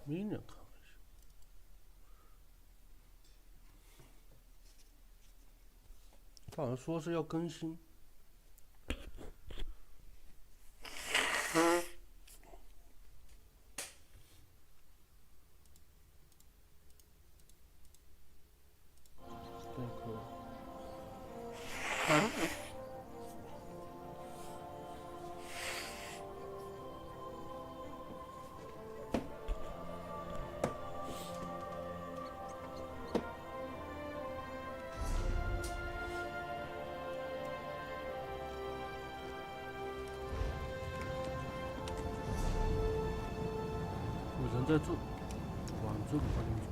明年看一下。他好像说是要更新。我人在这，往这个方向走。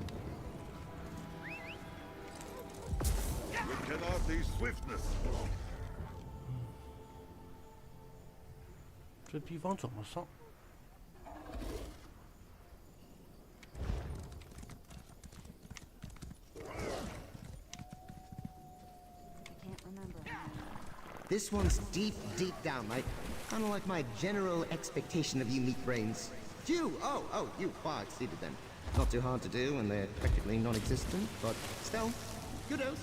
Cannot be swiftness. 这地方怎么上？ This one's deep, deep down, mate. Kind of like my general expectation of you meat brains. You! Oh, you far exceeded them. Not too hard to do, and they're practically non-existent, but still, kudos.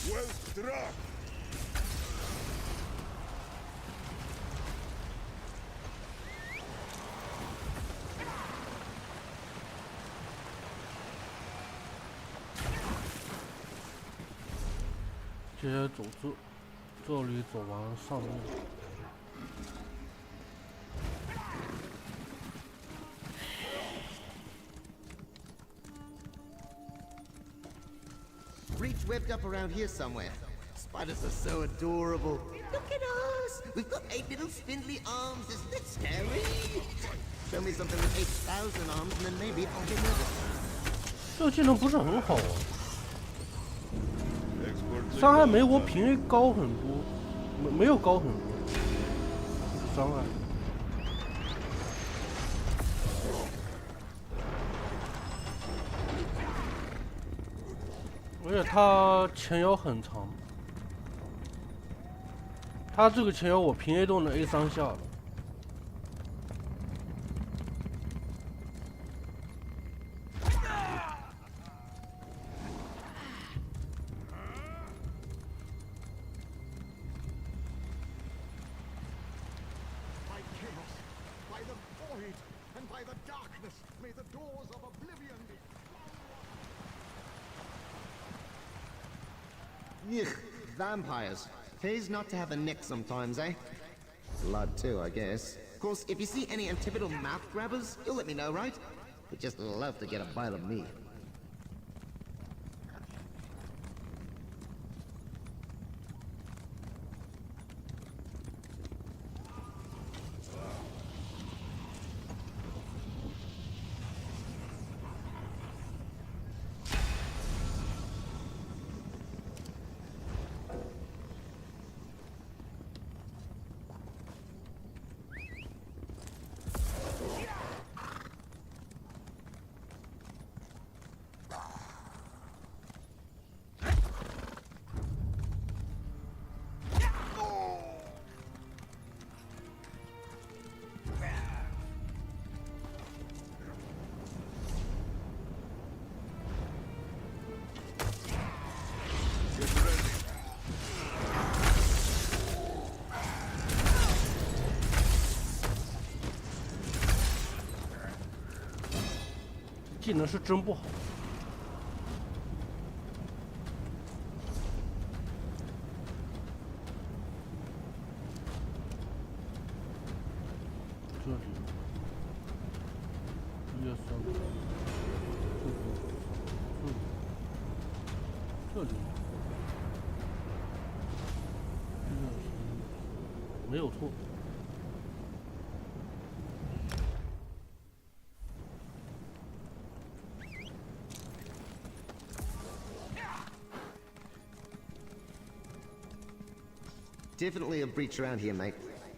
Well struck. 接下来走这里走完上面。 Breach webbed up around here somewhere. Spiders are so adorable. Look at us! We've got 8 little spindly arms. Isn't that scary? Show me something with 8,000 arms, and then maybe I'll get nervous. 这个技能不是很好啊，伤害没我平 A 高很多，没有高很多，伤害。而且他前摇很长，他这个前摇我平 A 都能 A3下了。 Ugh, vampires. Pays not to have a nick sometimes, eh? Blood too, I guess. Of course, if you see any antipodal mouth grabbers, you'll let me know, right? We'd just love to get a bite of me.技能是真不好。这里，1、2、3，这里，没有错。 Definitely a breach around here, mate.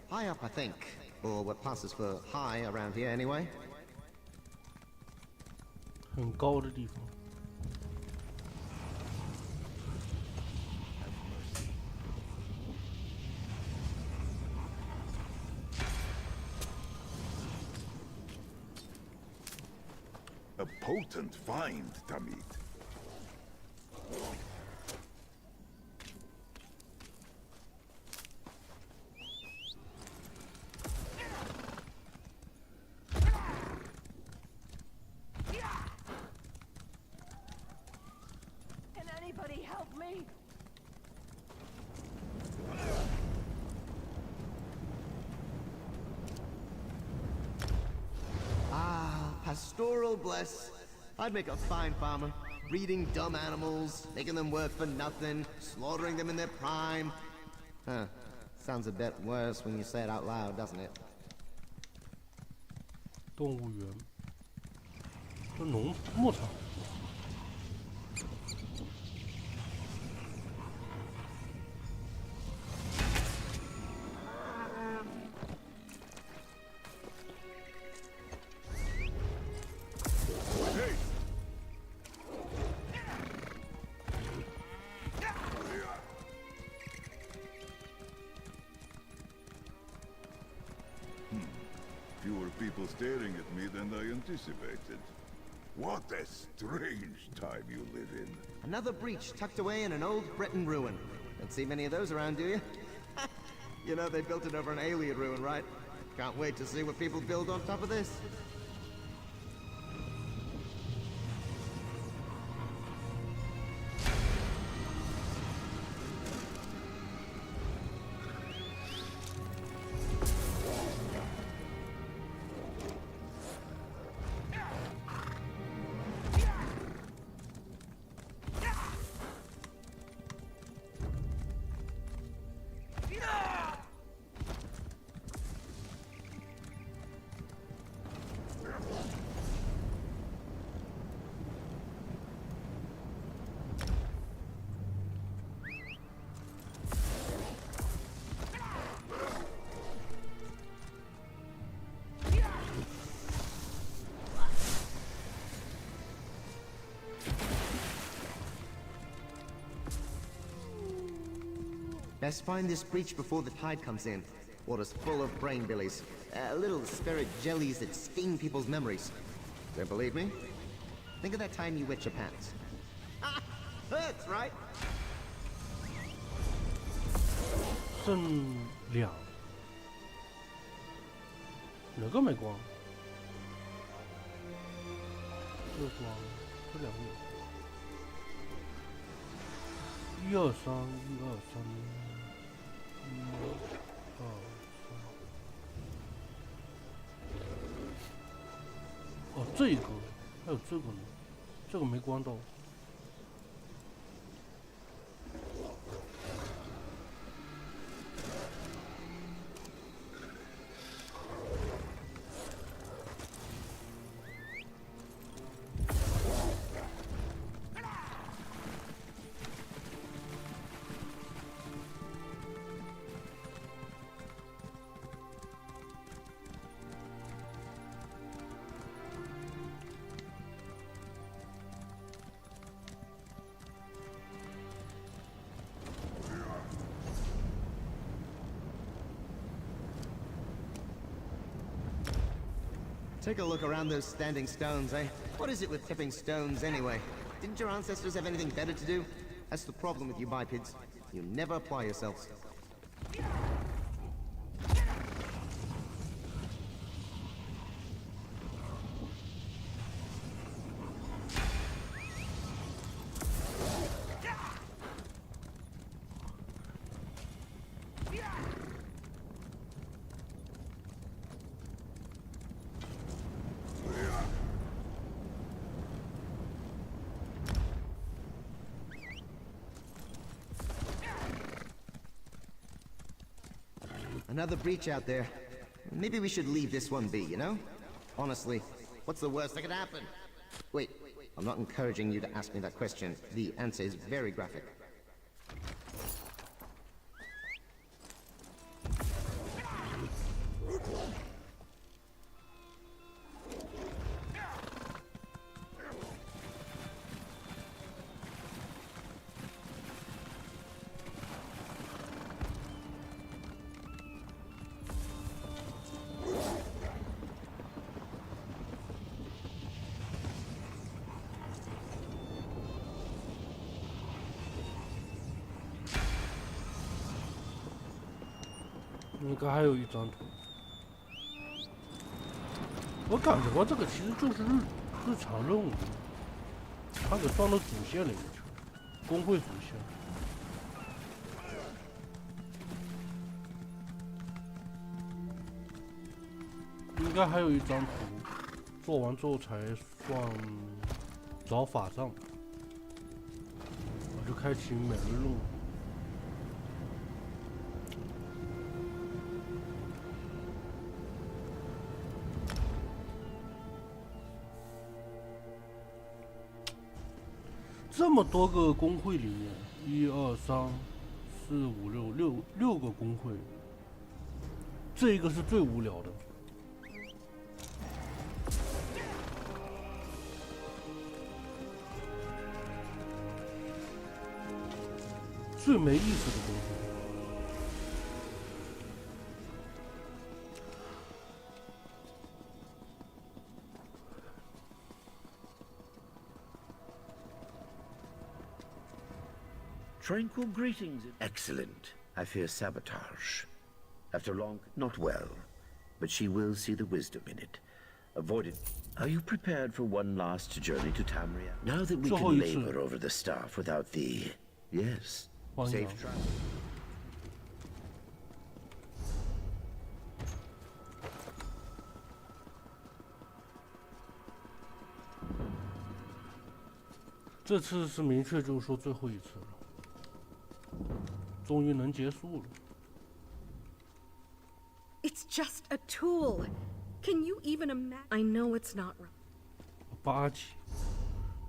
High up, I think. Or what passes for high around here, anyway. 很高的地方。A potent find, Tamid. Can anybody help me? Ah, pastoral bless. I'd make a fine farmer. Breeding dumb animals, making them work for nothing, slaughtering them in their prime. Huh. Sounds a bit worse when you say it out loud, doesn't it? 动物园，这牧场。Fewer people staring at me than I anticipated. What a strange time you live in. Another breach tucked away in an old Breton ruin. Don't see many of those around, do you? You know they built it over an alien ruin, right? Can't wait to see what people build on top of this. Best find this breach before the tide comes in. Water's full of brain billies. Little spirit jellies that sting people's memories. Don't believe me? Think of that time you wet your pants. Ah! Hurts, right? 剩2，哪个没光？这个光，这2个有。1、2、3，1、2、3，1、2、3。哦，这一个，还有这个呢，这个没关到。Take a look around those standing stones, eh? What is it with tipping stones, anyway? Didn't your ancestors have anything better to do? That's the problem with you bipeds. You never apply yourselves. Another breach out there. Maybe we should leave this one be, you know? Honestly, what's the worst that could happen? Wait, I'm not encouraging you to ask me that question. The answer is very graphic. 应该还有一张图。我感觉这个其实就是日常任务，他给装到主线里面去了，工会主线。应该还有一张图，做完之后才算找法杖，我就开启每日任务。这么多个工会里面，1、2、3、4、5、6个工会，这一个是最无聊的。最没意思的工会。Tranquil greetings. Excellent. I fear sabotage. After long, not well, but she will see the wisdom in it. Avoid it. Are you prepared for one last journey to Tamria? Now that we can labor over the staff without the... Yes. Safe travel. 这次是明确就是说最后一次了，终于能结束了。It's just a tool. Can you even imagine? I know it's not right. 8级，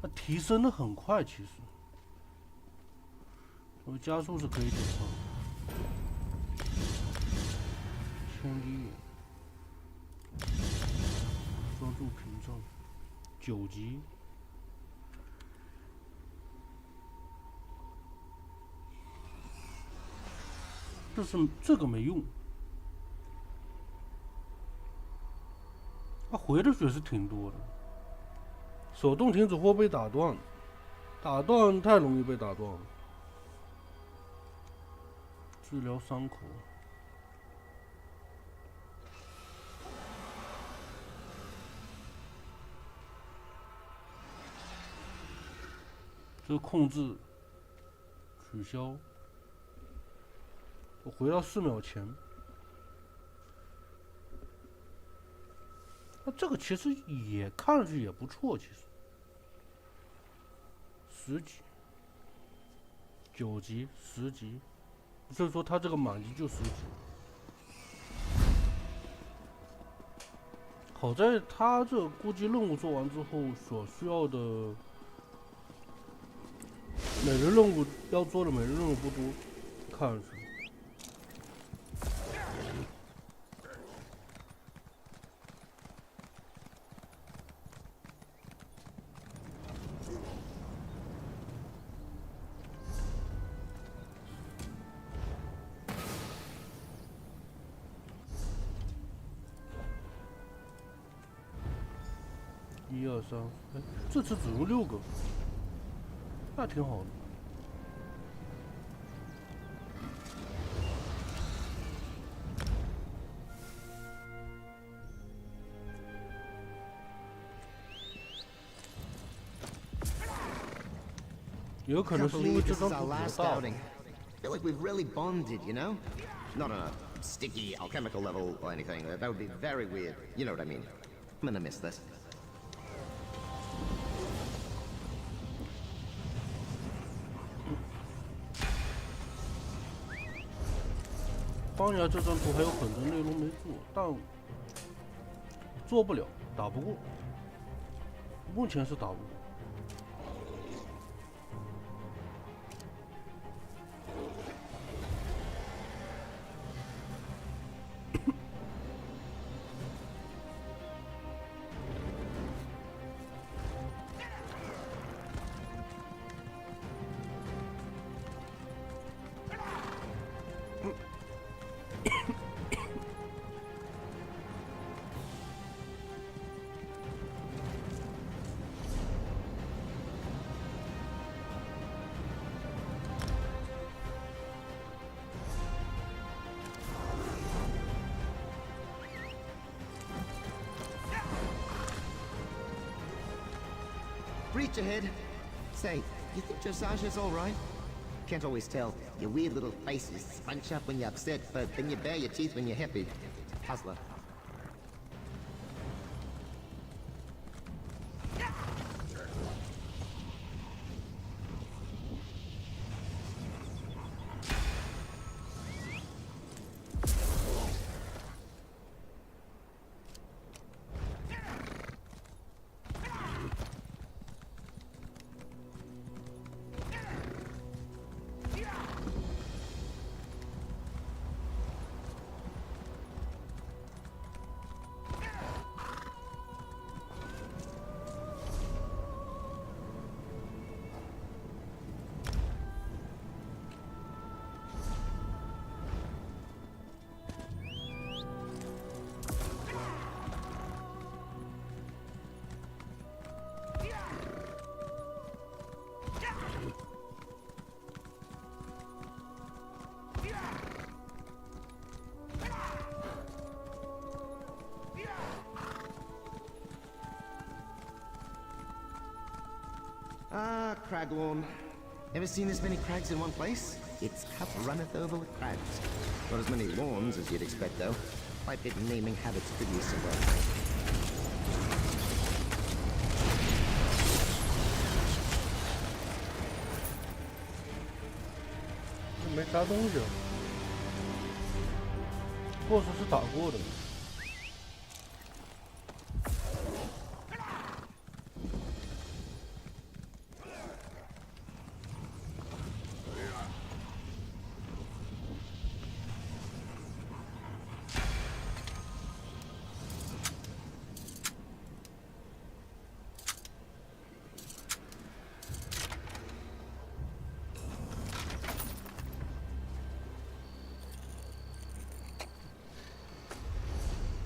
它提升的很快，其实。我加速是可以点上的。千里眼，专注屏障，9级。这个没用，他回的血是挺多的。手动停止或被打断，打断太容易被打断了。治疗伤口。这个控制取消。我回到4秒前。那这个其实也看上去也不错，其实。10级、9级、10级，所以说它这个满级就10级。好在它这估计任务做完之后所需要的每日任务要做的每日任务不多，看上去。1、2、3，哎，这次只用6个，那挺好的。有可能是因为这张图比较大。Feel like we've really bonded, you know? Not on a sticky alchemical level or anything. That would be very weird. You know what I mean? I'm gonna miss this. 荒野这张图还有很多内容没做，但做不了，打不过。目前是打不过。breach ahead. Say, you think Josiah's all right? Can't always tell. Your weird little faces scrunch up when you're upset, but then you bare your teeth when you're happy. It's a puzzler. Ah, Craglawn. Ever seen this many crags in one place? Its cup runneth over with crags. Not as many lawns as you'd expect, though. Quite bit naming habits produce a well.没啥东西，boss是打过的。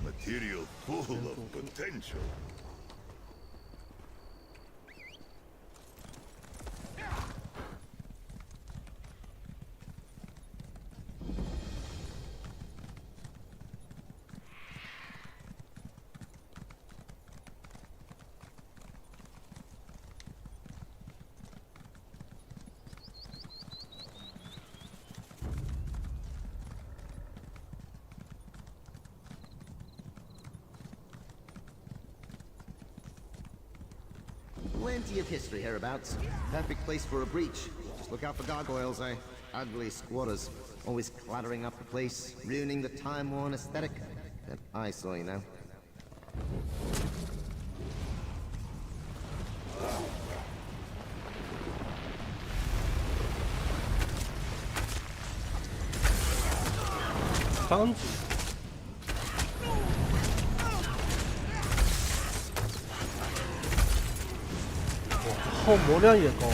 Material full of potential. Plenty of history hereabouts. Perfect place for a breach. Just look out for gargoyles, eh? Ugly squatters. Always cluttering up the place, ruining the time-worn aesthetic. An eyesore, you know.箱子。耗魔量也高，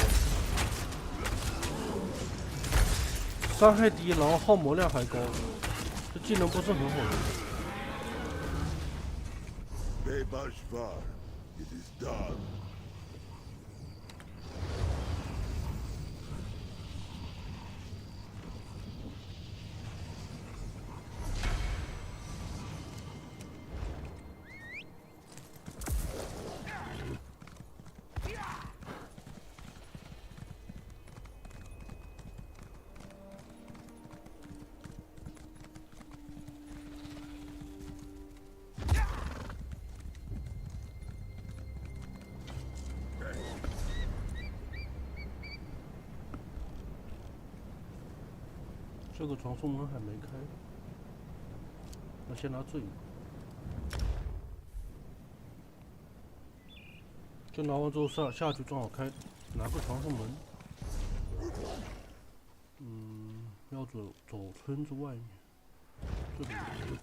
伤害低，然后耗魔量还高，这技能不是很好用。Bebashvar, it is done.这个传送门还没开，那先拿这一个，这拿完之后下去正好开，拿个传送门。要走村子外面，这里。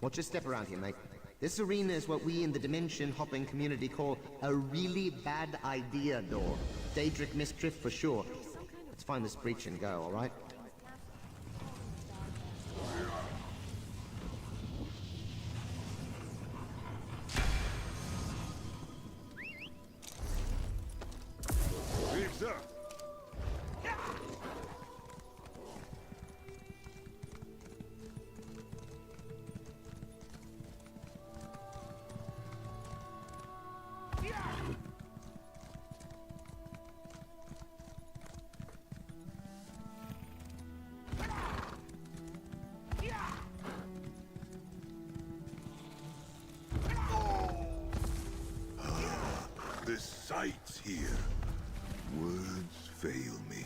Watch your step around here, mate. This arena is what we in the dimension-hopping community call a really bad idea door. Daedric misdrift for sure. Let's find this breach and go, alright? sights here. Words fail me.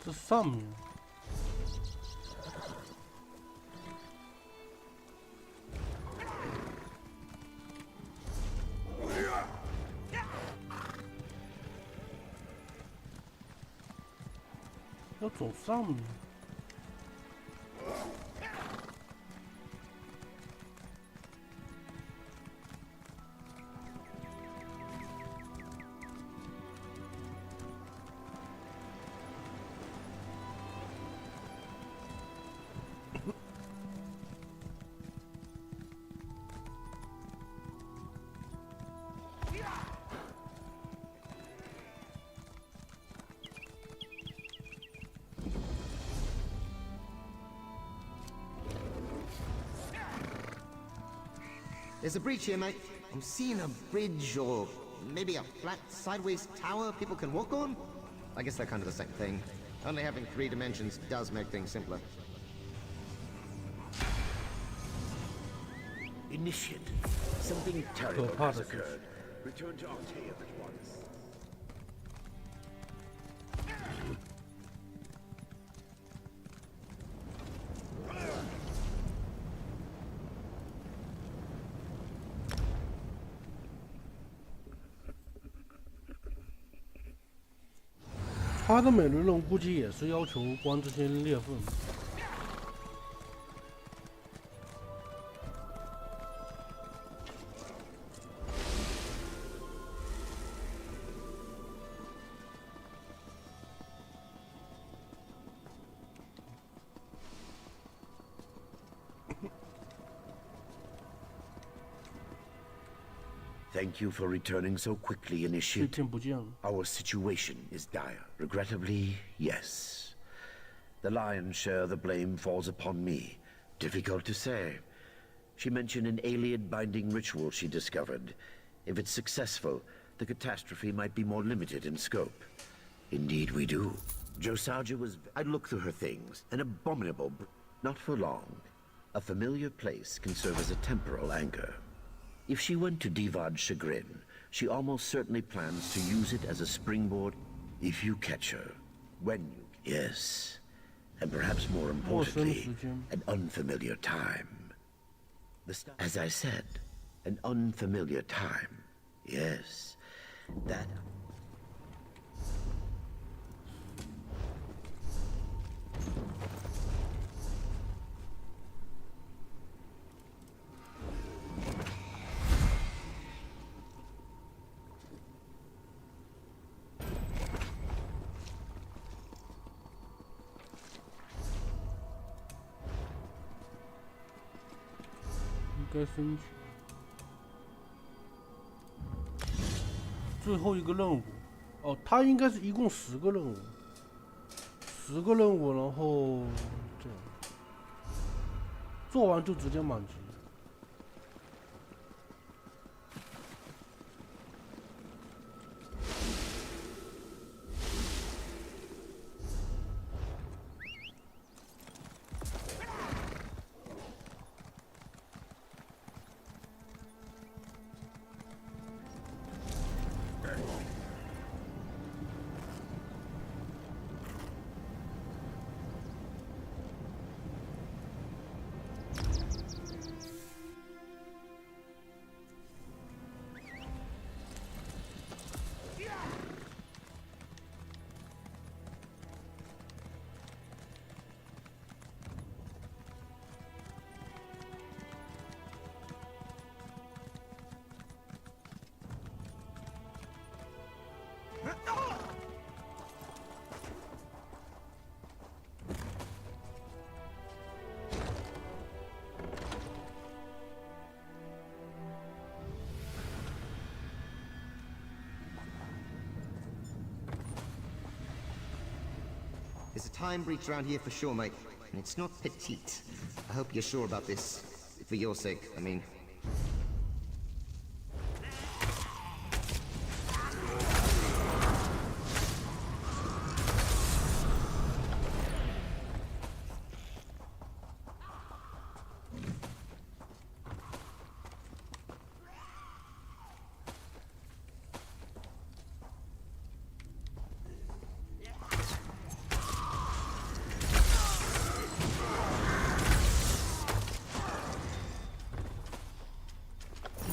这上面要走上面。There's a breach here, mate. I'm seeing a bridge or maybe a flat sideways tower people can walk on. I guess they're kind of the same thing. Only having 3 dimensions does make things simpler. Initiate. Something terrible has occurred. Return to Octave at once. 他的每日任务估计也是要求关这些裂缝。Thank you for returning so quickly, 这 Initiate. 天不见了。 Our situation is dire. Regrettably, yes. The lion's share of the blame falls upon me. Difficult to say. She mentioned an alien binding ritual she discovered. If it's successful, the catastrophe might be more limited in scope. Indeed we do. Josaja was... I looked through her things. An abominable... Not for long. A familiar place can serve as a temporal anchor. If she went to Divad's chagrin, she almost certainly plans to use it as a springboard if you catch her. When you... Yes. And perhaps more importantly, an unfamiliar time. As I said, an unfamiliar time. Yes. That...应该升级。最后一个任务，哦，它应该是一共10个任务，10个任务，然后这样做完就直接满级。There's a time breach around here for sure, mate. And it's not petite. I hope you're sure about this. For your sake, I mean.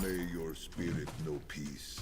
May your spirit know peace.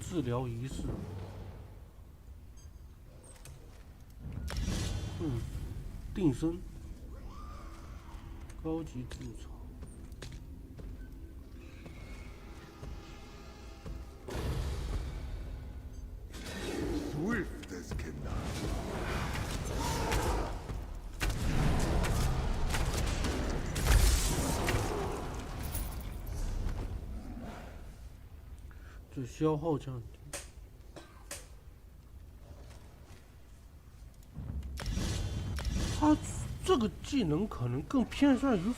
治疗仪式。定身，高级筑巢。Swift as cannot. 这消耗降低。他这个技能可能更偏向于辅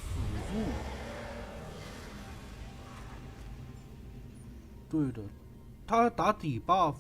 助。对的，他打底 buff。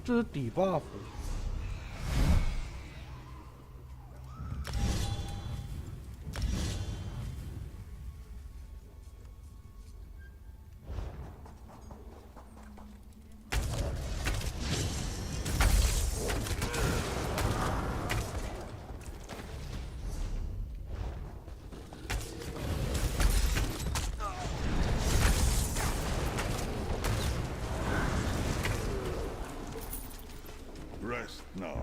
这是底 buff。Rest now.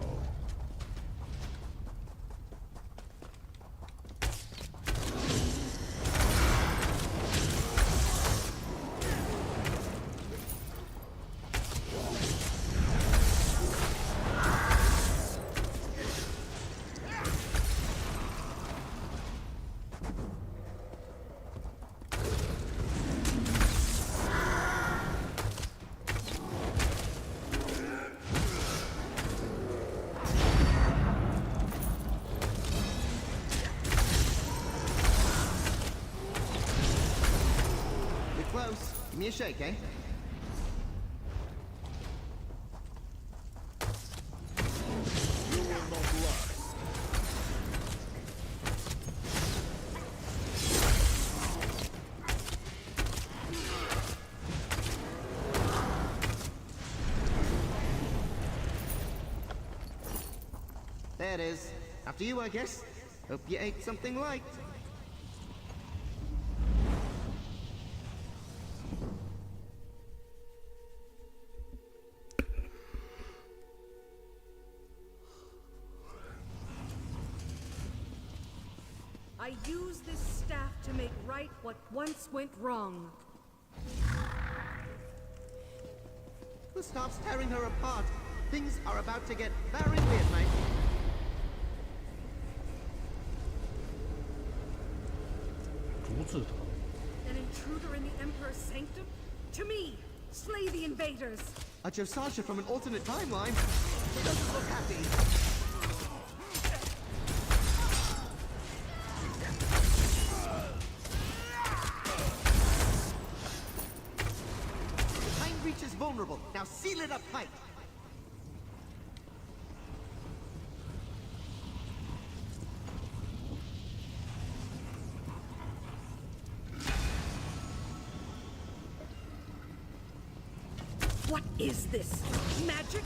Close. Give me a shake, eh? You will not last. There it is. After you, I guess. Hope you ate something light. I use this staff to make right what once went wrong. Gustav's tearing her apart. Things are about to get very weird, mate. 阻止他。An intruder in the Emperor's sanctum? To me! Slay the invaders! A Josasha from an alternate timeline? She doesn't look happy. The time breach is vulnerable. Now seal it up tight. What is this? Magic?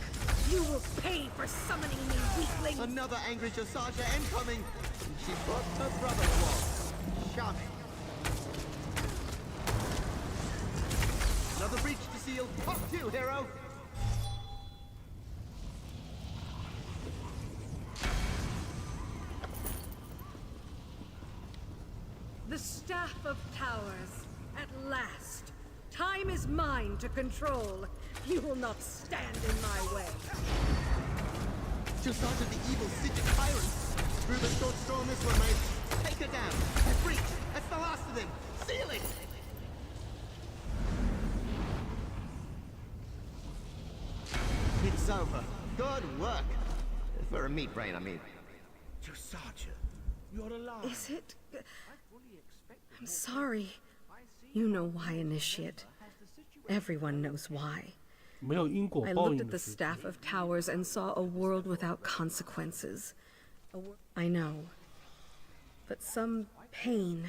You will pay for summoning me, weakling! Another angry Josasha incoming. She brought her brother along. Charming. Another breach to seal. Fuck you, hero. The Staff of Towers. At last. Time is mine to control. You will not stand in my way. Josasha the evil Sigil tyrant. Through the short straw on this one, mate. Take her down. That breach. That's the last of them. Seal it. It's over. Good work. For a meat brain, I mean. Josarja, you're alive. Is it? I'm sorry. You know why, Initiate. Everyone knows why. 没有因果 I 报 looked 应 at 的 the 事情。 Staff of Towers and saw a world without consequences. I know. But some pain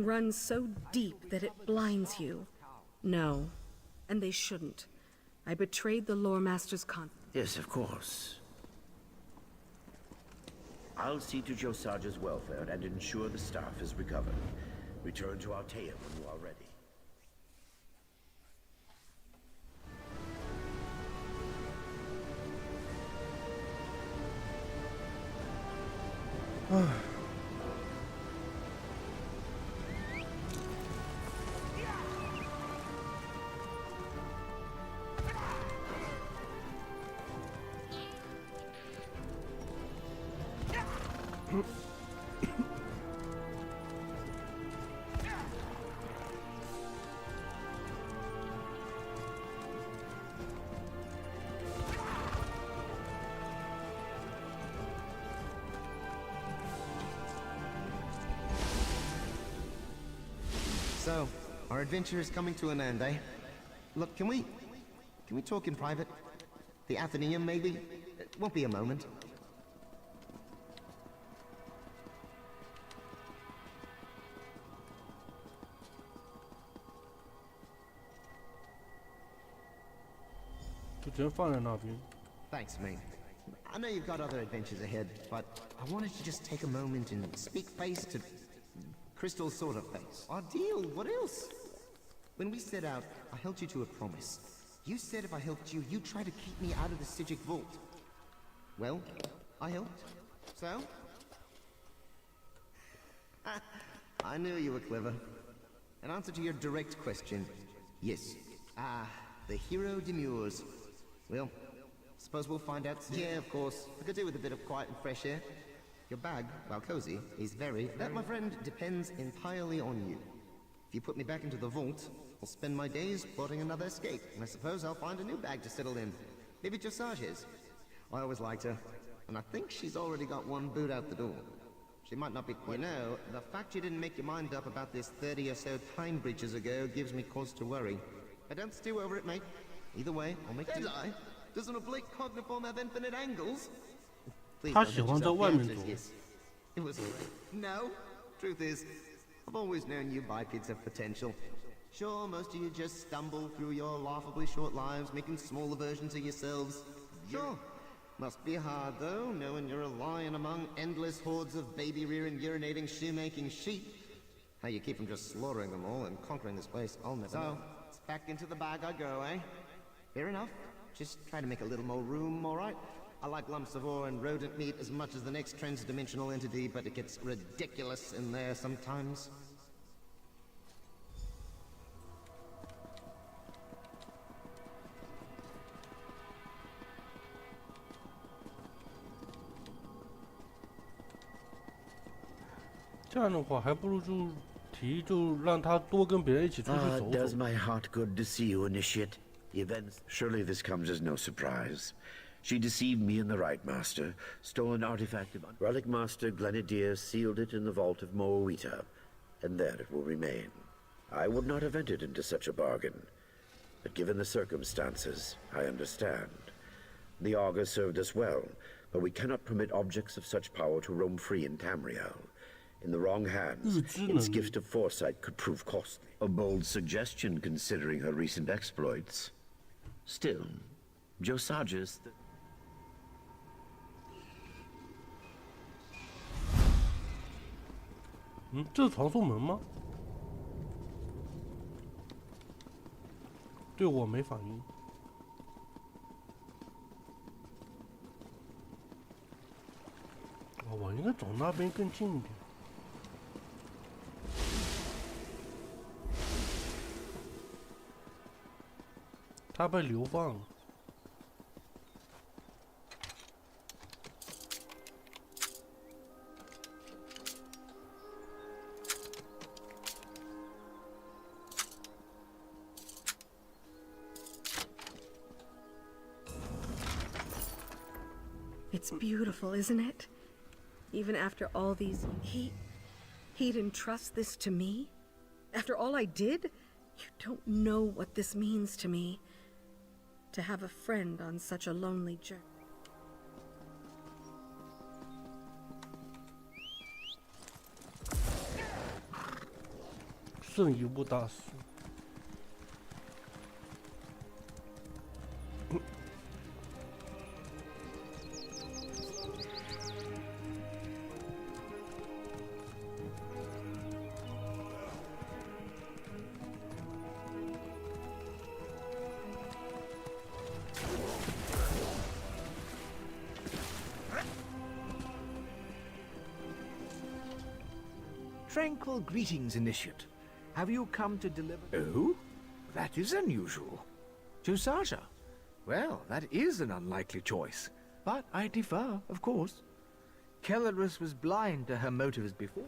runs so deep that it blinds you. No. And they shouldn't. I betrayed the Lore Master's Yes, of course. I'll see to Josarja's welfare and ensure the staff is recovered. Return to Altea when you are ready. So, our adventure is coming to an end, eh? Look, can we talk in private? The Athenaeum, maybe? It won't be a moment. Thanks, mate. I know you've got other adventures ahead, but I wanted to just take a moment and speak face to Crystal sort of face. Our deal, what else? When we set out, I held you to a promise. You said if I helped you, you'd try to keep me out of the Sigic Vault. Well, I helped. So? I knew you were clever. In answer to your direct question, yes. The hero demurs. Well, suppose we'll find out soon. Yeah, of course. I could do with a bit of quiet and fresh air. Your bag, while cozy, is very... That, my friend, depends entirely on you. If you put me back into the vault, I'll spend my days plotting another escape, and I suppose I'll find a new bag to settle in. Maybe Josarja's. I always liked her, and I think she's already got one boot out the door. She might not be... You know, the fact you didn't make your mind up about this 30 or so time breaches ago gives me cause to worry. But don't stew over it, mate. Either way, I'll make Did I? Does an oblique cogniform have infinite angles? Please 他 don't 喜 hurt 欢在 yourself. 外 The 面 answer is 躲。 yes. It was... No. Truth is, I've always known you bipeds have potential. Sure, most of you just stumble through your laughably short lives, making smaller versions of yourselves. Sure. Must be hard, though, knowing you're a lion among endless hordes of baby-rearing, urinating, shoemaking sheep. How you keep from just slaughtering them all and conquering this place, I'll never know. So, it's back into the bag I go, eh? Fair enough. Just try to make a little more room, alright? I like lumps of ore and rodent meat as much as the next transdimensional entity, but it gets ridiculous in there sometimes.这样的话，还不如就提议就让他多跟别人一起出去 Ah, 走 does 走。 my heart good to see you, Initiate. The events. Surely this comes as no surprise. She deceived me and the Right Master, stole an artifact of Relic Master Glenadier sealed it in the vault of Moawita, and there it will remain. I would not have entered into such a bargain, but given the circumstances, I understand. The Augur served us well, but we cannot permit objects of such power to roam free in Tamriel. In the wrong hands, its gift of foresight could prove costly. A bold suggestion considering her recent exploits. Still, Josages... 这是传送门吗？对我没反应。哦，我应该走那边更近一点。他被流放了。 It's beautiful, isn't it? Even after all these... He'd entrust this to me? After all I did? You don't know what this means to me. To have a friend on such a lonely journey. 剩一部大师。Tranquil greetings, Initiate. Have you come to deliver... Oh? That is unusual. Josasha? Well, that is an unlikely choice. But I defer, of course. Kellerus was blind to her motives before.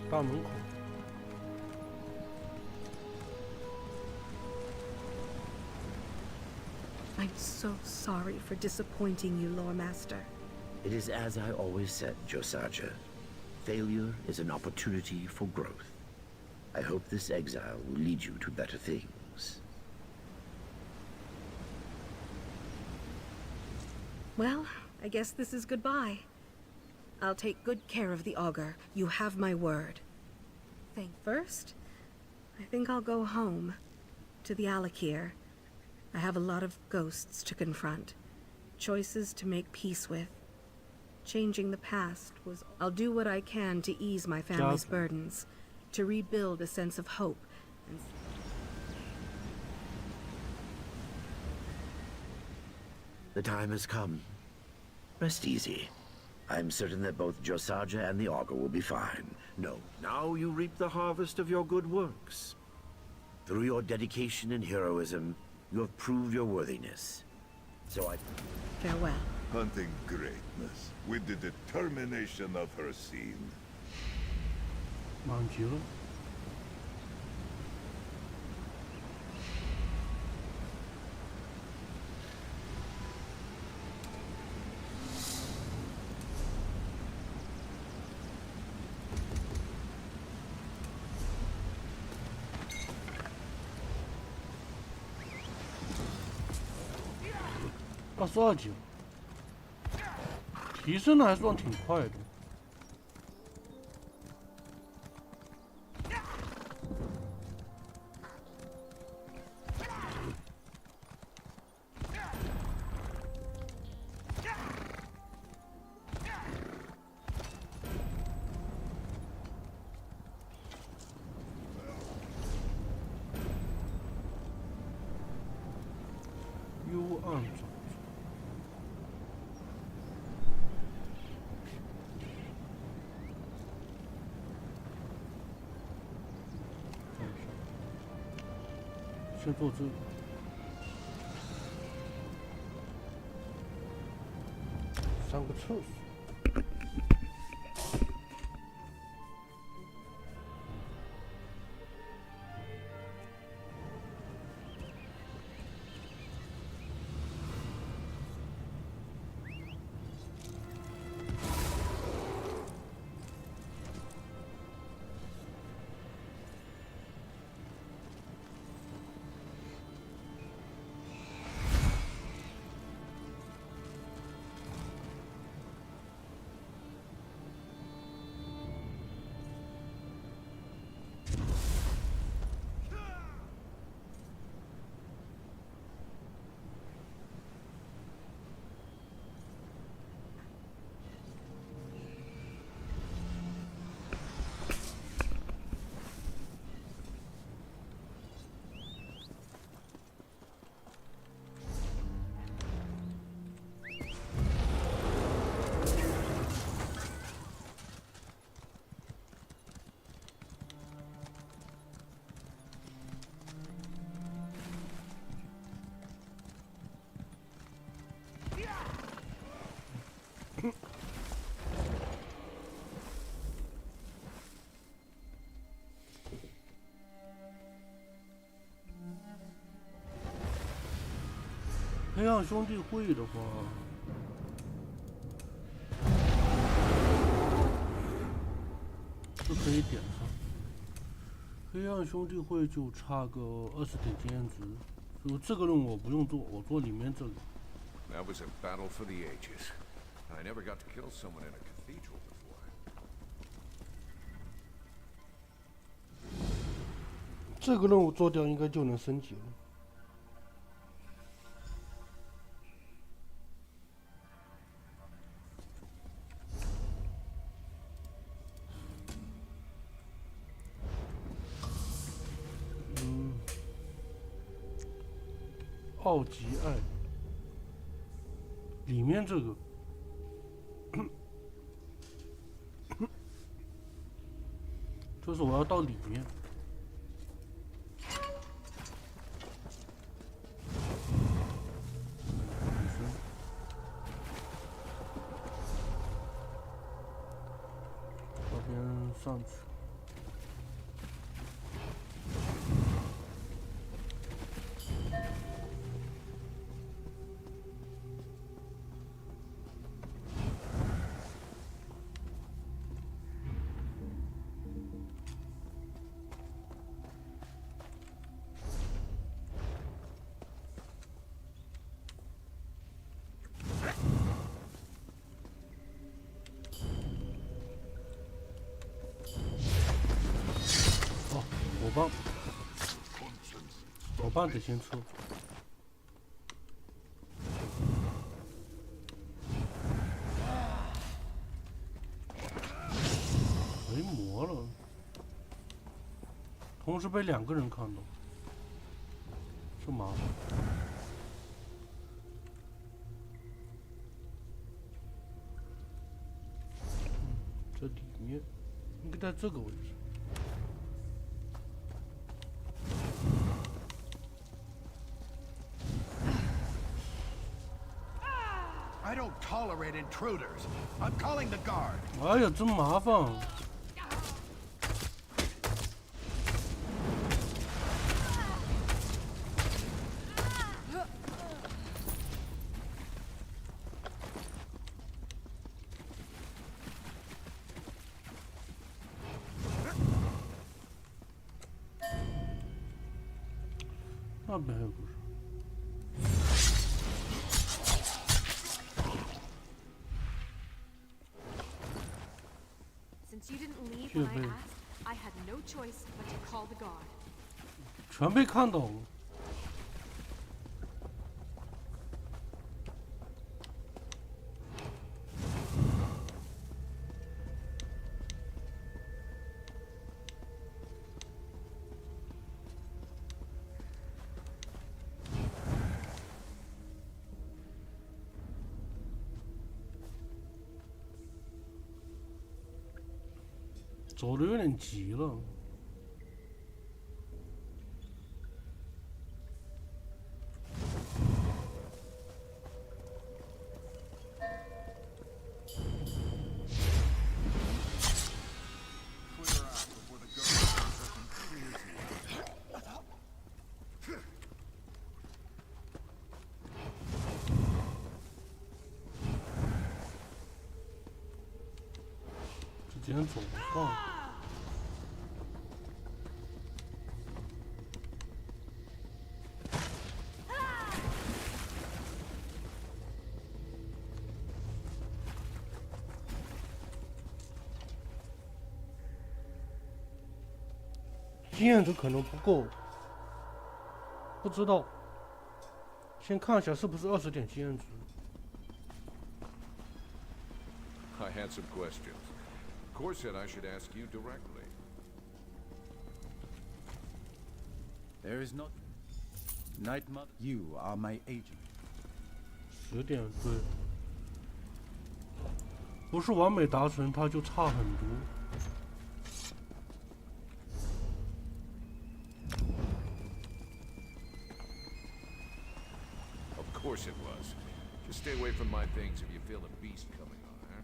大门口。 I'm so sorry for disappointing you, Lore Master. It is as I always said, Josaja. Failure is an opportunity for growth. I hope this exile will lead you to better things. Well, I guess this is goodbye. I'll take good care of the Augur. You have my word. First, I think I'll go home. To the Alakir. I have a lot of ghosts to confront. Choices to make peace with. Changing the past was... I'll do what I can to ease my family's burdens. To rebuild a sense of hope. And... The time has come. Rest easy. I'm certain that both Josaja and the Augur will be fine. No, now you reap the harvest of your good works. Through your dedication and heroism, you have proved your worthiness. So I... Farewell. Hunting greatness with the determination of her scene. 满级了。22级，提升的还算挺快的。幽暗种族。 先做这个。上个厕所。黑暗兄弟会的话，是可以点上。黑暗兄弟会就差个20点经验值，所以这个任务我不用做，我做里面这个。That was a battle for the ages. I never got to kill someone in a cathedral before. 这个任务做掉应该就能升级了。奥吉爱里面这个就是我要到里面。这边上去。火棒得先撤。没魔了，同时被2个人看到，这麻烦。这里面应该在这个位置。I don't tolerate intruders. I'm calling the guard. 哎呀，真麻烦！那边还有故事。Since you didn't leave when I asked, I had no choice but to call the guard. 全被看到了。走的有点急了。间总放。经验值可能不够，不知道。先看一下是不是20点经验值。 I had some questions. Core said I should ask you directly. There is not... Night Mother, you are my agent. 10点对，不是完美达成，它就差很多。 Of course it was. Just stay away from my things if you feel a beast coming on, huh?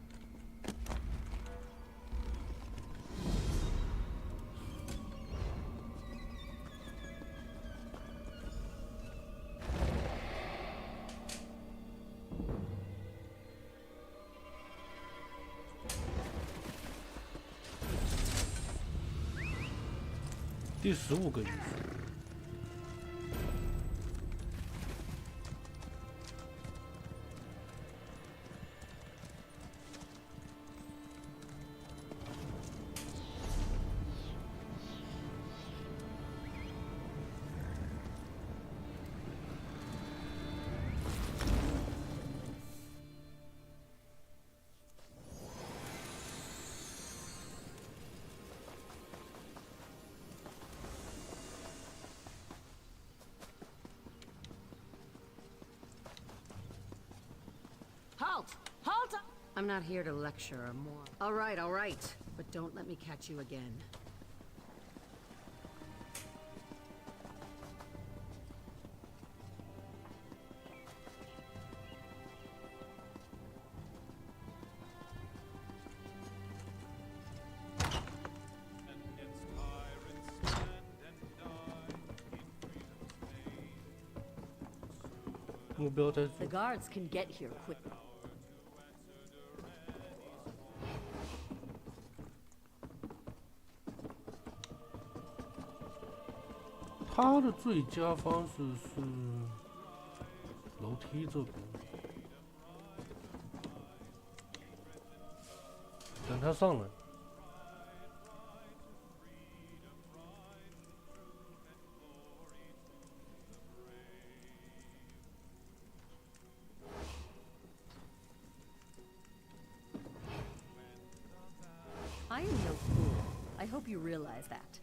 第15个仪式。 Halt! Halt! I'm not here to lecture or more. All right. But don't let me catch you again. The guards can get here quick. 他的最佳方式是楼梯这边，等他上来。I am no fool. I hope you realize that.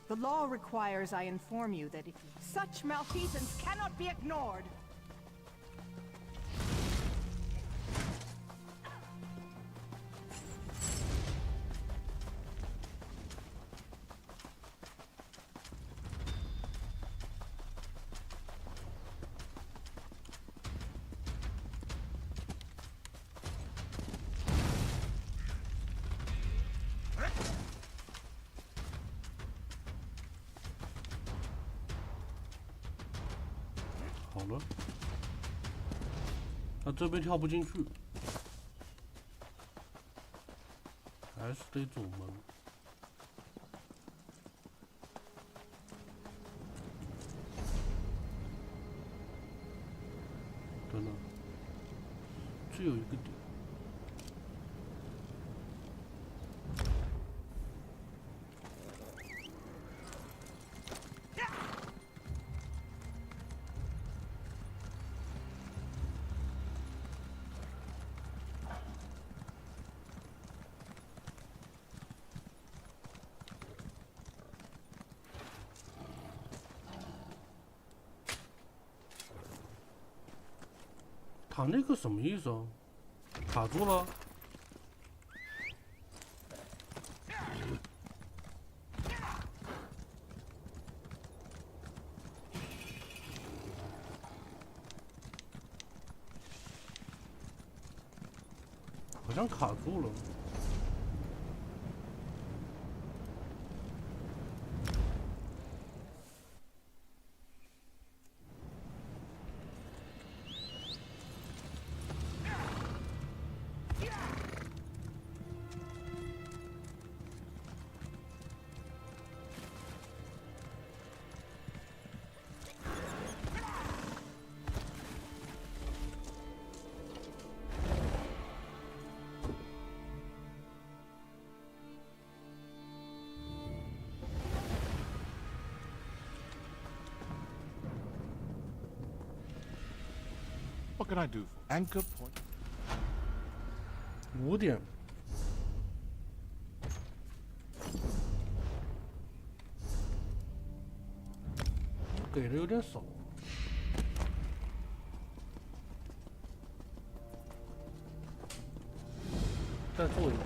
The law requires I inform you that such malfeasance cannot be ignored.好了，他这边跳不进去，还是得走门。等等，这有一个点。他那个什么意思啊？卡住了？好像卡住了。What can I do? Anchor point. 5点。给的有点少。再做一个。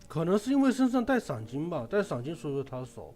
可能是因为身上带赏金吧，带赏金所以说他少。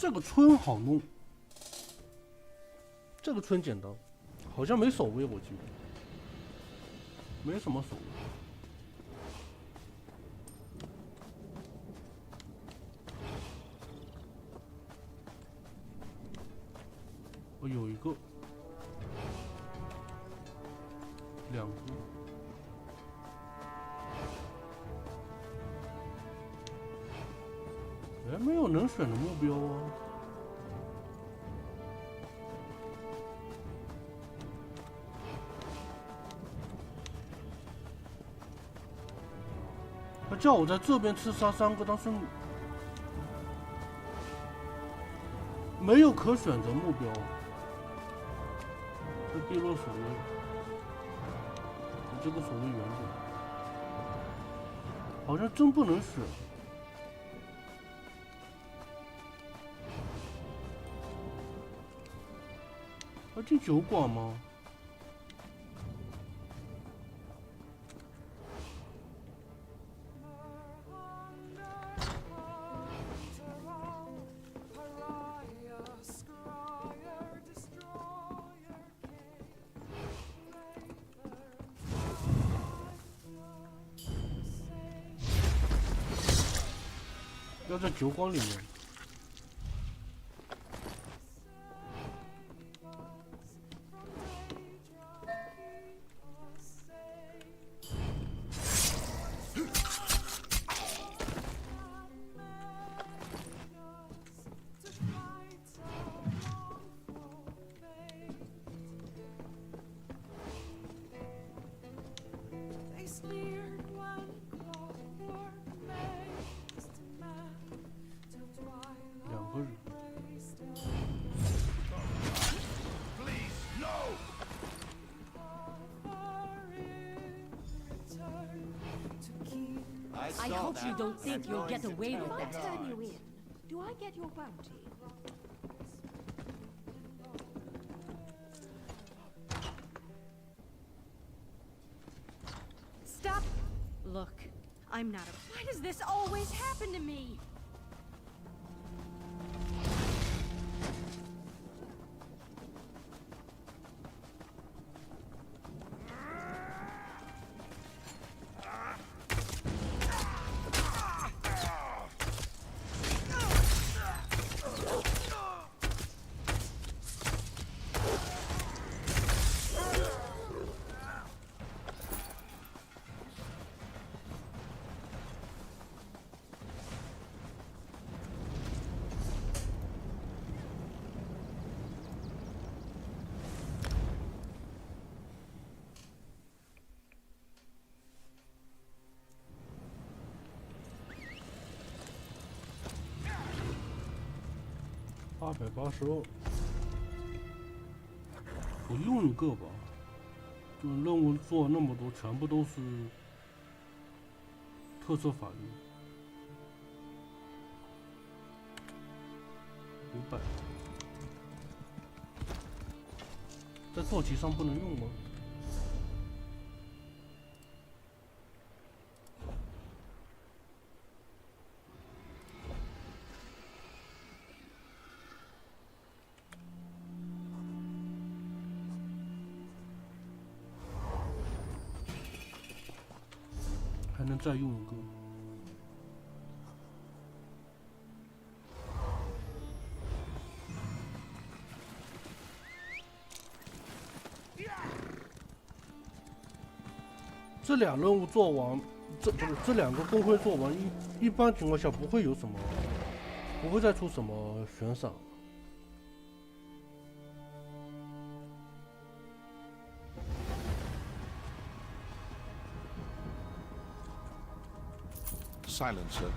这个村好弄，这个村简单，好像没守卫，我记得没什么守卫。我有一个，两个。哎，没有能选的目标啊。他叫我在这边刺杀3个，但是没有可选择目标。这地落守卫，这个守卫员点，好像真不能选。要进酒馆吗？要在酒馆里面。I hope you don't think you'll get away with that. Turn you in. Do I get your bounty? Stop! Look, I'm not a... Why does this always happen to me? 882，我用一个吧。就任务做那么多，全部都是特色反应。500，在坐骑上不能用吗？还能再用一个。这俩任务做完，这两个工会做完，一般情况下不会有什么，不会再出什么悬赏。Silencer.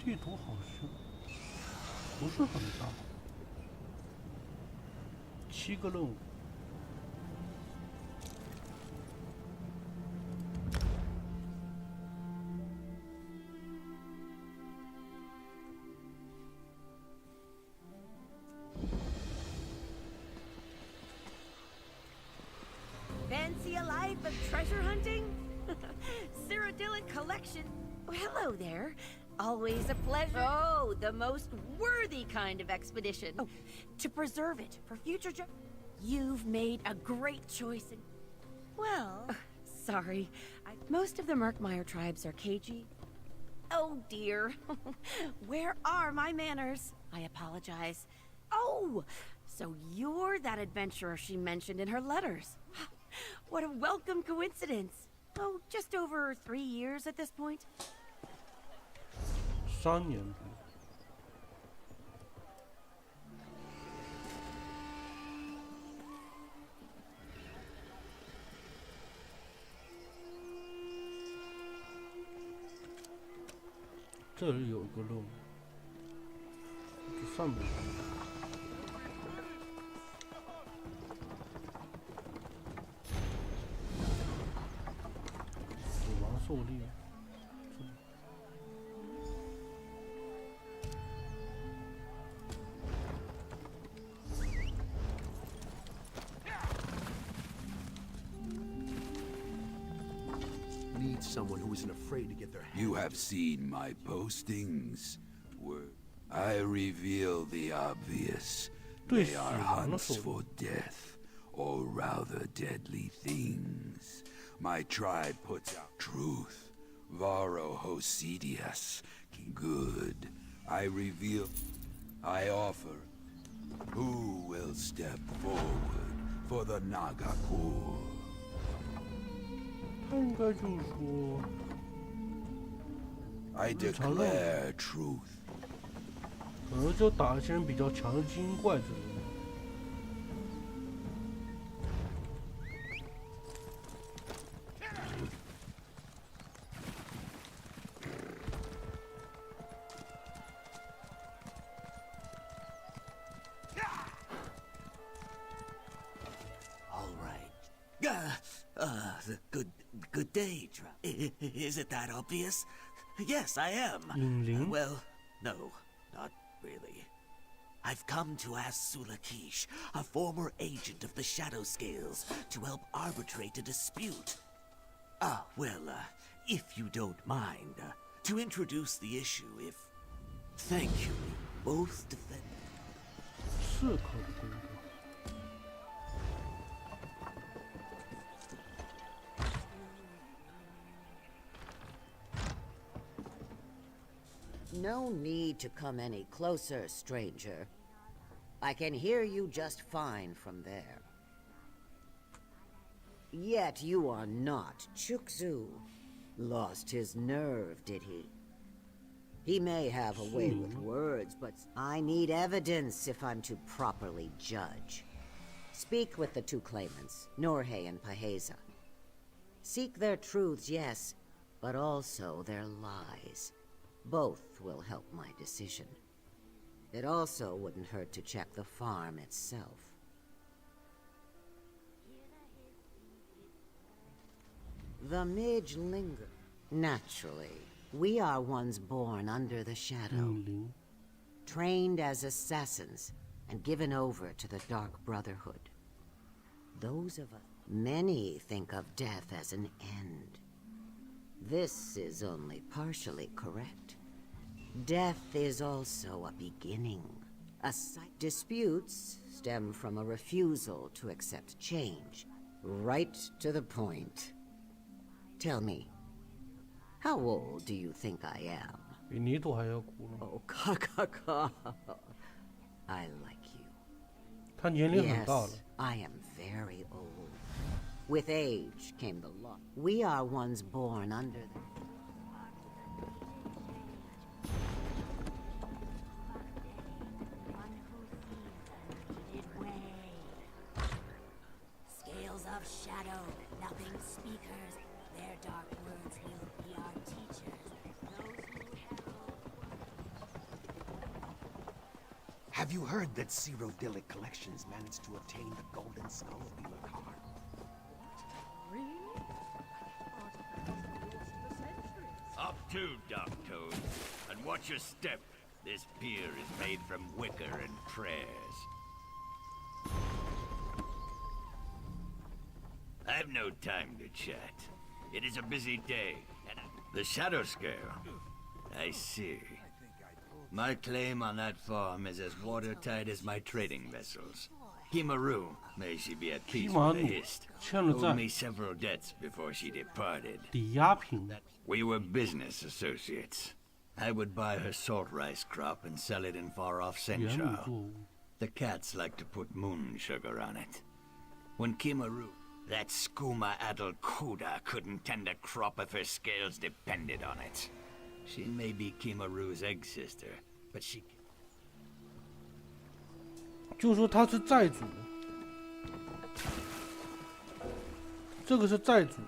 地图好像不是很大，7个任务。Fancy a life of treasure hunting? Cyrodiilic collection. Oh, hello there. Always a pleasure. Oh, the most worthy kind of expedition. Oh, to preserve it for future You've made a great choice in... Well... sorry. Most of the Murkmire tribes are cagey. Oh, dear. Where are my manners? I apologize. Oh! So you're that adventurer she mentioned in her letters. What a welcome coincidence. Oh, just over 3 years at this point. 3年多。这里有一个任务，这上面。死亡狩猎。 Someone who isn't afraid to get their hands. You have seen my postings. I reveal the obvious. They are hunts for death, or rather deadly things. My tribe puts out truth. Varo Hosidius. Good. I reveal. I offer. Who will step forward for the Nagakur? 他应该就是说 I declare truth. 可能就打一些比较强的精英怪之类的。Good day, Is it that obvious? Yes, I am. Well, no, not really. I've come to ask Sulakish, a former agent of the Shadow Scales, to help arbitrate a dispute. If you don't mind, to introduce the issue, if... Thank you, both defend... 刺客的工作。 No need to come any closer, stranger. I can hear you just fine from there. Yet you are not Chukzu. Lost his nerve, did he? He may have a way with words, but I need evidence if I'm to properly judge. Speak with the two claimants, Norhe and Paheza. Seek their truths, yes, but also their lies. Both will help my decision. It also wouldn't hurt to check the farm itself. The Midge linger. Naturally, we are ones born under the shadow. Trained as assassins and given over to the Dark Brotherhood. Those of us, many think of death as an end. This is only partially correct. Death is also a beginning. Disputes stem from a refusal to accept change. Right to the point. Tell me, how old do you think I am? 比你都还要古呢。 Oh, ka. I like you. 他年龄很大了。 Yes, I am very old. With age came the law. We are ones born under the... Scales of shadow, nothing speakers. Their dark words will be our teachers. Have you heard that Cyrodiilic Collections managed to obtain the Golden Skull of Ilakar? Up to, Dark Toad, and watch your step. This pier is made from wicker and prayers. I've no time to chat. It is a busy day, and the Shadow Scale. I see. My claim on that farm is as watertight as my trading vessels. Kimaru, may she be at peace with the Hist, owed me several debts before she departed. We were business associates. I would buy her salt rice crop and sell it in far-off Senchao. The cats like to put moon sugar on it. When Kimaru, that skooma-addled Kuda, couldn't tend a crop if her scales depended on it. She may be Kimaru's egg sister, but she... 就说他是债主，这个是债主。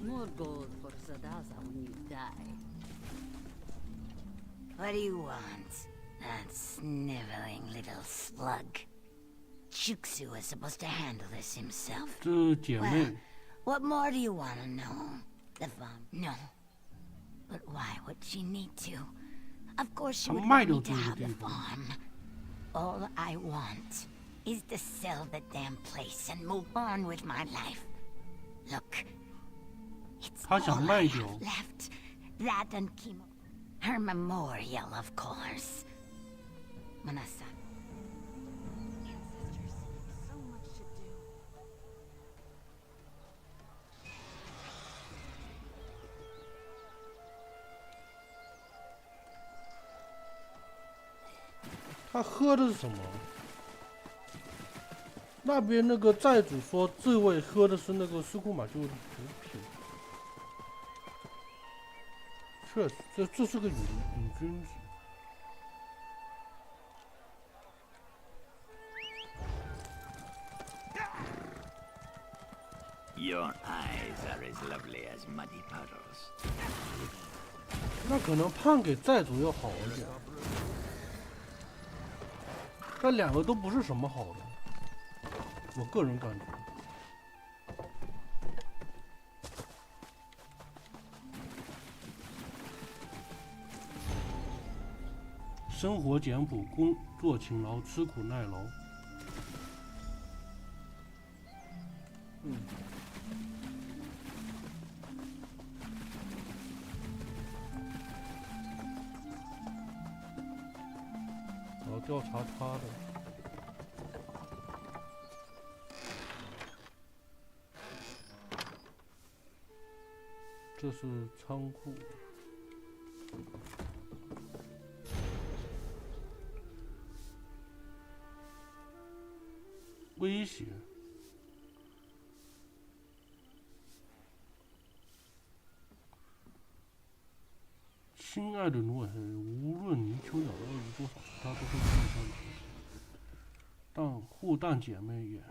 More gold for Sadaza when you die. What do you want? That sniveling little slug. Chukzu is supposed to handle this himself. Well, what more do you want to know? The farm? No. But why would she need to? Of course she would want me to have the farm. All I want is to sell the damn place and move on with my life. Look, it's all I have left. That and Kimo. Her memorial, of course. Manasa. So much to do. 他喝的是什么？那边那个债主说，这位喝的是那个斯库马就的毒品。确实，这是个瘾君子。Your eyes are as lovely as muddy puddles. 那可能判给债主要好一点，但两个都不是什么好的，我个人感觉。生活简朴，工作勤劳，吃苦耐劳。我要调查他的。这是仓库。威胁。亲爱的诺黑，无论泥鳅咬到鱼多少，它都会互相的。但护蛋姐妹也。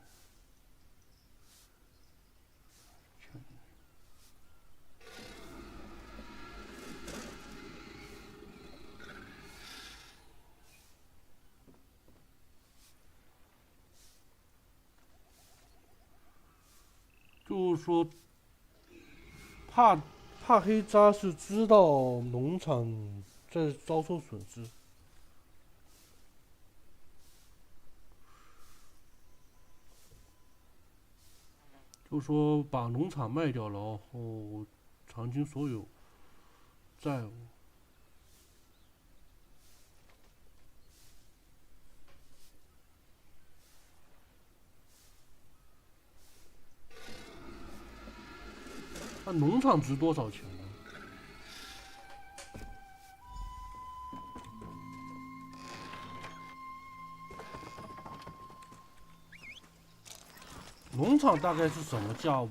就是说，帕黑扎是知道农场在遭受损失，就说把农场卖掉，然后偿清所有债务。那农场值多少钱呢？农场大概是什么价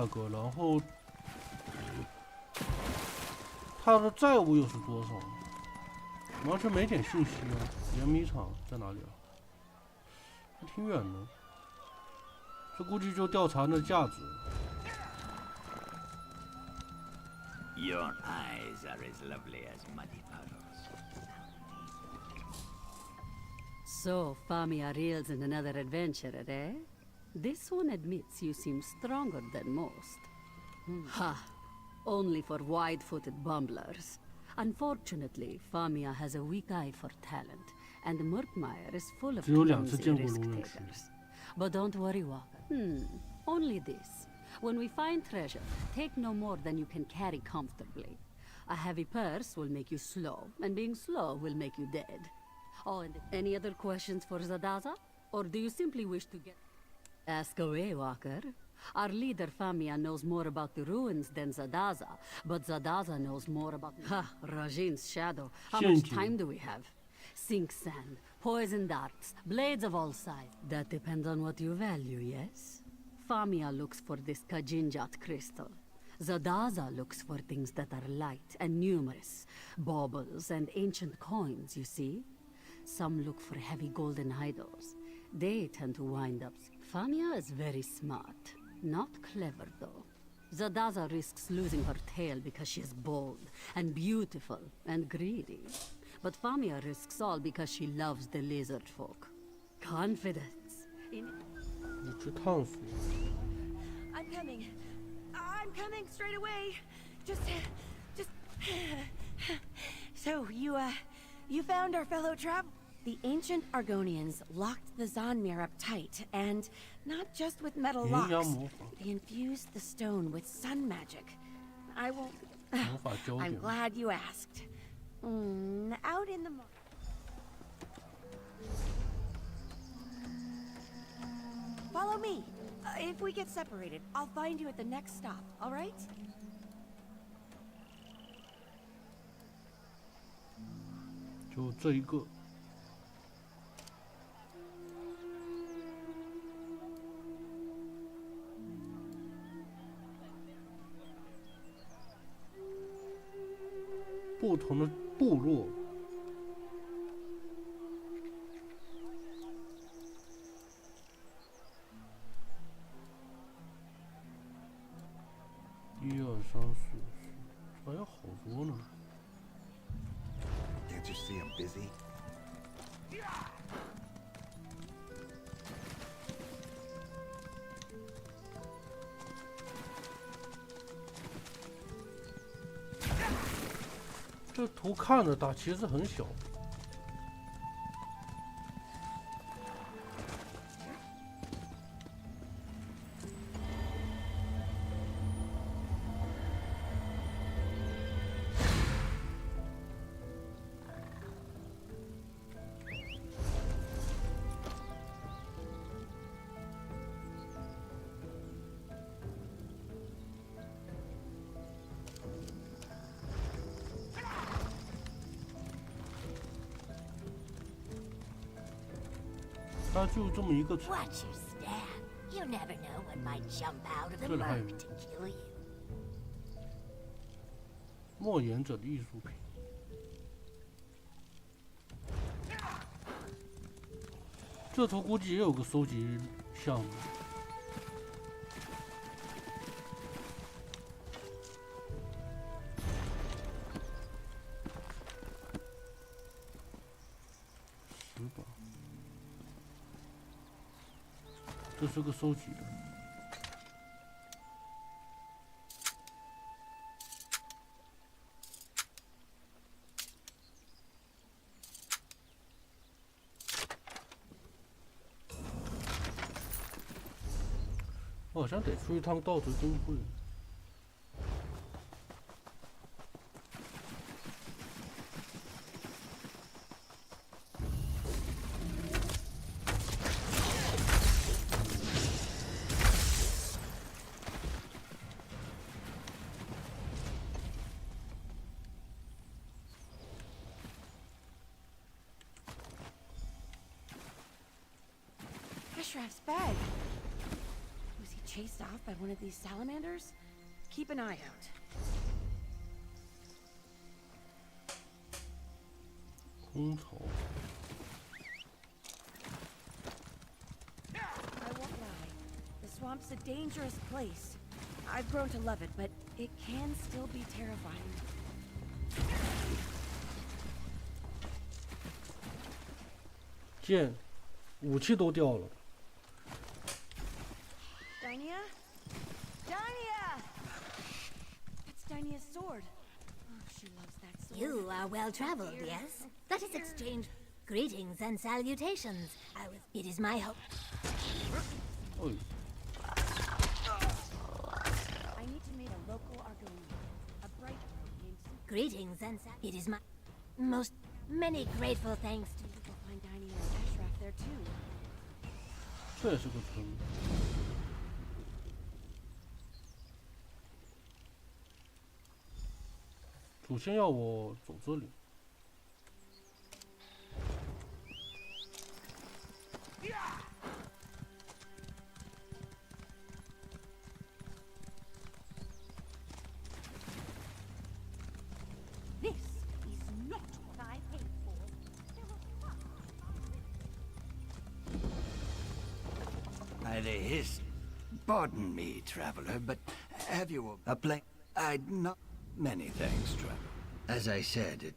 格？然后它的债务又是多少？完全没点信息啊！盐米厂在哪里啊？还挺远的。这估计就调查那价值。Your eyes are as lovely as muddy puddles. So, Famia reels in another adventurer, eh? This one admits you seem stronger than most. Ha! Only for wide-footed bumblers. Unfortunately, Famia has a weak eye for talent, and Murkmire is full of clumsy risk-takers. But don't worry, Walker. Only this. When we find treasure, take no more than you can carry comfortably. A heavy purse will make you slow, and being slow will make you dead. Oh, and any other questions for Zadaza? Or do you simply wish to get... Ask away, Walker. Our leader, Famia, knows more about the ruins than Zadaza, but Zadaza knows more about... Ha! Rajin's shadow. How much time do we have? Sink sand, poison darts, blades of all sizes. That depends on what you value, yes? Famia looks for this Kajinjat crystal. Zadaza looks for things that are light and numerous. Baubles and ancient coins, you see? Some look for heavy golden idols. They tend to wind up... Famia is very smart. Not clever, though. Zadaza risks losing her tail because she is bold, and beautiful, and greedy. But Famia risks all because she loves the lizard folk. Confidence. I'm coming. I'm coming straight away. Just... So, you found our fellow traveler? The ancient Argonians locked the Zonmir up tight, and not just with metal locks. They infused the stone with sun magic. I won't... I'm glad you asked. Out in the... Follow me. If we get separated, I'll find you at the next stop, all right? 就这一个。不同的部落。busy? 这图看着大，其实很小。它就这么一个。 Watch your step. You never know what might jump out of the 这里还有 murk 一 to 个 kill you. 莫言者的艺术品。这头估计也有个收集项目。10把。这是个收集的。 我好像得出一趟盗贼公会。Ashraf's bag. Was he chased off by one of these salamanders? Keep an eye out. 空巢。 I won't lie. The swamp's a dangerous place. I've grown to love it, but it can still be terrifying. 剑，武器都掉了。 Dynia? Dynia! That's Dynia's sword. Oh, she loves that sword. You are well traveled, yes? Let us exchange greetings and salutations. It is my hope. Oi. I need to meet a local Argonian, a bright girl named Greetings and it is my most many grateful thanks to you. We'll find Dynia and Ashraf there too. 这也是个村。 首先要我走这里。This is not what I paid for. By the hiss. Pardon me, traveler, but have you a plane? I'd not. Many thanks, traveler. As I said,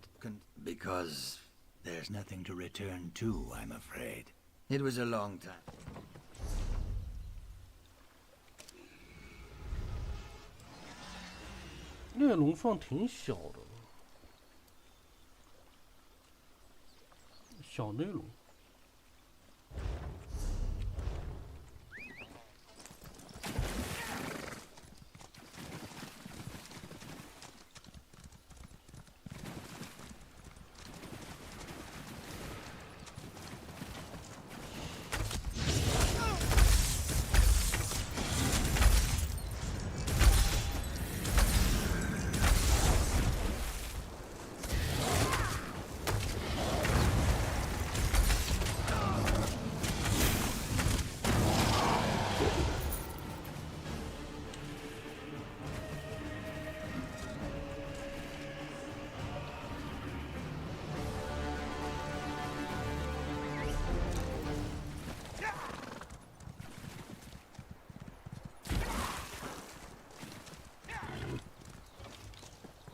because there's nothing to return to, I'm afraid. It was a long time. 猎龙算挺小的，小内龙。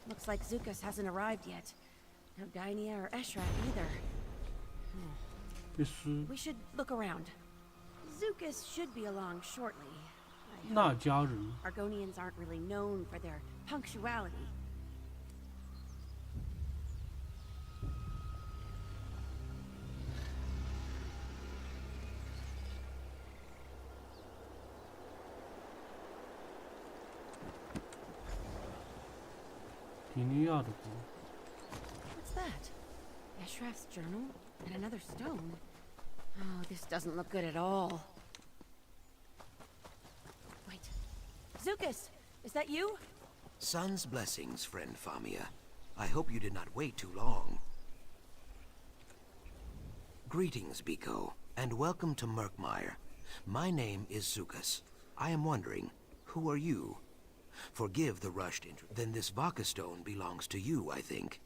Looks like Zukas hasn't arrived yet. No Dainia or Eshraf either. 被撕。 We should look around. Zukas should be along shortly. 那家人。 Argonians aren't really known for their punctuality. 提尼亚的国。 What's that? Eshraf's journal and another stone. Oh, this doesn't look good at all. Wait. Zukas, is that you? Sun's blessings, friend Famia. I hope you did not wait too long. Greetings, Biko, and welcome to Murkmire. My name is Zukas. I am wondering, who are you? Forgive the rushed intro. Then this Vaka stone belongs to you, I think.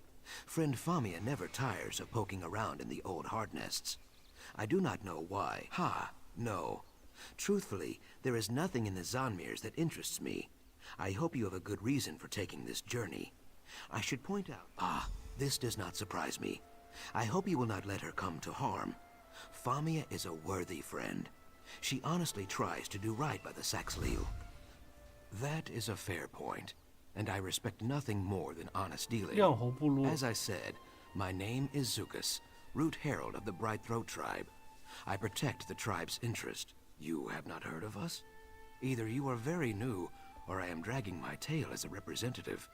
Friend Famia never tires of poking around in the old hard nests. I do not know why. Ha, no. Truthfully, there is nothing in the Zanmirs that interests me. I hope you have a good reason for taking this journey. I should point out... this does not surprise me. I hope you will not let her come to harm. Famia is a worthy friend. She honestly tries to do right by the Saxhleel. That is a fair point, and I respect nothing more than honest dealing. As I said, my name is Zukas, Root Herald of the Brightthroat tribe. I protect the tribe's interest. You have not heard of us? Either you are very new, or I am dragging my tail as a representative.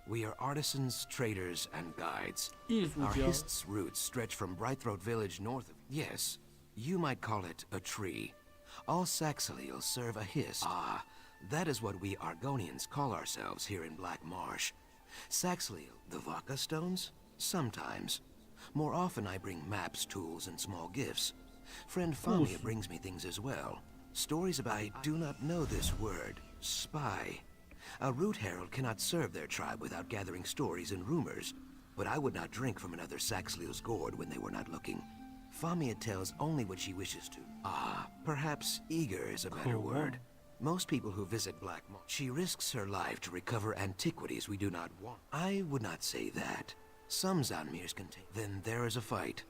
We are artisans, traders, and guides. Our Hist's roots stretch from Brightthroat village north of... Yes, you might call it a tree. All Saxhleel serve a Hist. That is what we Argonians call ourselves here in Black Marsh. Saxhleel, the Vaka stones? Sometimes. More often I bring maps, tools, and small gifts. Friend Famia brings me things as well. Stories about... I do not know this word. Spy. A Root Herald cannot serve their tribe without gathering stories and rumors. But I would not drink from another Saxhleel's gourd when they were not looking. Famia tells only what she wishes to. Perhaps eager is a better word. Most people who visit Black Marsh, she risks her life to recover antiquities we do not want. I would not say that. Some Zanmirs can take... Then there is a fight.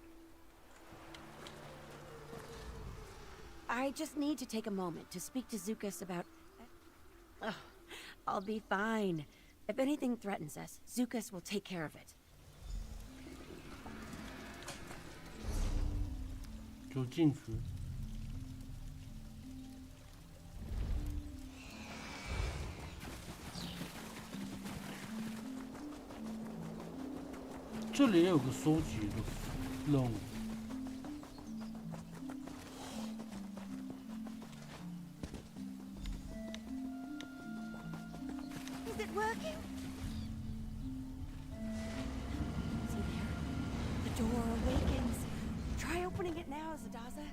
I just need to take a moment to speak to Zukas about... Oh, I'll be fine. If anything threatens us, Zukas will take care of it. 就进去。这里也有个收集的任务。 Is it working? See there? The door awakens. Try opening it now, Zadaza.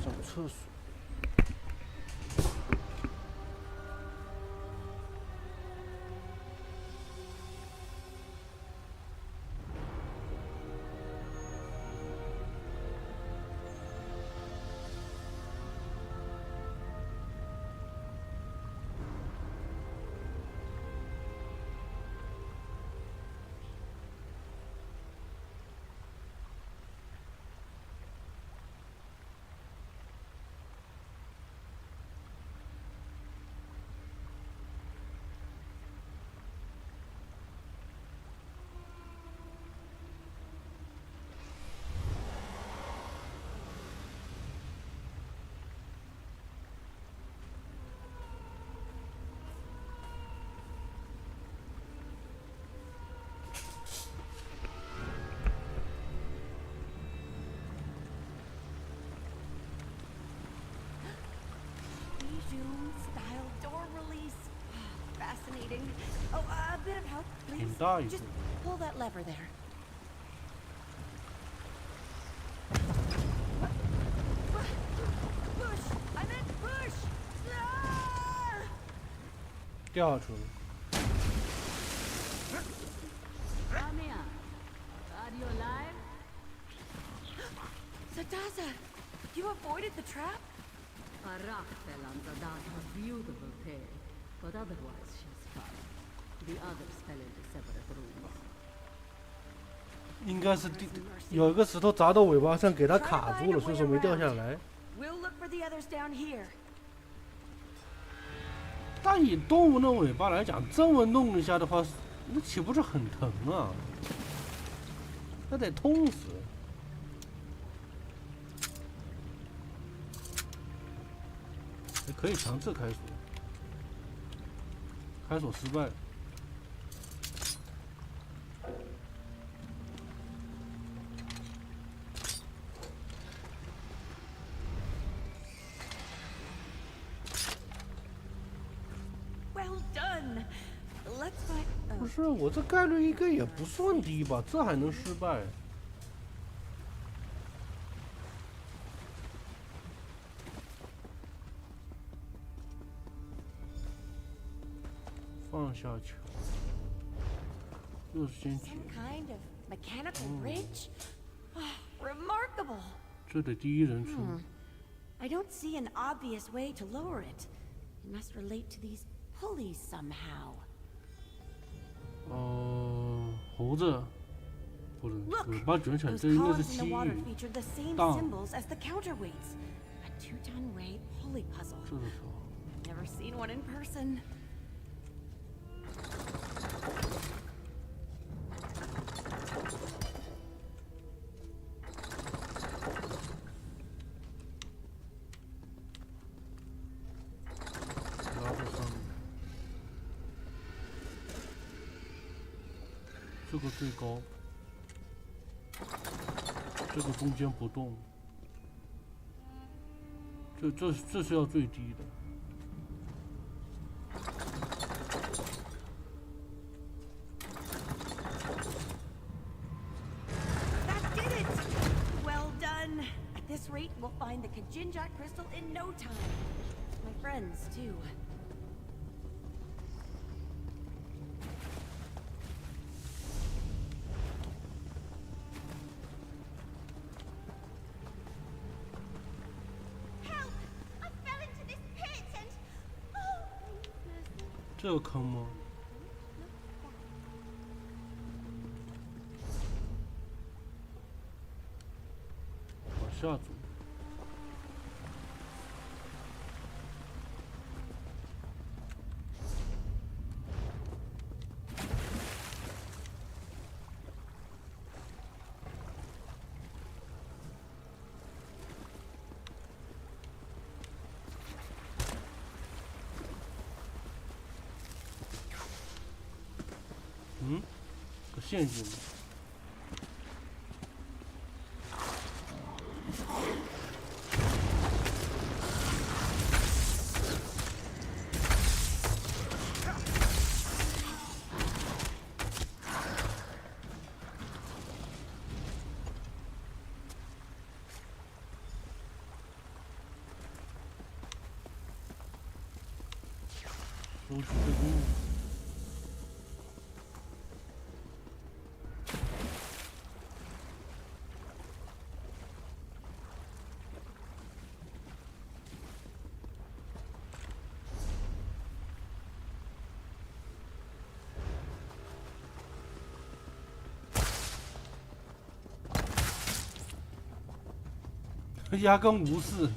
上厕所。Style door release. Fascinating. Oh, a bit of help, please. Just pull that lever there. Push! I meant push! Ah! 掉下去了。 Lamia, are you alive? Sadaza, you avoided the trap? Arak fell on Zadata's beautiful tail, but otherwise she's fine. The others fell into separate rooms. 应该是有一个石头砸到尾巴上，给它卡住了，所以说没掉下来。 We'll look for the others down here. 但以动物的尾巴来讲，这么弄一下的话，那岂不是很疼啊？那得痛死！可以强制开锁，开锁失败。 Well done. Let's find. 不是我这概率应该也不算低吧？这还能失败？放下球，又是先解。 Some kind of mechanical bridge? Remarkable. 这得第一人称。 I don't see an obvious way to lower it. It must relate to these pulleys somehow. 猴子，不是 Look, 尾巴卷起来， those 这应该是 columns in 蜥 the water 蜴。 feature the same 荡， symbols as the counterweights. A 2-ton weight pulley puzzle. 这是什么？ Never seen one in person. 拉在上面，这个最高，这个中间不动，这是要最低的。 That did it! Well done. At this rate, we'll find the Kajinjak crystal in no time. My friends, too. Help! I fell into this pit and... Oh, goodness. 这有坑吗？往下走。嗯，个陷阱。收取这个。 压根无视。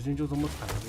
间就这么踩下去。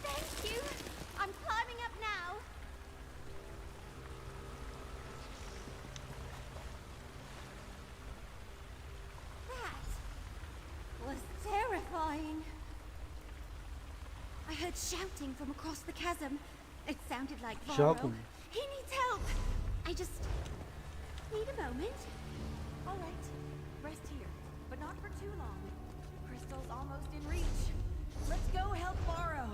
Thank you. I'm climbing up now. That was terrifying. I heard shouting from across the chasm. It sounded like Varro. He needs help. I just need a moment. All right. Rest here, but not for too long. Crystal's almost in reach. Let's go help Varro.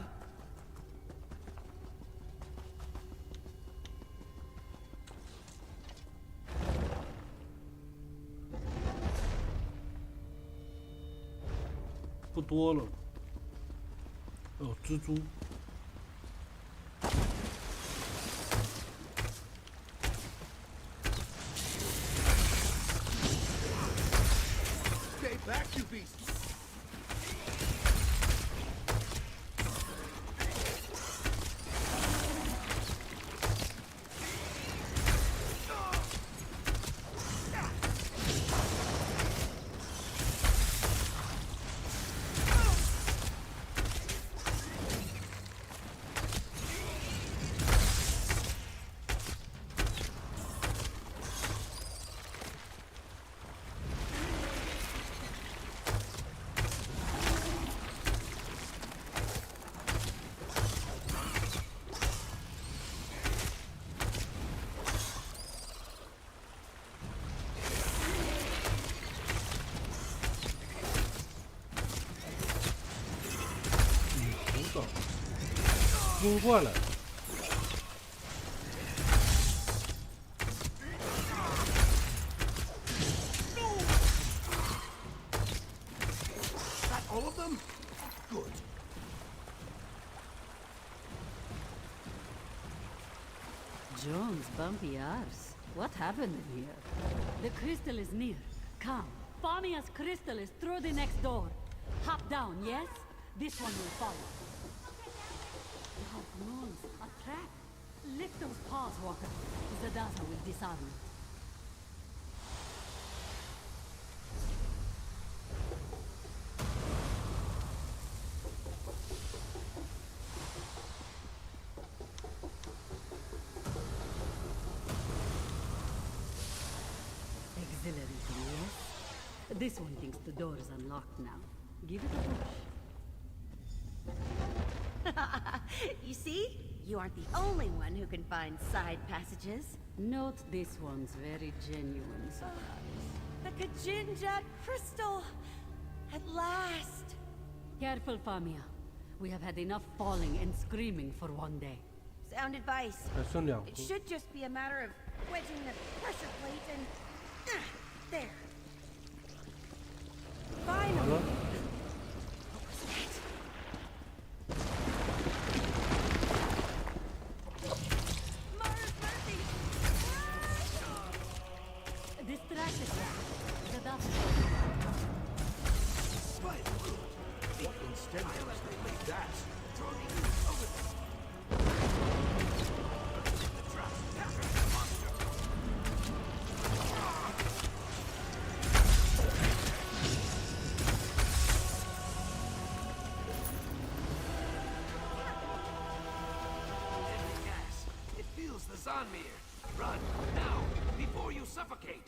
不多了。哦，蜘蛛。Stay back, you beasts!晕过来。That all of them? Good. Jones, bumpy arse. What happened in here? The crystal is near. Come. Famia's crystal is through the next door. Hop down, yes? This one will follow. Oh, moons, a trap. Lift those paws, Walker. Zadaza will disarm it. Exhilarating, yes? This one thinks the door is unlocked now. Give it a push. You see? You aren't the only one who can find side passages. Note this one's very genuine surprise. The Kajinja crystal! At last! Careful, Famia. We have had enough falling and screaming for one day. Sound advice. 还剩2 It 个。 should just be a matter of wedging the pressure plate and... there. 完 Finally! 了。 Distracted one. Zadaza. What instead like that? House the Zanmir. Run, now, before you suffocate.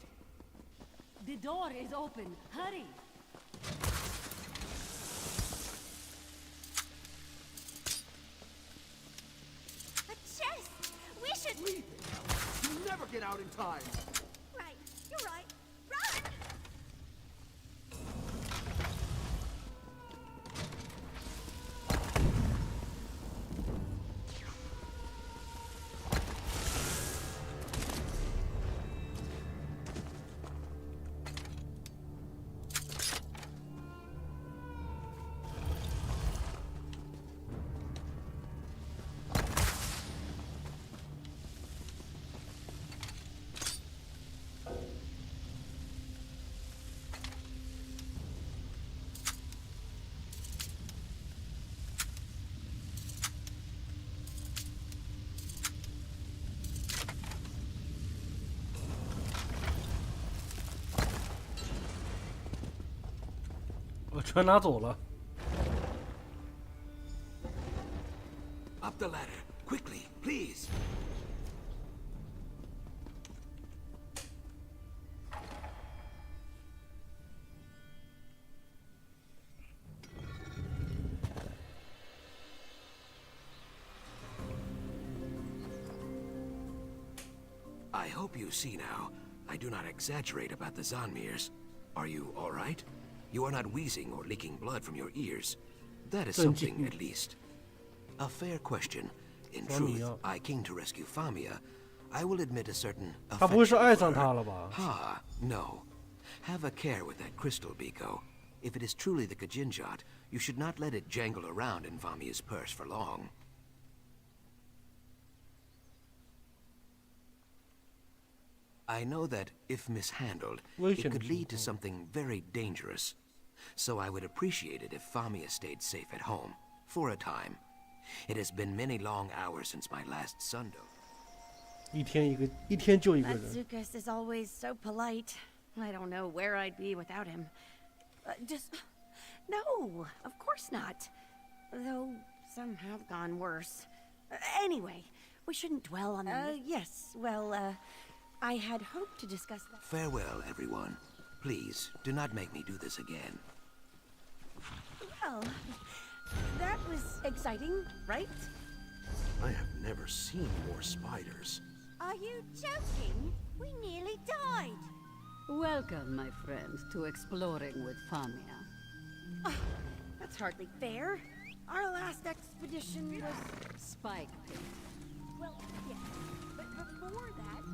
The door is open. Hurry. A chest! We should... Leave it! You'll never get out in time! Right, you're right. Run!我全拿走了。 Up the ladder, quickly, please. I hope you see now. I do not exaggerate about the Zanmirs. Are you all right? You are not wheezing or leaking blood from your ears. That is something, at least. A fair question. In truth, I came to rescue Famia. I will admit a certain affection for her. Ha, no. Have a care with that crystal, Biko. If it is truly the Kajinjat, you should not let it jangle around in Famia's purse for long. I know that, if mishandled, it could lead to something very dangerous. So I would appreciate it if Famia stayed safe at home, for a time. It has been many long hours since my last sundo. 一天救一个 That 人。 Zukas is always so polite. I don't know where I'd be without him. No, of course not. Though some have gone worse. Anyway, we shouldn't dwell on the... yes, well, I had hoped to discuss that. Farewell, everyone. Please, do not make me do this again. Well, that was exciting, right? I have never seen more spiders. Are you joking? We nearly died. Welcome, my friend, to exploring with Famia. That's hardly fair. Our last expedition was... Spike Pit. Well, yeah, but before that...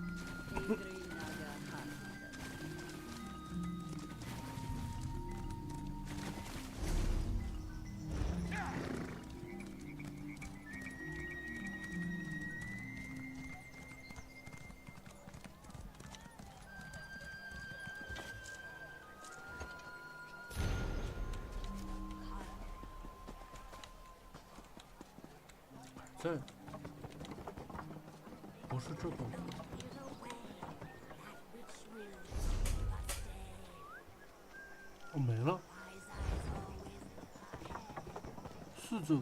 这不是这东西。哦，没了。是这个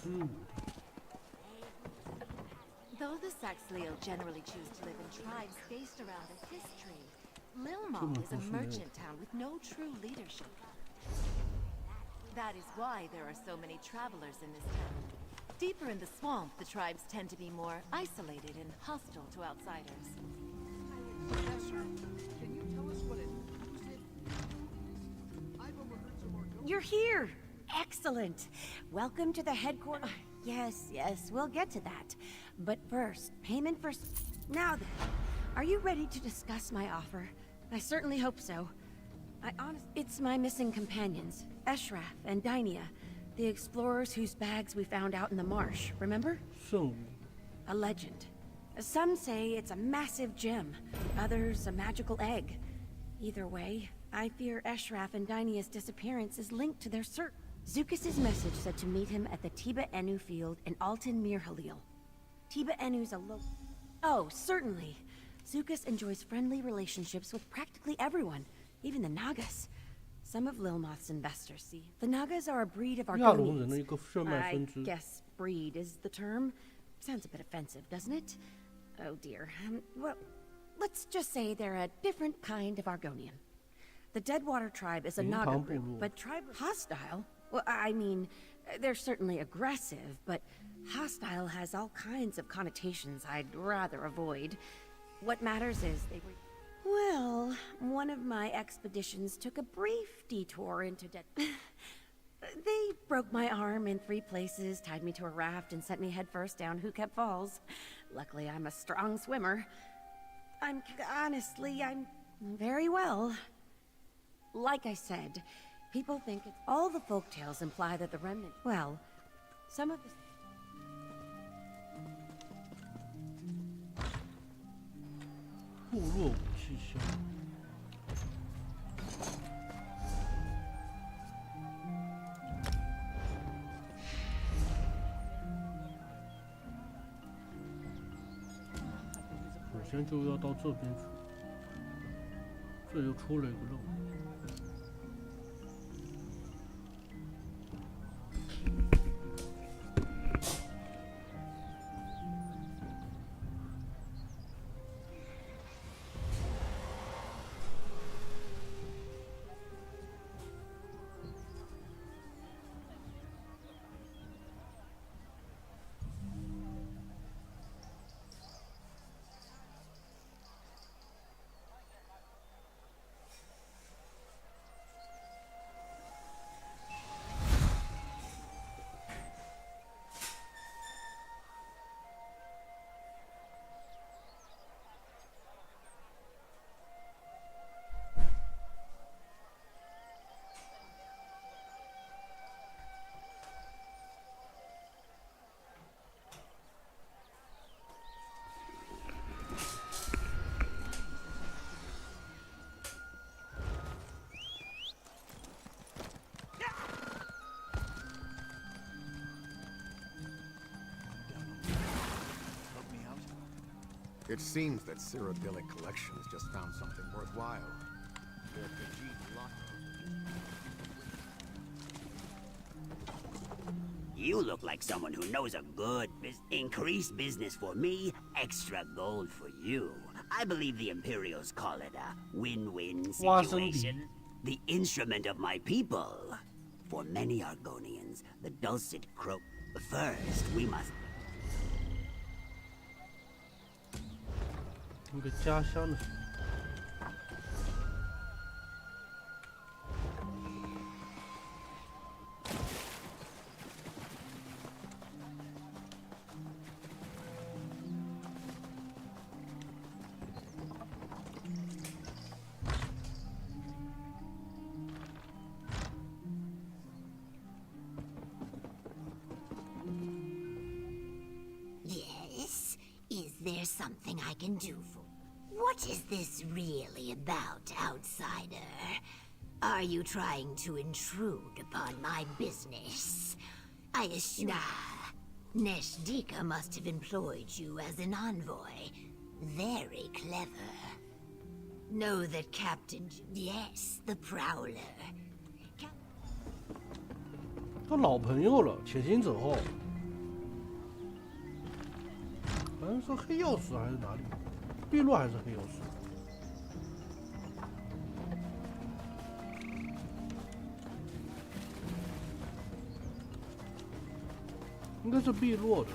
，15的。 Though the Saxleo generally choose to live in tribes based around a history, Lilmont is a merchant town with no true leadership. That is why there are so many travelers in this town. Deeper in the swamp, the tribes tend to be more isolated and hostile to outsiders. Can you tell us what it... You're here! Excellent! Welcome to the headquarters... Yes, we'll get to that. But first, payment first... Now then, are you ready to discuss my offer? I certainly hope so. It's my missing companions, Eshraf and Dainia, the explorers whose bags we found out in the marsh, remember? A legend. Some say it's a massive gem, others a magical egg. Either way, I fear Eshraf and Dainia's disappearance is linked to their search. Zukas's message said to meet him at the Tiba Enu field in Altan Mirhalil. Tiba Enu's a Oh, certainly. Zukas enjoys friendly relationships with practically everyone, even the Nagas. Some of Lilmoth's investors see. The Nagas are a breed of Argonians. I guess breed is the term. sounds a bit offensive, doesn't it? Oh dear. Well, let's just say they're a different kind of Argonian. The Deadwater tribe is a Naga group, but tribe hostile? Well, I mean, they're certainly aggressive, but hostile has all kinds of connotations I'd rather avoid. What matters is they were... Well, one of my expeditions took a brief detour into They broke my arm in 3 places, tied me to a raft, and sent me headfirst down Who-Kept Falls. Luckily, I'm a strong swimmer. Honestly, I'm very well. Like I said, people think it's... All the folktales imply that the remnant... Well, some of the...部落武器箱。首先就要到这边去，这又出了一个漏。It seems that Cyrodiilic Collections just found something worthwhile. Their Khajiit lot. You look like someone who knows a good increased business for me, extra gold for you. I believe the Imperials call it a win-win situation. The instrument of my people. For many Argonians, the dulcet croak. First, we must... 一个家乡的。Yes? Is there something I can do for... What is this really about, outsider? Are you trying to intrude upon my business? I assume... Neshdika must have employed you as an envoy. Very clever. Know that Captain... Yes, the Prowler. 都老朋友了，且行者后。好像是黑曜石还是哪里？碧落还是黑曜石？应该是碧落的。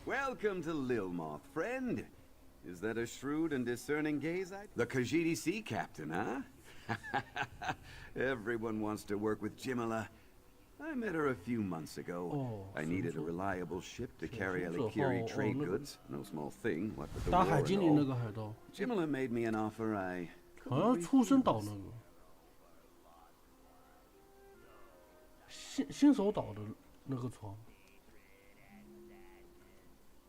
Welcome to Lilmoth, friend. Is that a shrewd and discerning gaze? The Khajiit Sea Captain, huh? Everyone wants to work with Jimala. I met her a few months ago. I needed a reliable ship to carry Alikiri trade goods. No small thing, what with the war and all. Jimala made me an offer I... 好像出生岛那个，新手岛的那个船。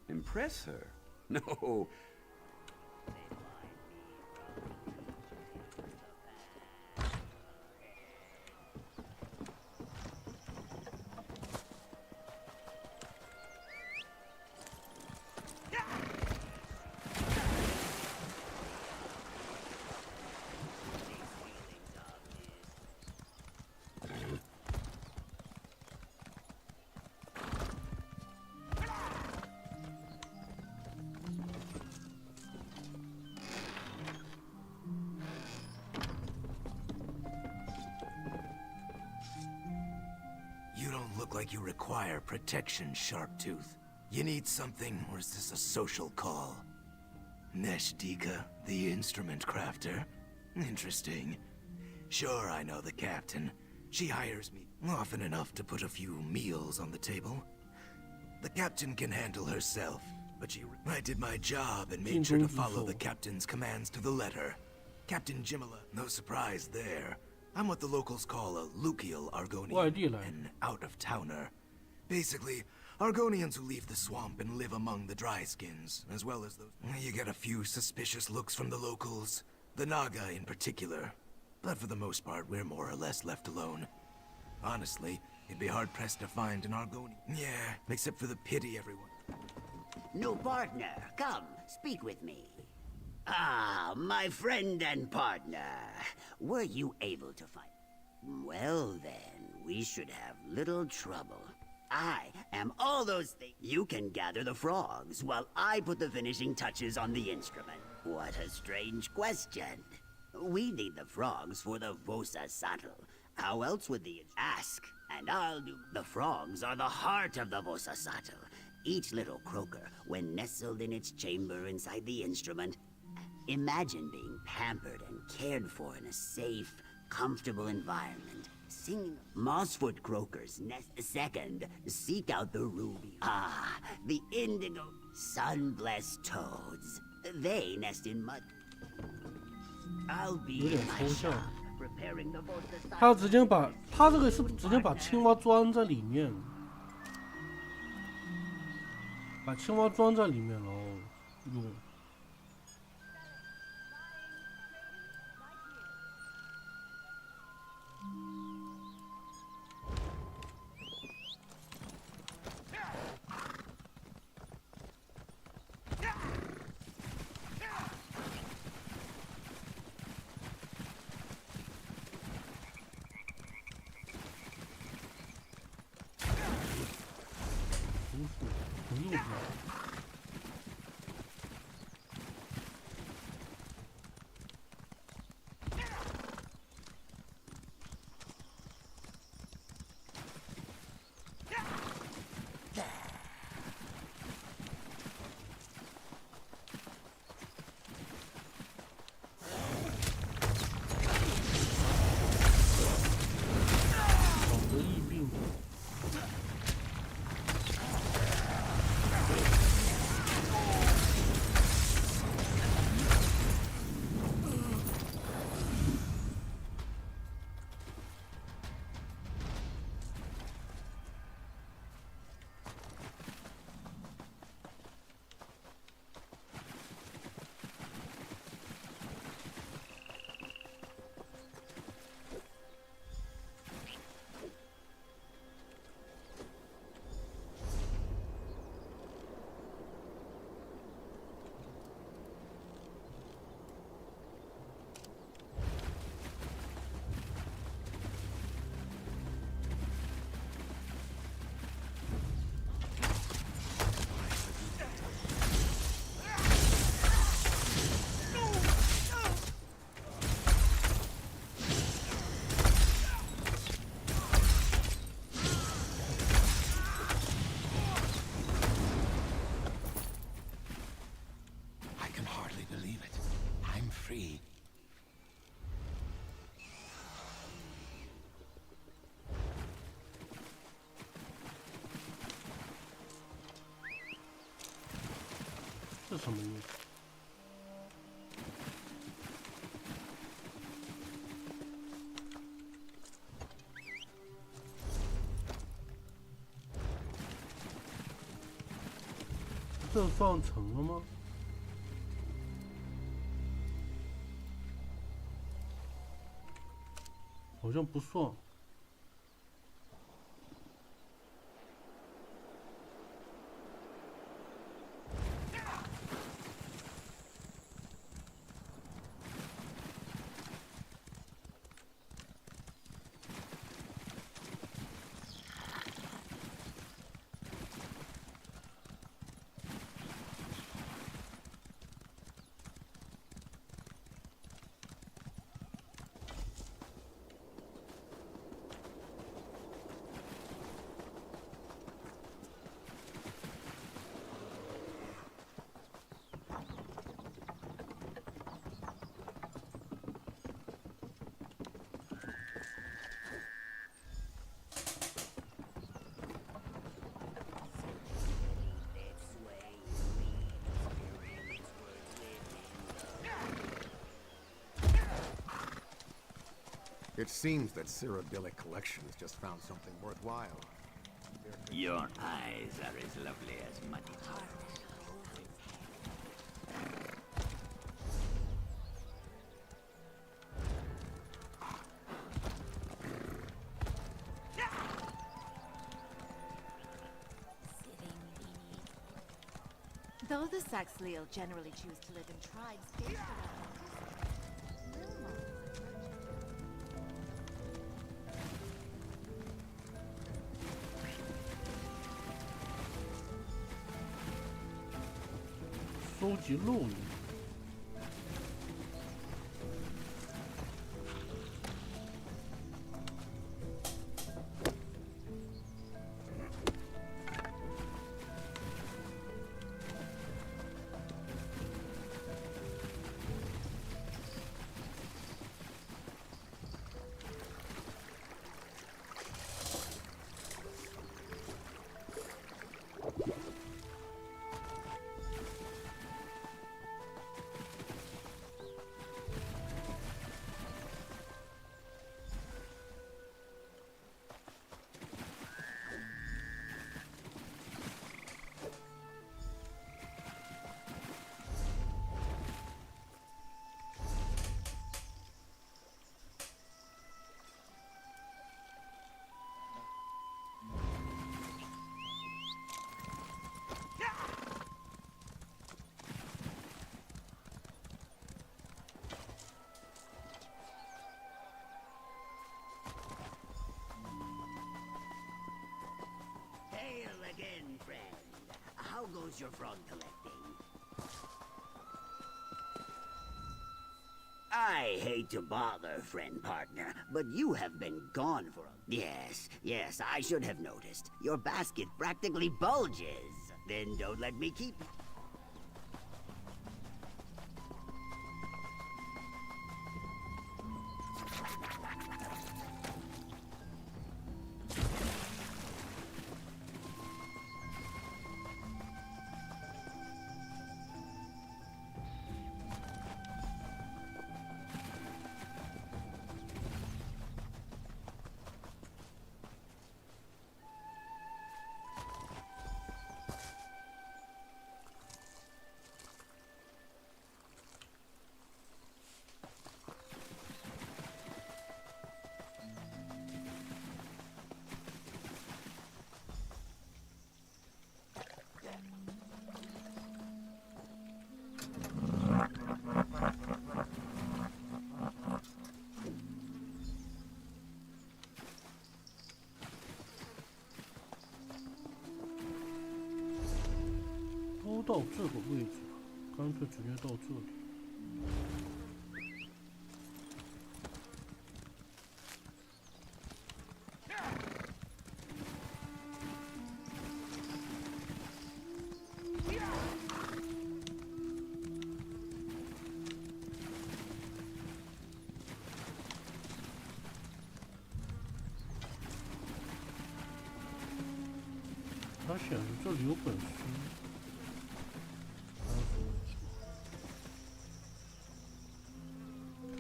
Impress her? No. like you require protection, Sharptooth. You need something, or is this a social call? Neshdika, the instrument crafter? Interesting. Sure, I know the captain. She hires me often enough to put a few meals on the table. The captain can handle herself, but I did my job and made sure to follow the captain's commands to the letter. Captain Jimala, no surprise there. I'm what the locals call a Lukial Argonian, an out-of-towner. Basically, Argonians who leave the swamp and live among the dry skins, as well as those. You get a few suspicious looks from the locals, the Naga in particular. But for the most part, we're more or less left alone. Honestly, you'd be hard-pressed to find an Argonian. Yeah, except for the pity everyone. New partner, come, speak with me. Ah, my friend and partner. Were you able to find... Well then, we should have little trouble. I am all those things. You can gather the frogs, while I put the finishing touches on the instrument. What a strange question. We need the frogs for the Vosa Saddle. How else would the... Ask, and I'll do... The frogs are the heart of the Vosa Saddle. Each little croaker, when nestled in its chamber inside the instrument, imagine being pampered and cared for in a safe, comfortable environment. Sing Mossfoot croakers nest. Second, seek out the ruby. Ah, the indigo sun-blessed toads. They nest in mud. I'll be in my shop preparing the boat. 他直接把他这个是直接把青蛙装在里面，把青蛙装在里面，然后用。这什么意思？这算成了吗？好像不算。It seems that Cyrodiilic Collections just found something worthwhile. Your eyes are as lovely as money. Though the Saxhleel generally choose to live in tribes based around Lilmoth 收集漏鱼。Hail again, friend. How goes your frog collecting? I hate to bother, friend partner, but you have been gone for a... Yes, I should have noticed. Your basket practically bulges. Then don't let me keep it.到这个位置，干脆直接到这里。它显示这里有本书。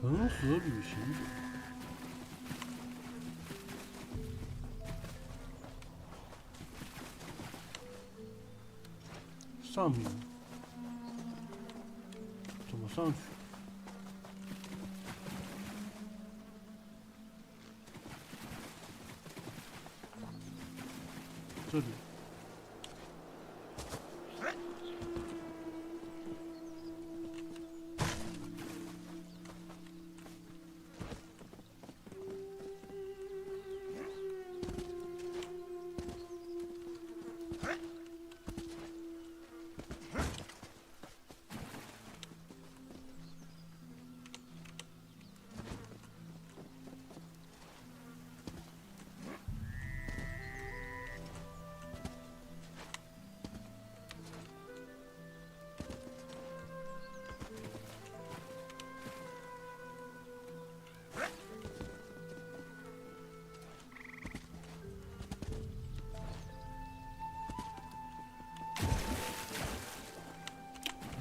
恒河旅行者，上面怎么上去？这里。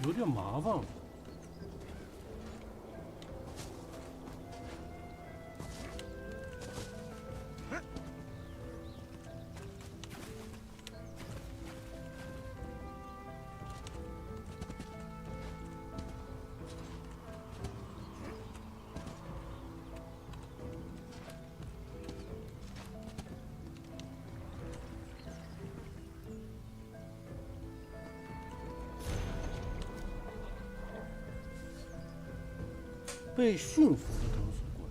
有点麻烦了。被驯服的都市怪。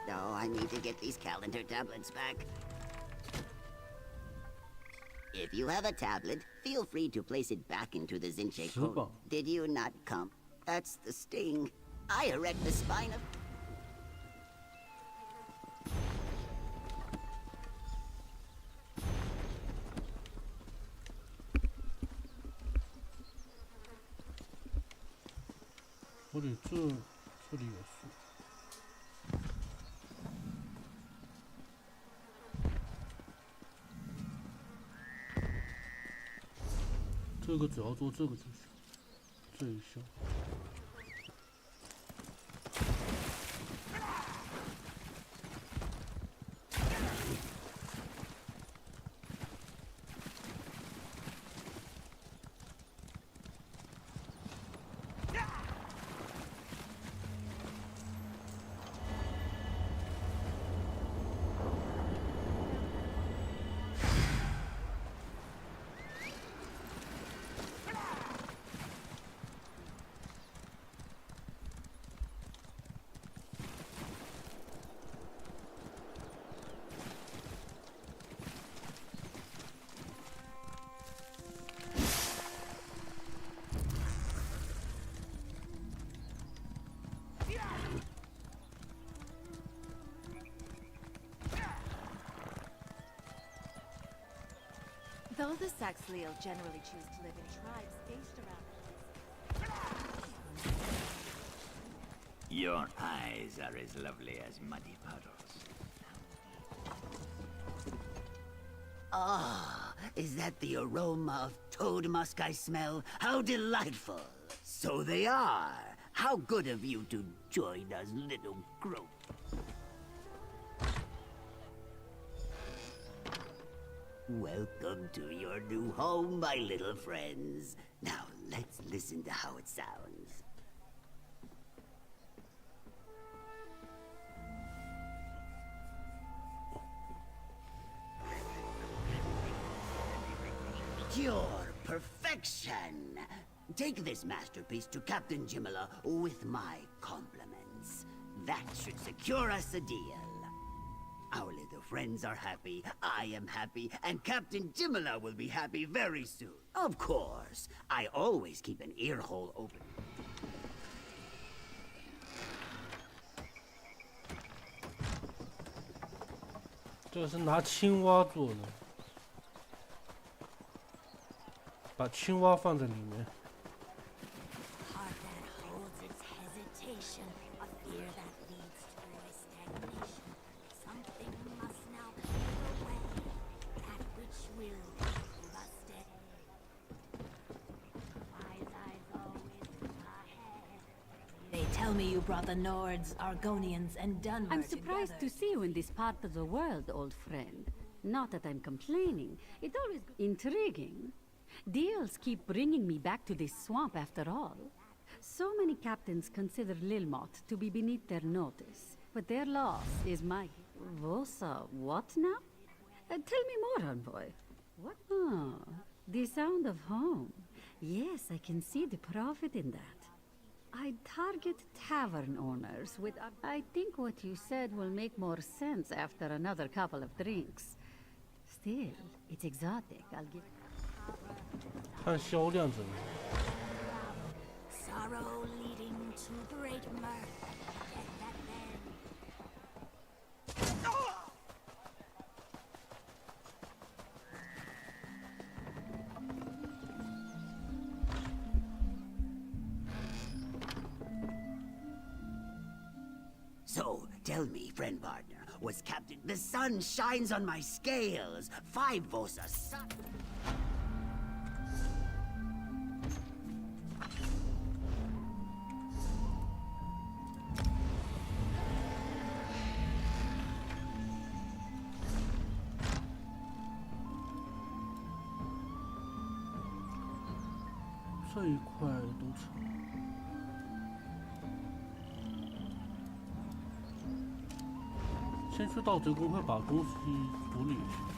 Oh, I need to get these calendar tablets back. If you have a tablet, feel free to place it back into the Zinche code. Did you not come? That's the sting. I erect the spine of...我得这里也是。这个只要做这个就行，这一项。Though the Saxhleel generally choose to live in tribes based around... Your eyes are as lovely as muddy puddles. Ah, is that the aroma of toad musk I smell? How delightful! So they are! How good of you to join us, little group. Welcome to your new home, my little friends. Now, let's listen to how it sounds. Pure perfection! Take this masterpiece to Captain Jimala with my compliments. That should secure us a deal. Our little friends are happy, I am happy, and Captain Jimala will be happy very soon. Of course, I always keep an ear hole open. 这个是拿青蛙做的，把青蛙放在里面。 Tell me you brought the Nords, Argonians, and Dunmer I'm surprised to see you in this part of the world, old friend. Not that I'm complaining. It always intriguing. Deals keep bringing me back to this swamp after all. So many captains consider Lilmoth to be beneath their notice, but their loss is my... Vosa, what now? Tell me more, envoy. What? Oh, the sound of home. Yes, I can see the profit in that. I target tavern owners with... I think what you said will make more sense after another couple of drinks. Still, it's exotic, I'll give... 看销量怎么样？ Sorrow leading to great mirth. So, tell me, friend partner, was Captain... The sun shines on my scales! 5 Vosa sun...这一块都成。先去盗贼公会把东西处理一下。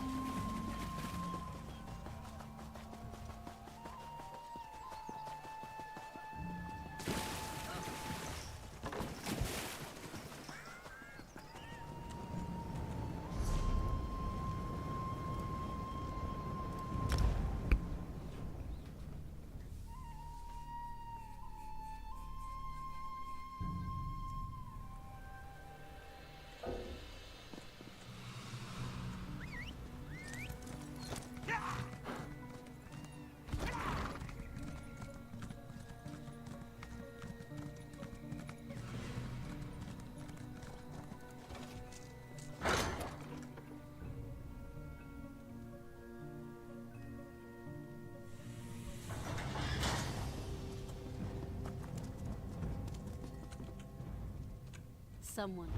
Someone.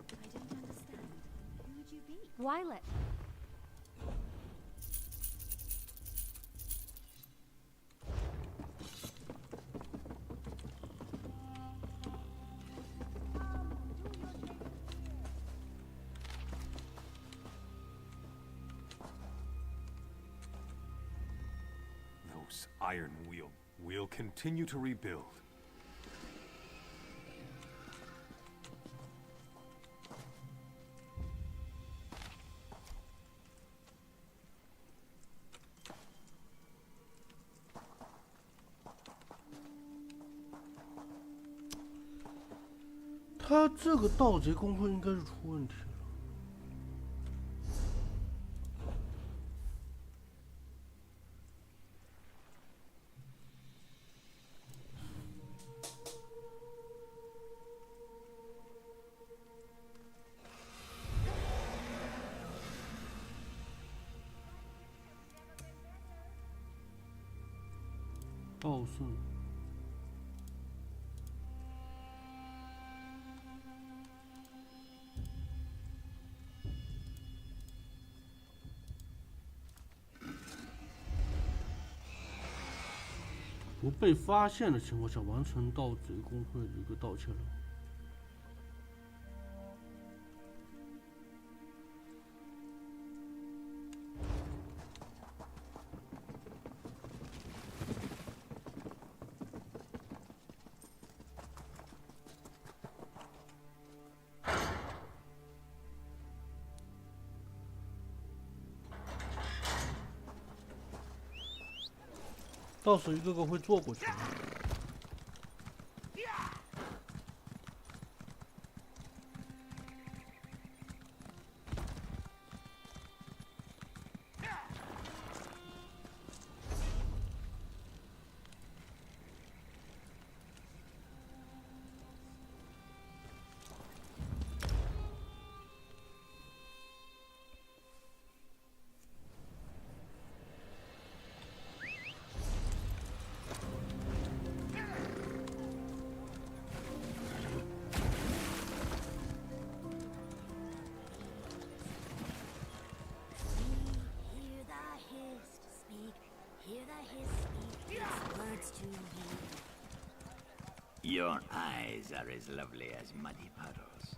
I don't understand. Who would you be? Violet. Those iron wheel. We'll continue to rebuild.他这个盗贼公会应该是出问题了。暴胜。不被发现的情况下完成盗贼公会的一个盗窃任务。到时候一个个会坐过去。Your eyes are as lovely as muddy puddles.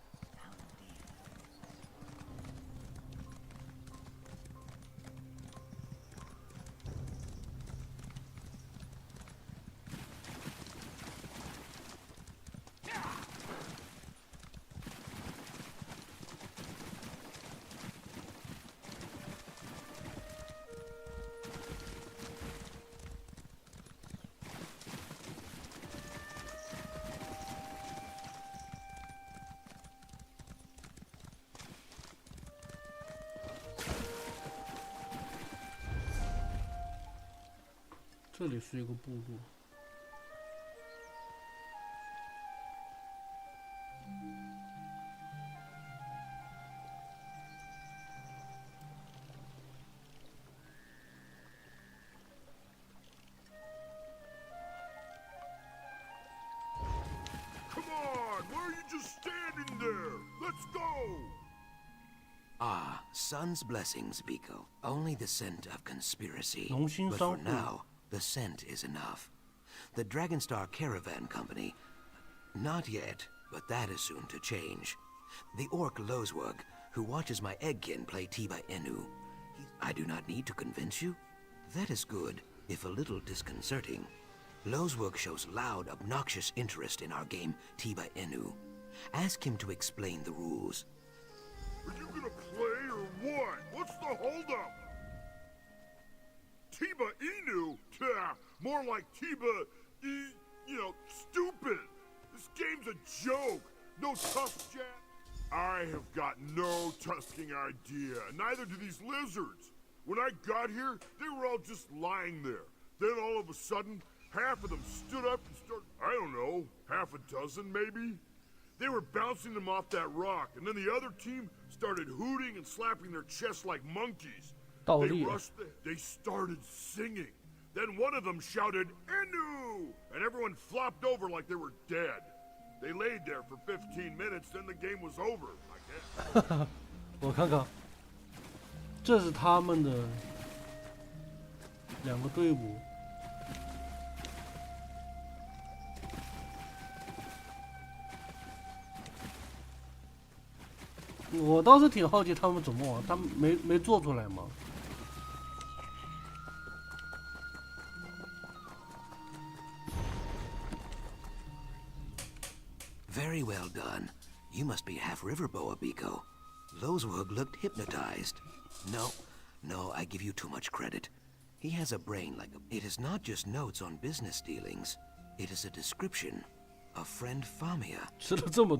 这里是一个部落。Come on! Why are you just standing there? Let's go! Ah, sun's blessings, Biko. Only the scent of conspiracy. 龙兴 But 商 for 会 now, the scent is enough. The Dragonstar Caravan Company. Not yet, but that is soon to change. The orc Lozwug, who watches my eggkin play Tiba Inu. I do not need to convince you. That is good, if a little disconcerting. Lozwug shows loud, obnoxious interest in our game Tiba Inu. Ask him to explain the rules. Are you gonna play or what? What's the holdup? Tiba Inu? More like Tiba, stupid. This game's a joke. No tough chat. I have got no tusking idea. Neither do these lizards. When I got here, they were all just lying there. Then all of a sudden, half of them stood up and started, I don't know, half a dozen maybe? They were bouncing them off that rock, and then the other team started hooting and slapping their chests like monkeys. They rushed they started singing. Then one of them shouted, Inu! And everyone flopped over like they were dead. They laid there for 15 minutes, then the game was over, I guess. 我看看，这是他们的两个队伍。我倒是挺好奇他们怎么玩，他们没做出来吗？ Very well done. You must be half Riverboa, Biko. Lozwug looked hypnotized. No, I give you too much credit. He has a brain like a... It is not just notes on business dealings. It is a description of friend Famia,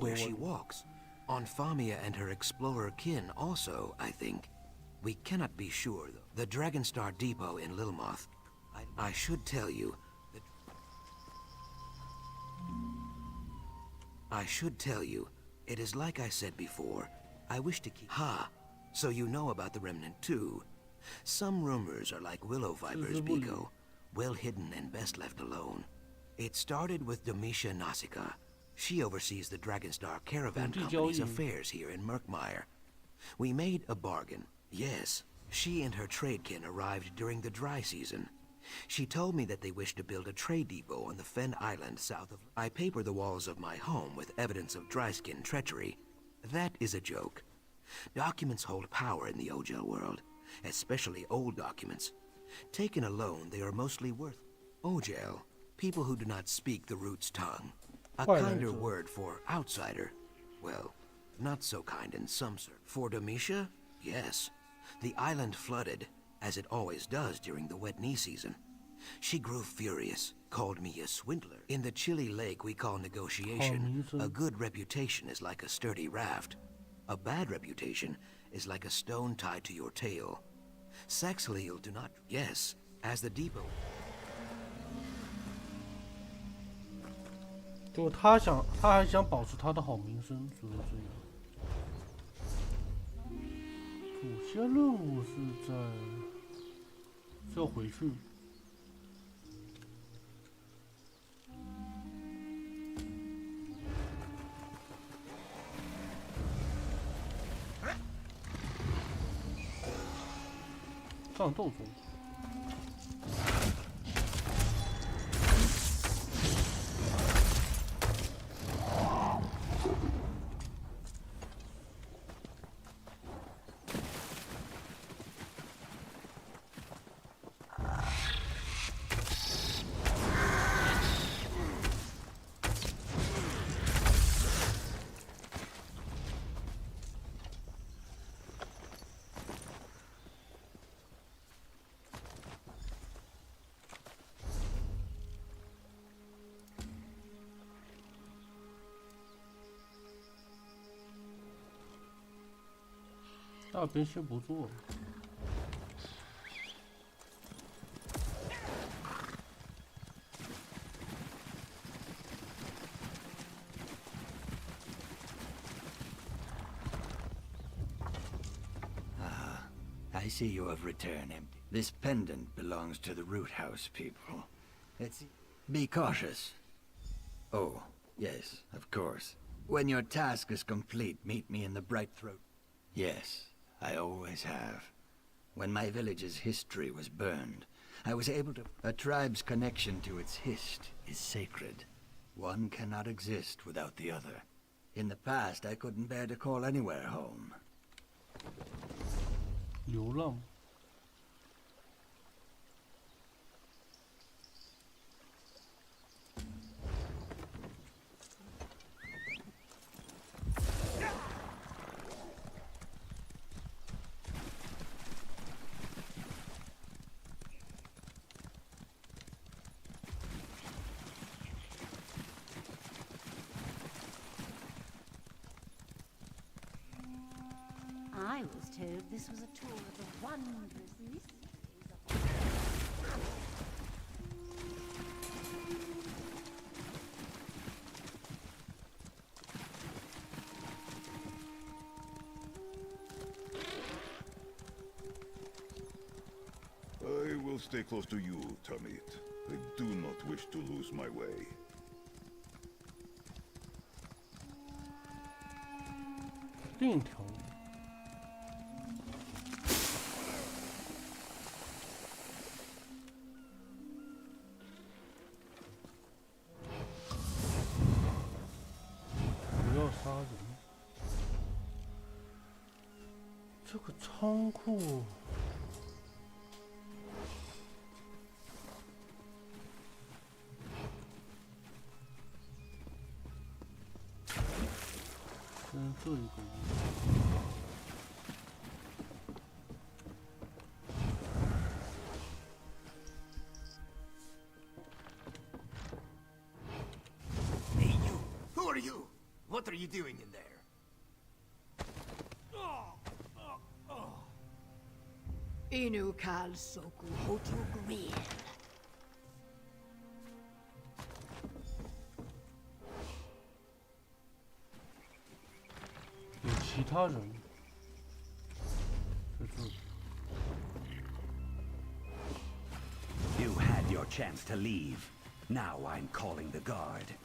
where she walks. On Famia and her explorer kin also, I think. We cannot be sure, though. The Dragonstar Depot in Lilmoth. I should tell you that... I should tell you, it is like I said before. I wish to keep... Ha! So you know about the Remnant too. Some rumors are like willow vipers, Biko. Well hidden and best left alone. It started with Domitia Nausicaa. She oversees the Dragonstar Caravan Company's affairs here in Murkmire. We made a bargain. Yes, she and her tradekin arrived during the dry season. She told me that they wished to build a trade depot on the Fen Island south of... I paper the walls of my home with evidence of dryskin treachery. That is a joke. Documents hold power in the Ojel world, especially old documents. Taken alone, they are mostly worth... Ojel, people who do not speak the root's tongue. A kinder word for outsider. Well, not so kind in some sort. For Domitia? Yes. The island flooded, as it always does during the wet knee season. She grew furious, called me a swindler. In the chilly lake we call negotiation, a good reputation is like a sturdy raft. A bad reputation is like a stone tied to your tail. Saxhleel do not... Yes, as the depot... 就他还想保持他的好名声，主要这样。主线任务是要回去。战斗中。 那边先不做了。I see you have returned empty. This pendant belongs to the Root House people. Be cautious. Oh, yes, of course. When your task is complete, meet me in the Bright Throat. Yes, I always have. When my village's history was burned, I was able to... A tribe's connection to its hist is sacred. One cannot exist without the other. In the past, I couldn't bear to call anywhere home. 流浪。I was told this was a tour of the wondrous mysteries of... I will stay close to you, Tamit. I do not wish to lose my way. 另一条路。不要杀人。这个仓库。 这一个Hey, you! Who are you? What are you doing in there? Inu kal soku hotu grill. 有其他人在这里。 You had your chance to leave. Now I'm calling the guard.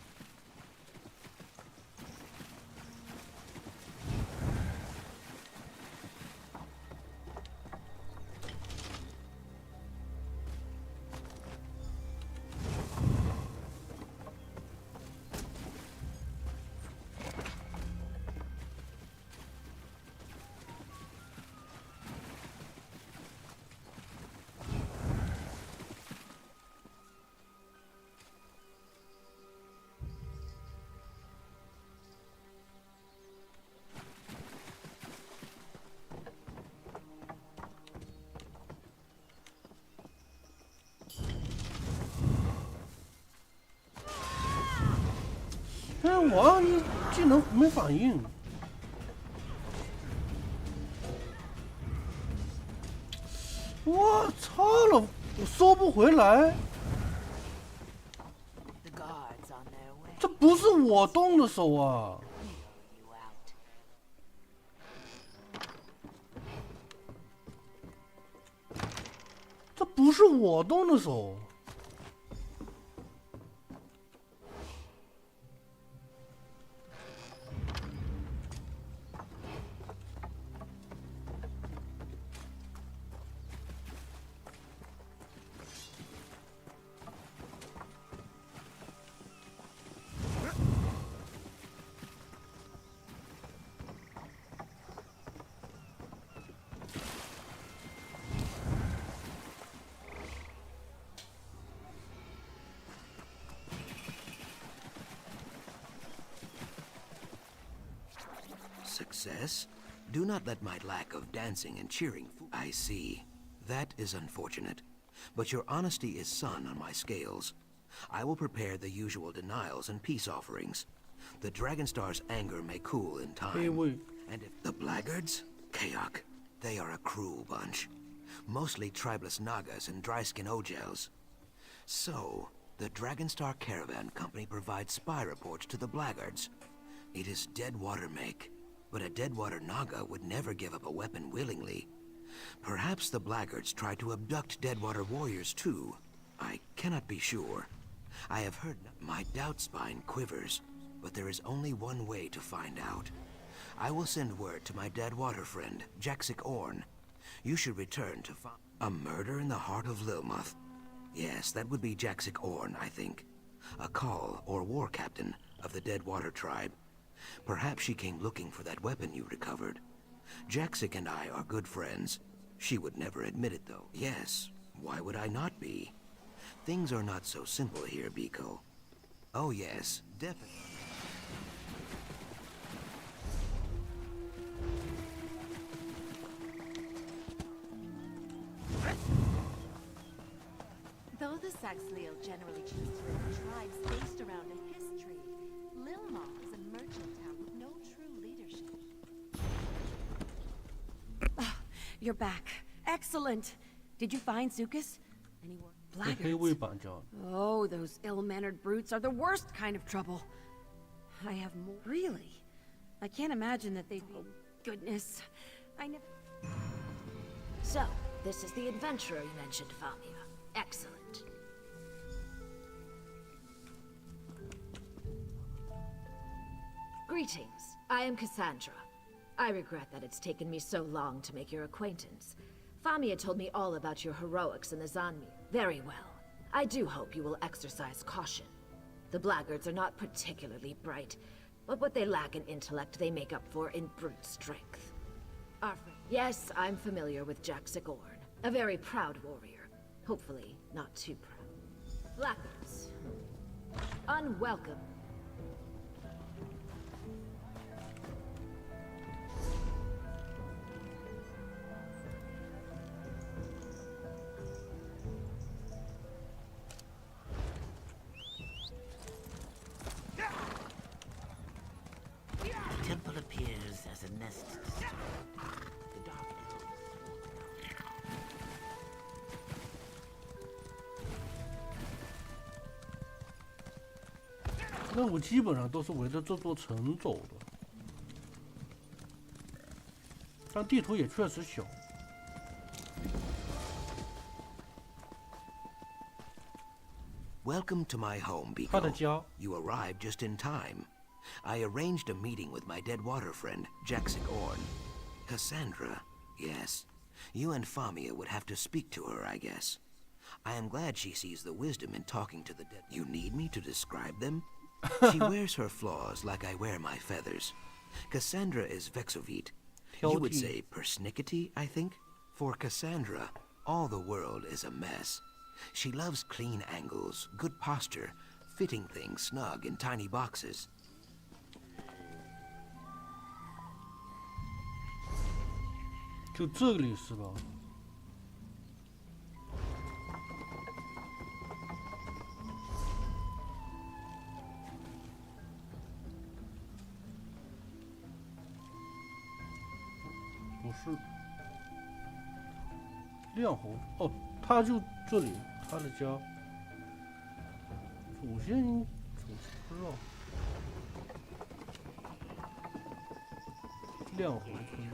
哎，我按你技能没反应。我操了，我收不回来。这不是我动的手啊！这不是我动的手。 Success? Do not let my lack of dancing and cheering fool. I see. That is unfortunate. But your honesty is sun on my scales. I will prepare the usual denials and peace offerings. The Dragonstar's anger may cool in time. And if the blackguards? Kayak. They are a cruel bunch. Mostly tribeless Nagas and dry-skin Ojels. So, the Dragonstar Caravan Company provides spy reports to the blackguards. It is Deadwater make. But a Deadwater Naga would never give up a weapon willingly. Perhaps the blackguards tried to abduct Deadwater warriors too. I cannot be sure. I have heard my doubt spine quivers, but there is only one way to find out. I will send word to my dead water friend, Jaxic Orn. You should return to a murder in the heart of Lilmoth. Yes, that would be Jaxic Orn, I think. A call or war captain of the Dead Water tribe. Perhaps she came looking for that weapon you recovered. Jaxic and I are good friends. She would never admit it, though. Yes, why would I not be? Things are not so simple here, Biko. Oh yes, definitely. Though the Saxhleel generally choose to live in tribes based around a history, Lilmoth is a merchant town with no true leadership. You're back. Excellent. Did you find Zukas? Any more blackguards? Oh, those ill-mannered brutes are the worst kind of trouble. I have more. Really? I can't imagine that they. Oh, goodness. I never. So, this is the adventurer you mentioned, Famia. Excellent. Greetings. I am Cassandra. I regret that it's taken me so long to make your acquaintance. Famia told me all about your heroics in the Zanmir. Very well. I do hope you will exercise caution. The blackguards are not particularly bright, but what they lack in intellect they make up for in brute strength. Our friend. Yes, I'm familiar with Jaxic Orn. A very proud warrior. Hopefully, not too proud. Blackguards. Unwelcome. The temple appears as a nest. The dark任务基本上都是围着这座城走的，但地图也确实小。Welcome to my home, Biko. You arrived just in time. I arranged a meeting with my dead water friend, Jaxic Orn. Cassandra, yes. You and Famia would have to speak to her, I guess. I am glad she sees the wisdom in talking to the dead. You need me to describe them? She wears her flaws like I wear my feathers. Cassandra is Vexovite. You would say persnickety, I think? For Cassandra, all the world is a mess. She loves clean angles, good posture, fitting things snug in tiny boxes. 就这里是吧？不是，亮红哦，他就这里，他的家，祖先不知道，亮红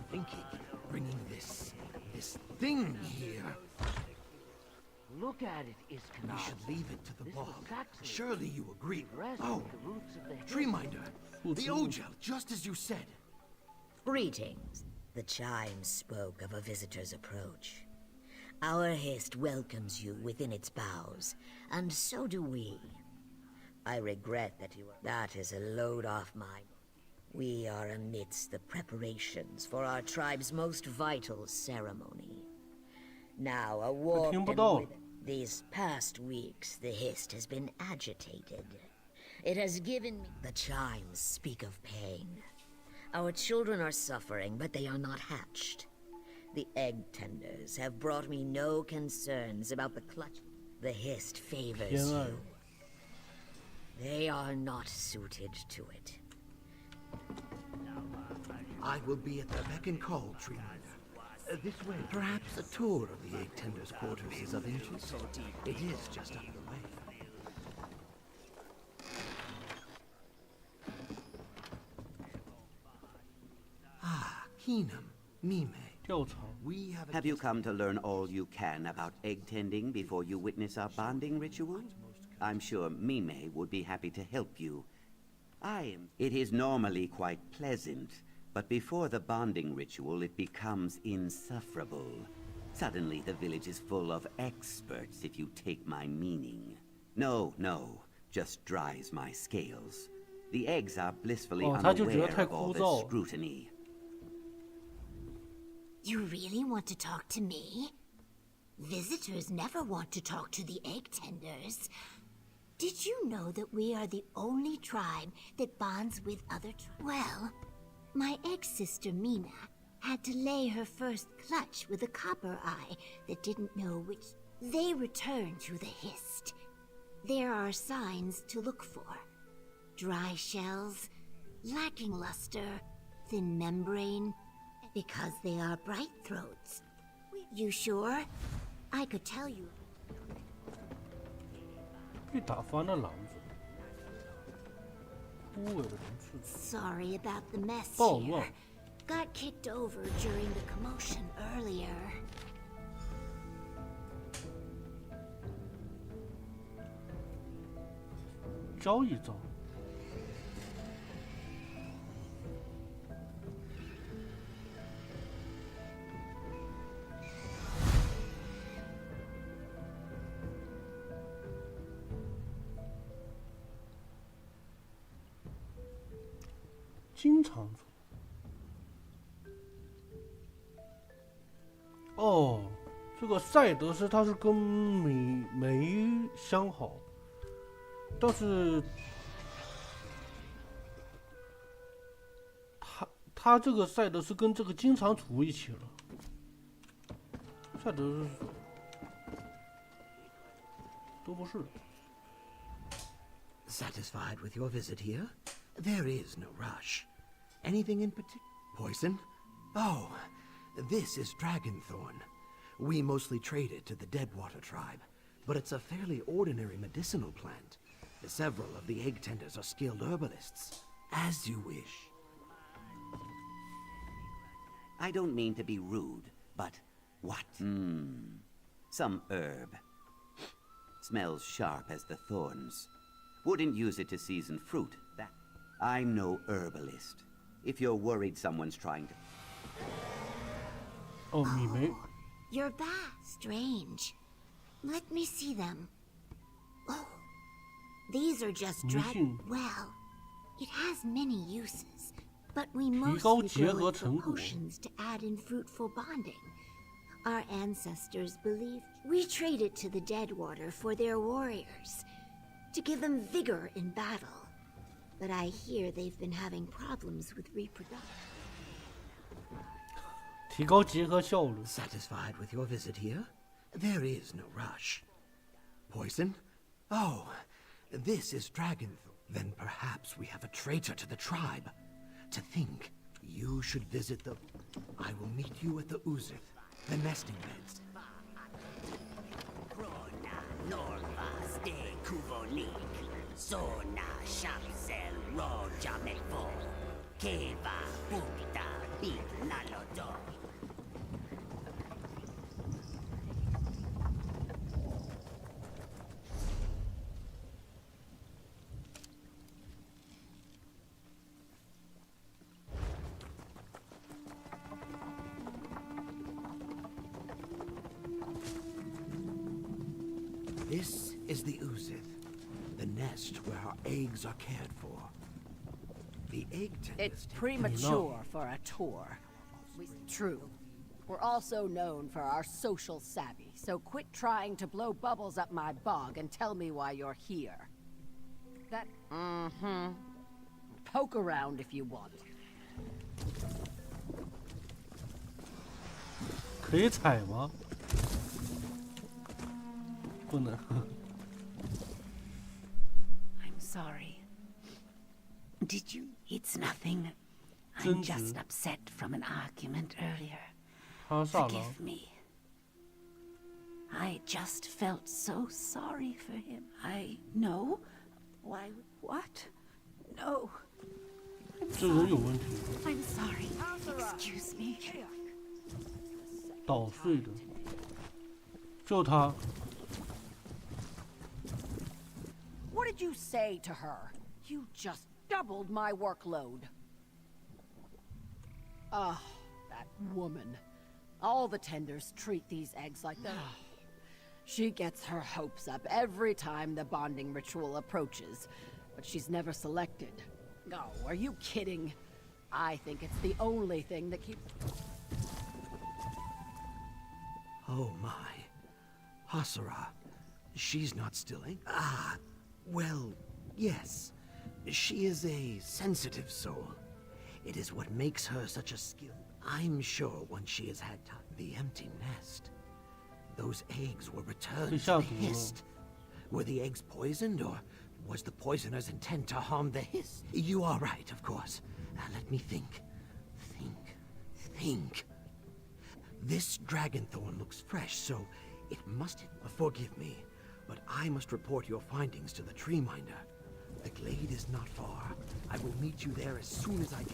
村。 Bringing this thing here. Look at it, Iskandar. We should leave it to the bog. Surely you agree. Oh, Treeminder, the Ojel, just as you said. Greetings. The chimes spoke of a visitor's approach. Our Hist welcomes you within its boughs, and so do we. I regret that you are... That is a load off my... We are amidst the preparations for our tribe's most vital ceremony. Now, a war... These past weeks, the Hist has been agitated. It has given me... The chimes speak of pain. Our children are suffering, but they are not hatched. The egg tenders have brought me no concerns about the clutch. The Hist favors you. They are not suited to it. I will be at the beck and call, Treeminder. This way. Perhaps a tour of the egg tender's quarters is of interest. It is just up the way. Ah, Keenum, Mime. Have you come to learn all you can about egg tending before you witness our bonding ritual? I'm sure Mime would be happy to help you. It is normally quite pleasant, But before the bonding ritual, it becomes insufferable. Suddenly, the village is full of experts, if you take my meaning. No, just dries my scales. The eggs are blissfully unaware of all this scrutiny. You really want to talk to me? Visitors never want to talk to the egg tenders. Did you know that we are the only tribe that bonds with other tribes? Well, my egg sister Mina had to lay her first clutch with a copper eye that didn't know which. They return to the hist. There are signs to look for. Dry shells, lacking luster, thin membrane, because they are bright throats. You sure? I could tell you. 被打翻了篮子，枯萎的人翅。Sorry about the mess 暴 here. 乱。 Got kicked over during the commotion earlier. 招一招。经常出。哦，这个赛德斯他是跟梅相好，但是他这个赛德斯跟这个经常处一起了。赛德斯都不是。 Satisfied with your visit here? There is no rush. Anything in particular? Poison? Oh, this is Dragonthorn. We mostly trade it to the Deadwater tribe, but it's a fairly ordinary medicinal plant. Several of the egg tenders are skilled herbalists. As you wish. I don't mean to be rude, but what? Some herb. Smells sharp as the thorns. Wouldn't use it to season fruit. That I'm no herbalist. If you're worried someone's trying to... Oh, me. You're back. Strange. Let me see them. Oh, these are just Well, it has many uses, but we mostly grow it for potions to add in fruitful bonding. Our ancestors believed we trade it to the Deadwater for their warriors, to give them vigor in battle. But I hear they've been having problems with reproduction. 提高结合效率。 Satisfied with your visit here? There is no rush. Poison? Oh, this is Dragonthorn. Then perhaps we have a traitor to the tribe. To think, you should visit the... I will meet you at the Uzith, the nesting beds. This is the Uzith, the nest where our eggs are cared for. The egg tenders... It's premature for a tour. True. We're also known for our social savvy, so quit trying to blow bubbles up my bog and tell me why you're here. That... Poke around if you want. 可以踩吗？不能。I'm sorry. Did you? It's nothing. I'm just upset from an argument earlier. Forgive me. I just felt so sorry for him. I know. Why? What? No. 这人有问题。 I'm sorry. Excuse me. 捣碎的，就他。 What did you say to her? You just doubled my workload. Oh, that woman. All the tenders treat these eggs like the... She gets her hopes up every time the bonding ritual approaches, but she's never selected. Oh, are you kidding? I think it's the only thing that keeps... Oh my. Hasura. She's not stilling? Ah, well, yes. She is a sensitive soul. It is what makes her such a skill. I'm sure once she has had time. The empty nest. Those eggs were returned to the hist. Were the eggs poisoned, or was the poisoner's intent to harm the hist? You are right, of course. Let me think. Think. This dragon thorn looks fresh, so it must... Forgive me, but I must report your findings to the tree minder. The glade is not far. I will meet you there as soon as I can.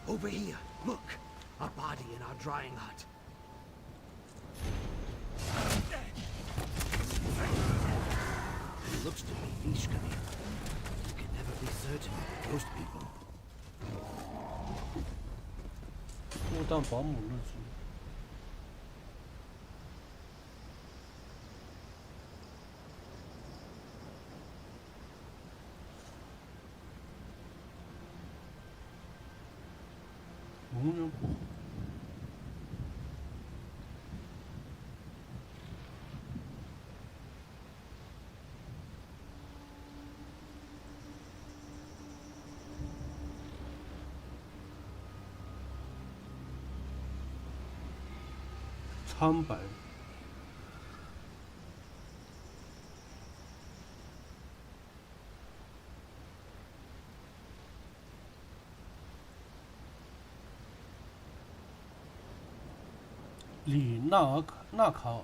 Over here, look! A body in our drying hut. It looks to be Vishkani. You can never be certain with ghost people. 我当保姆日子。无人不好。苍白。里纳卡尔。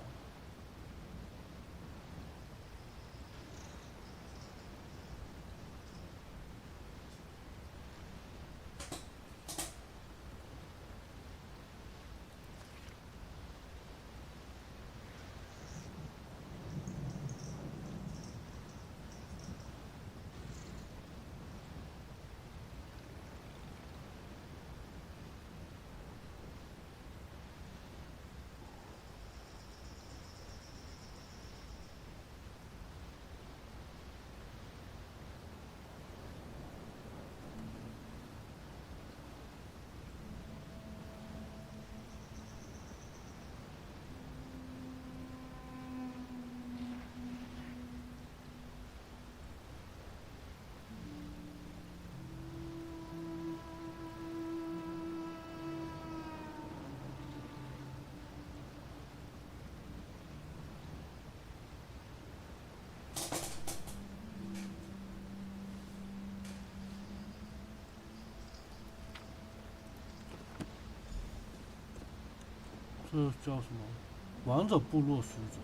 这叫什么？王者部落使者。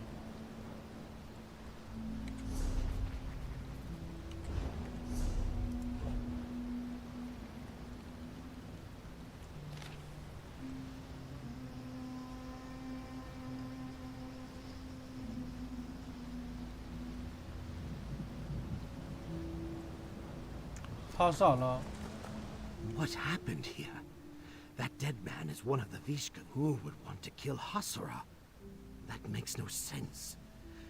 哈萨拉。What happened here? That dead man is one of the Vishka. Who would want to kill Hasura? That makes no sense.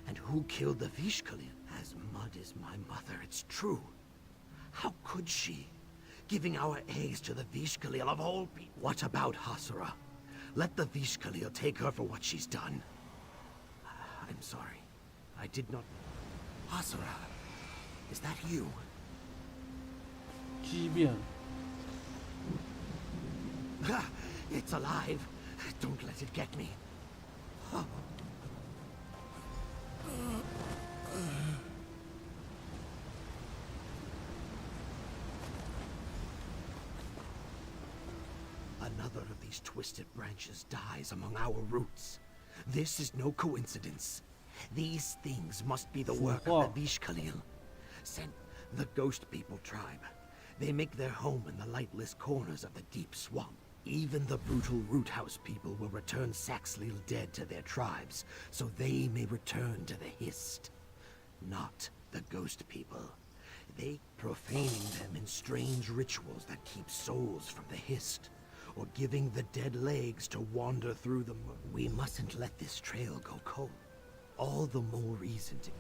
And who killed the Vishkalil? As mud as my mother, it's true. How could she? Giving our eggs to the Vishkalil of all people. What about Hasura? Let the Vishkalil take her for what she's done. I'm sorry. I did not... Hasura, is that you? 畸变。 It's alive. Don't let it get me. Another of these twisted branches dies among our roots. This is no coincidence. These things must be the work of the Vishkalil. Sent the Ghost People tribe. They make their home in the lightless corners of the deep swamp. Even the brutal Root House people will return Saxleel dead to their tribes, so they may return to the Hist. Not the Ghost People. They profaning them in strange rituals that keep souls from the Hist, or giving the dead legs to wander through the We mustn't let this trail go cold. All the more reason to...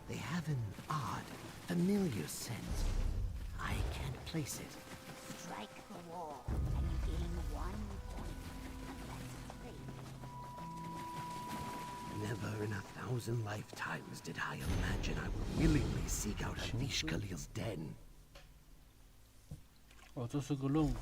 They have an odd, familiar scent. I can't place it. Strike the wall and gain 1 point. Never in 1,000 lifetimes did I imagine I would willingly seek out a Vishkalil's den. 哦，这是个任务。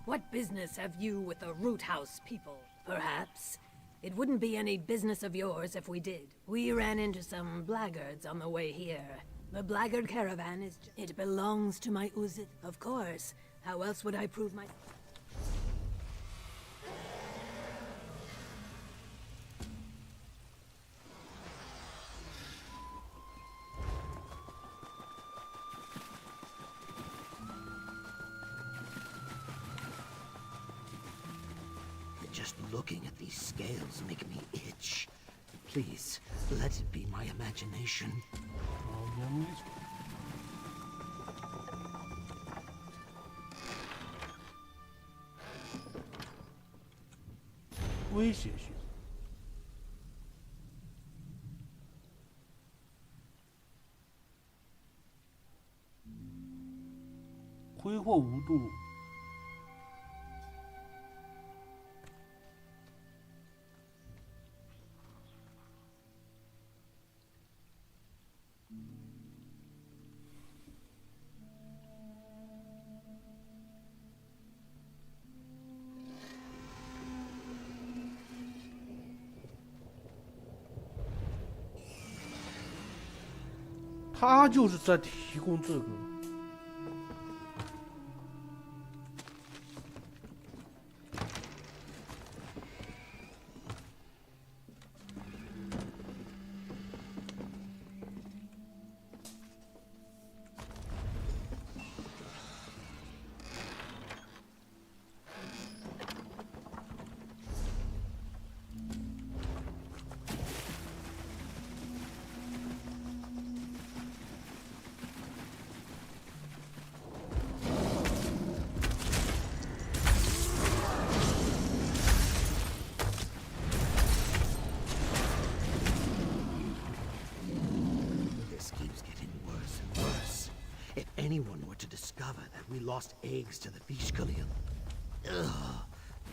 What business have you with the Root House people? Perhaps. It wouldn't be any business of yours if we did. We ran into some blackguards on the way here. The blackguard caravan is... It belongs to my Uzit, of course. How else would I prove my... Just looking at these scales make me itch. Please, let it be my imagination. 威胁性。挥霍无度。他就是在提供这个。Anyone were to discover that we lost eggs to the Vishkalil. Ugh,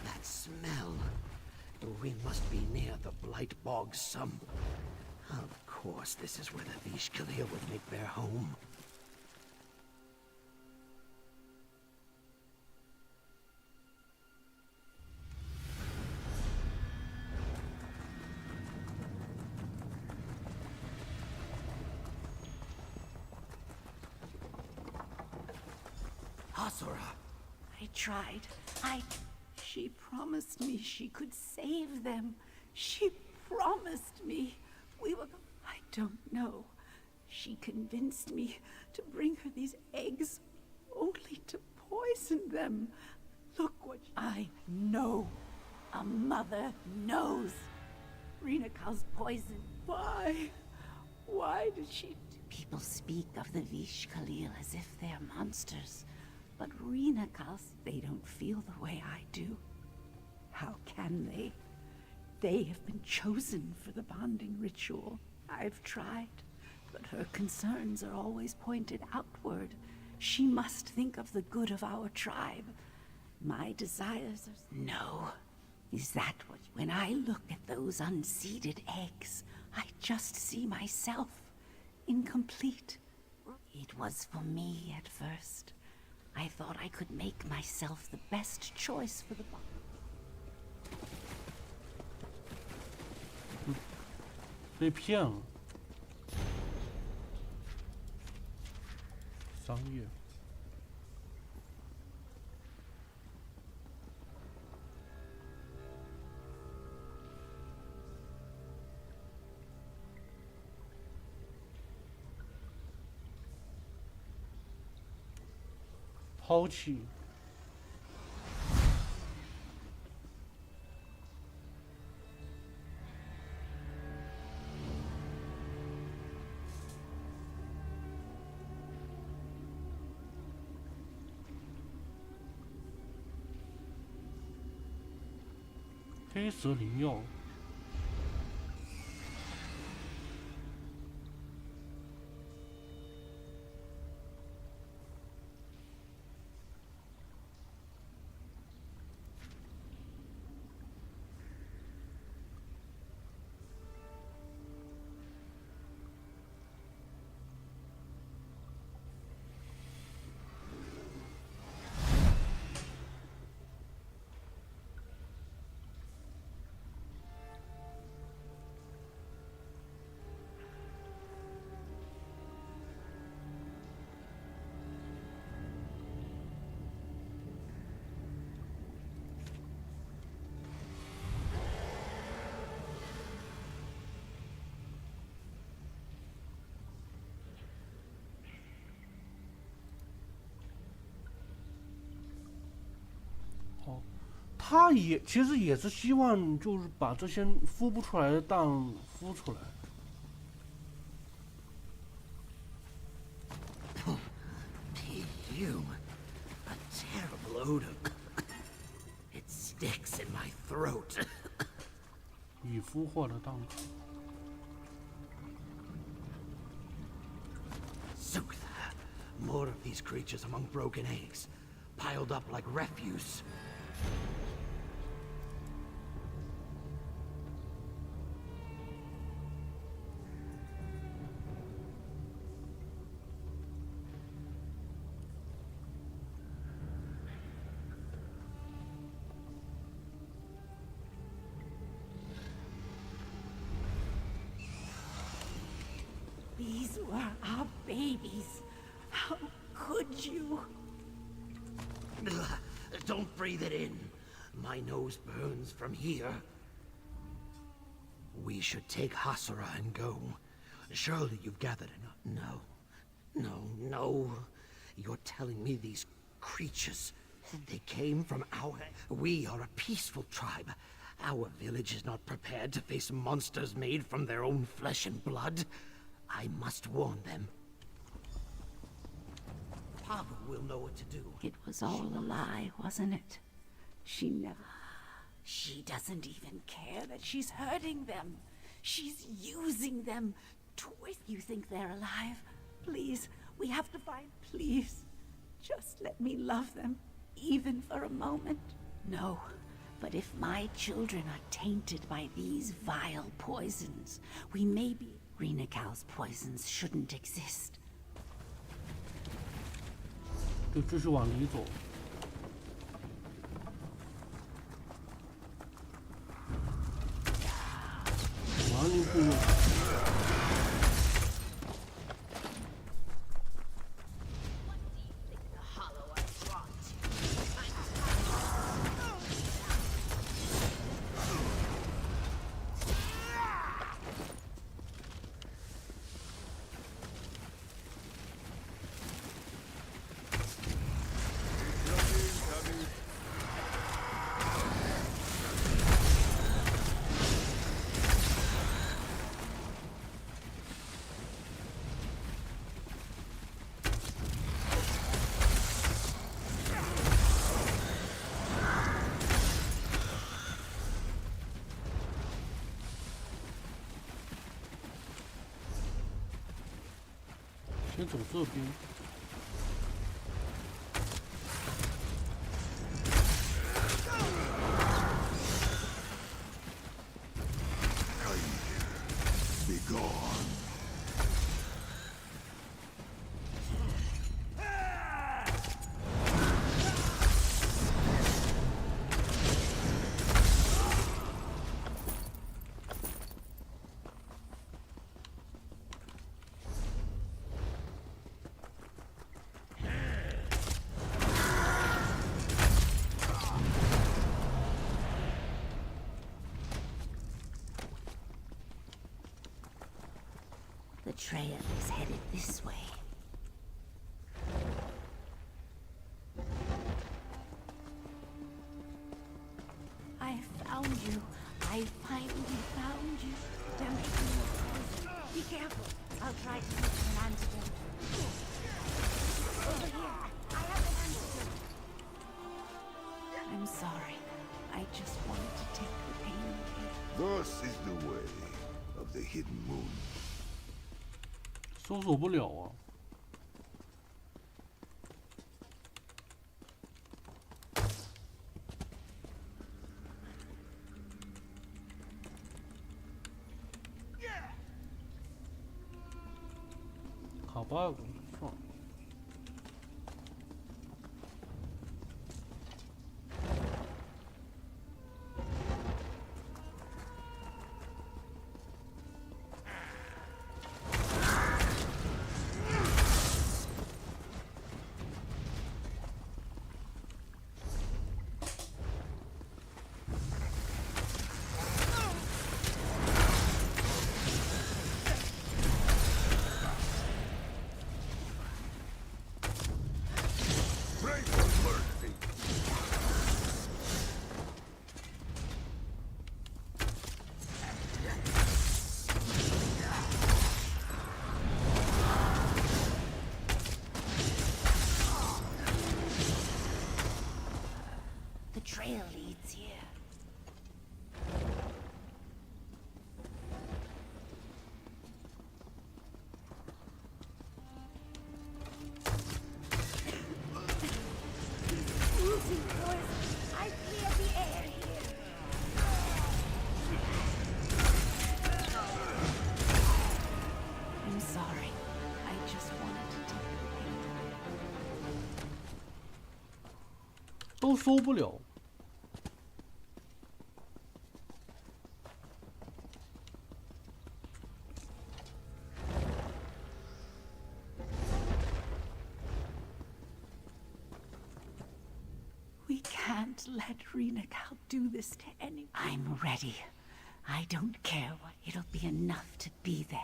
that smell. We must be near the Blight Bog some. Of course, this is where the Vishkalil would make their home. I tried. She promised me she could save them. She promised me. I don't know. She convinced me to bring her these eggs only to poison them. Look what I know. A mother knows. Rena caused poison. Why? Why did she... People speak of the Vishkalil as if they're monsters. But Renakals, they don't feel the way I do. How can they? They have been chosen for the bonding ritual. I've tried, but her concerns are always pointed outward. She must think of the good of our tribe. My desires are... No. Is that what... When I look at those unseeded eggs, I just see myself. Incomplete. It was for me at first. I thought I could make myself the best choice for the body. 被骗了。商业。抛弃。黑蛇灵药。他也其实也是希望就是把这些孵不出来的蛋孵出来。Perfume, a terrible odor. It sticks in my throat. 已孵化的蛋壳。Sukha, more of these creatures among broken eggs, piled up like refuse. These were our babies. How could you? Don't breathe it in. My nose burns from here. We should take Hasura and go. Surely you've gathered enough. No. You're telling me these creatures, they came from our... We are a peaceful tribe. Our village is not prepared to face monsters made from their own flesh and blood. I must warn them. Papa will know what to do. It was all a lie, wasn't it? She never... She doesn't even care that she's hurting them. She's using them. Twist. You think they're alive? Please, we have to find... Please, just let me love them, even for a moment. No, but if my children are tainted by these vile poisons, we may be... Rinakal's poisons shouldn't exist. 就继续往里走。亡灵部落。先走这边。Be gone. The trail is headed this way. I found you. I finally found you. They're making you poison. Be careful. I'll try to make an antidote. Over here. I have an antidote. I'm sorry. I just wanted to take the pain away. Thus is the way of the hidden moon. 搜索不了啊。卡 bug 算了。The trail leads here. Losing poison. I clear the air here. I'm sorry. I just wanted to take the pain away. 都搜不了。We can't let Rinacal do this to anyone. I'm ready. I don't care what. It'll be enough to be there.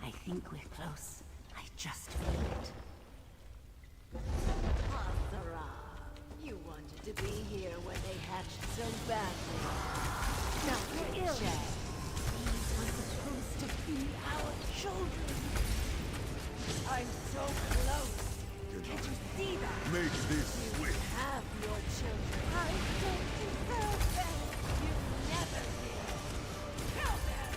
I think we're close. I just feel it. You wanted to be here when they hatched so badly. Now you're ill. These were supposed to be our children. I'm so close. Can't you see that? Make this You swift. have your children. I don't deserve them. You never did. Kill them.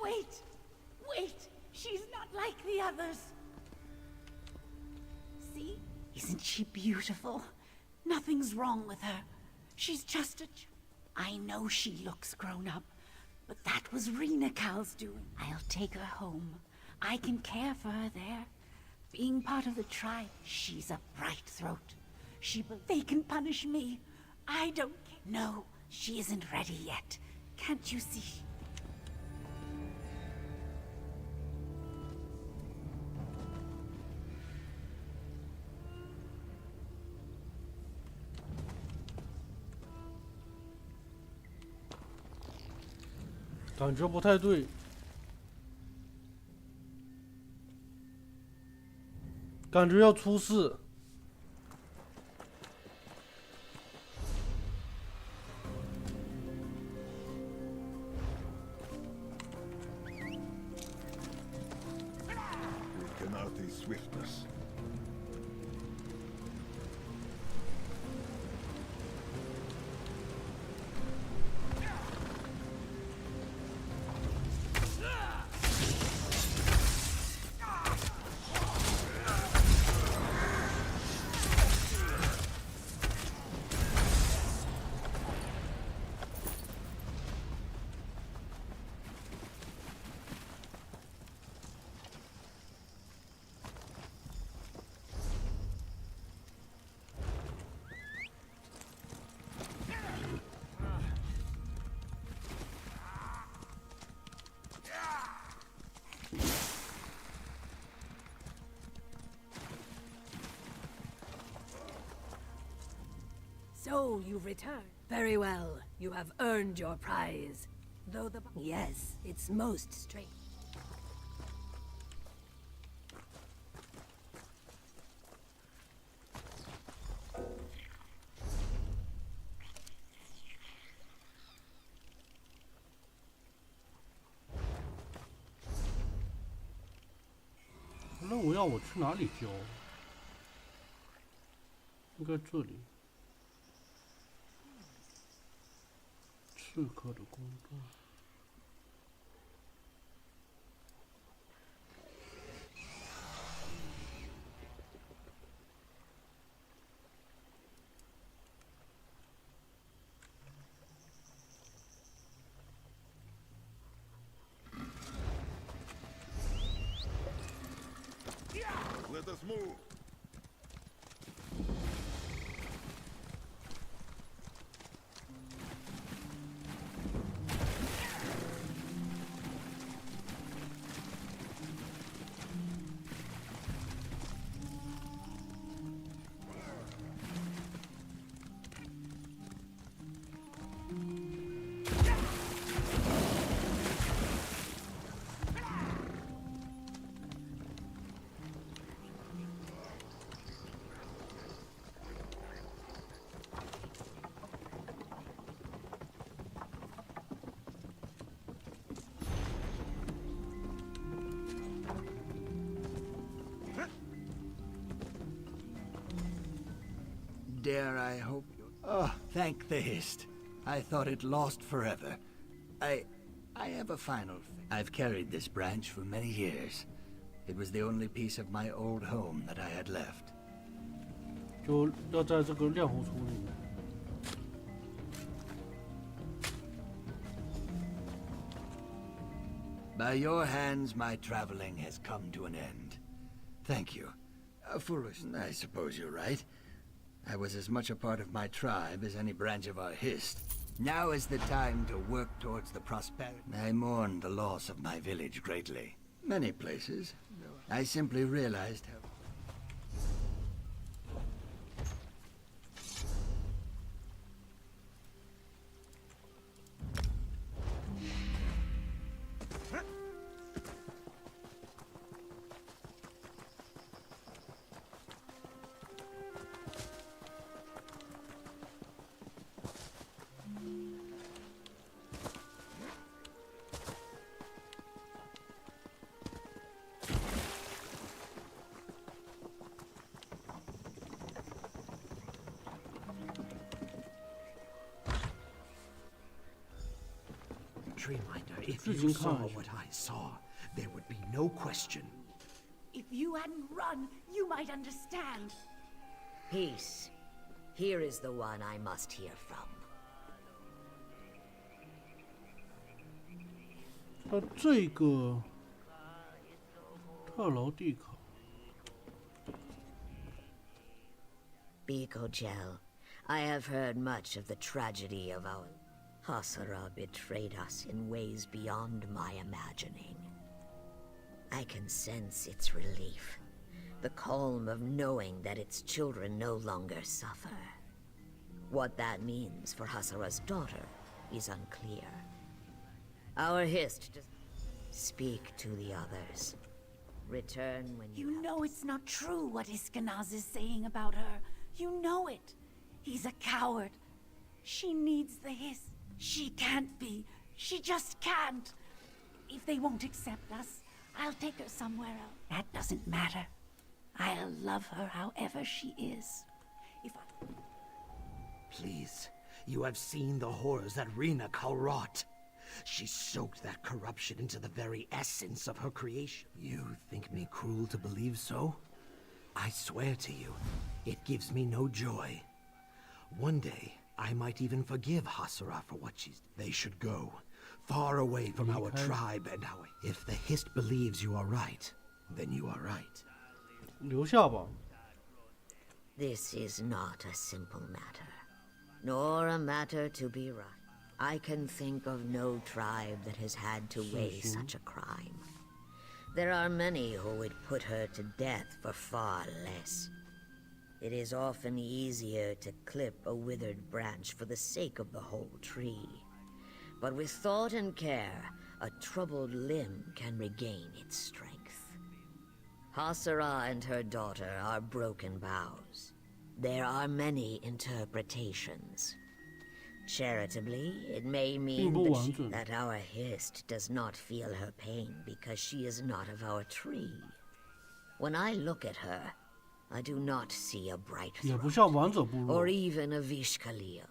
Wait! Wait! She's not like the others! See? Isn't she beautiful? Nothing's wrong with her. She's just a... I know she looks grown up, but that was Rinacal's doing. I'll take her home. I can care for her there. Being part of the tribe, she's a bright throat. They can punish me. I don't care. No, she isn't ready yet. Can't you see?感觉不太对。感觉要出事。We cannot see swiftness. So you've returned. Very well. You have earned your prize. Though the... Yes, it's most strange. 任务要我去哪里交？应该这里。刺客的工作。Let us move. Dare I hope you... Oh, thank the Hist. I thought it lost forever. I have a final thing. I've carried this branch for many years. It was the only piece of my old home that I had left. 就要在这个亮红处里面。By your hands, my traveling has come to an end. Thank you. Foolish, I suppose you're right. I was as much a part of my tribe as any branch of our Hist. Now is the time to work towards the prosperity. I mourn the loss of my village greatly. Many places. I simply realized how... Dreamminder, if you saw what I saw, there would be no question. If you hadn't run, you might understand. Peace. Here is the one I must hear from. 这个特劳蒂卡。Biko Gel, I have heard much of the tragedy of our... Hasara betrayed us in ways beyond my imagining. I can sense its relief, the calm of knowing that its children no longer suffer. What that means for Hasara's daughter is unclear. Our Hist does speak to the others. Return when you know it's not true what Iskanaz is saying about her. You know it. He's a coward. She needs the Hist. She can't be. She just can't. If they won't accept us, I'll take her somewhere else. That doesn't matter. I'll love her however she is. If I... Please, you have seen the horrors that Rena wrought. She soaked that corruption into the very essence of her creation. You think me cruel to believe so? I swear to you, it gives me no joy. One day, I might even forgive Hasara for what she's... They should go, far away from our tribe and our... If the Hist believes you are right, then you are right. 留下吧。 This is not a simple matter, nor a matter to be right. I can think of no tribe that has had to weigh such a crime. There are many who would put her to death for far less. It is often easier to clip a withered branch for the sake of the whole tree. But with thought and care, a troubled limb can regain its strength. Hasara and her daughter are broken boughs. There are many interpretations. Charitably, it may mean that our Hist does not feel her pain because she is not of our tree. When I look at her, I do not see a bright throat, or even a Vishkalil.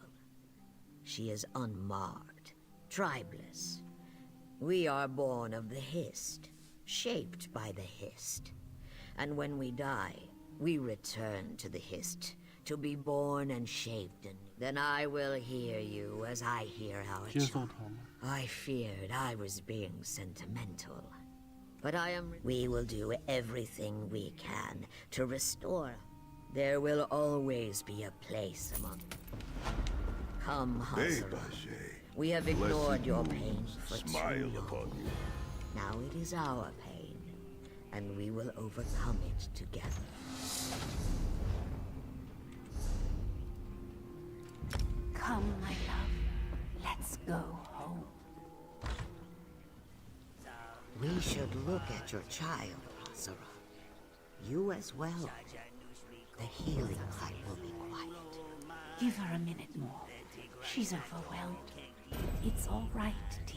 She is unmarked, tribeless. We are born of the Hist, shaped by the Hist. And when we die, we return to the Hist, to be born and shaped anew. Then I will hear you as I hear our child. I feared I was being sentimental. But we will do everything we can to restore. There will always be a place among them. Come, Hasara. We have ignored your pain for too long. Now it is our pain, and we will overcome it together. Come, my love. Let's go home. We should look at your child, Hasara. You as well. The healing hut will be quiet. Give her a minute more. She's overwhelmed. It's all right, dear.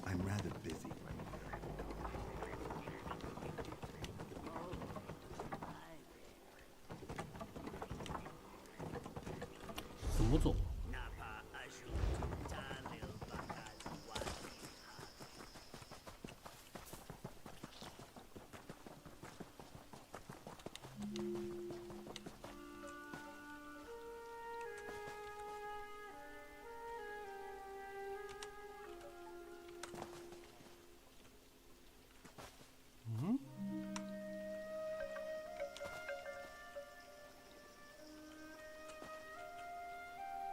I'm rather busy. 怎么走？嗯？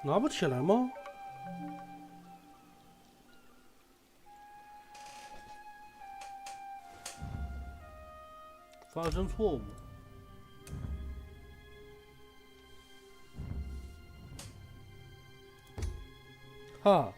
拿不起来吗？发生错误。哈。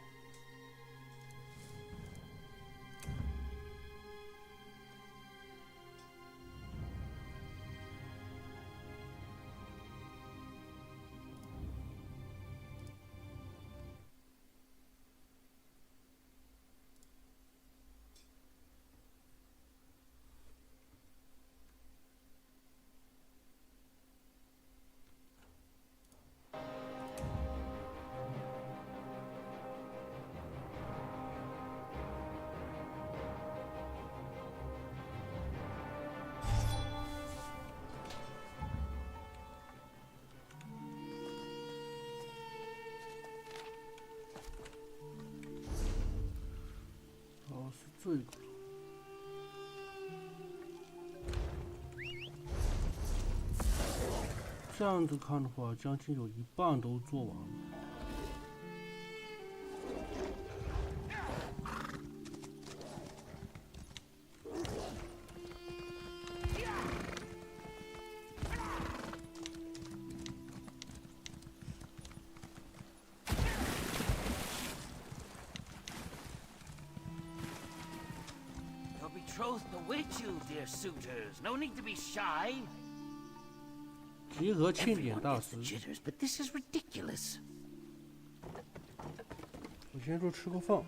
这个，这样子看的话，将近有一半都做完了。Betrothed await you, dear suitors. No need to be shy. 集合庆典大师。 But this is ridiculous. 我先去吃个饭。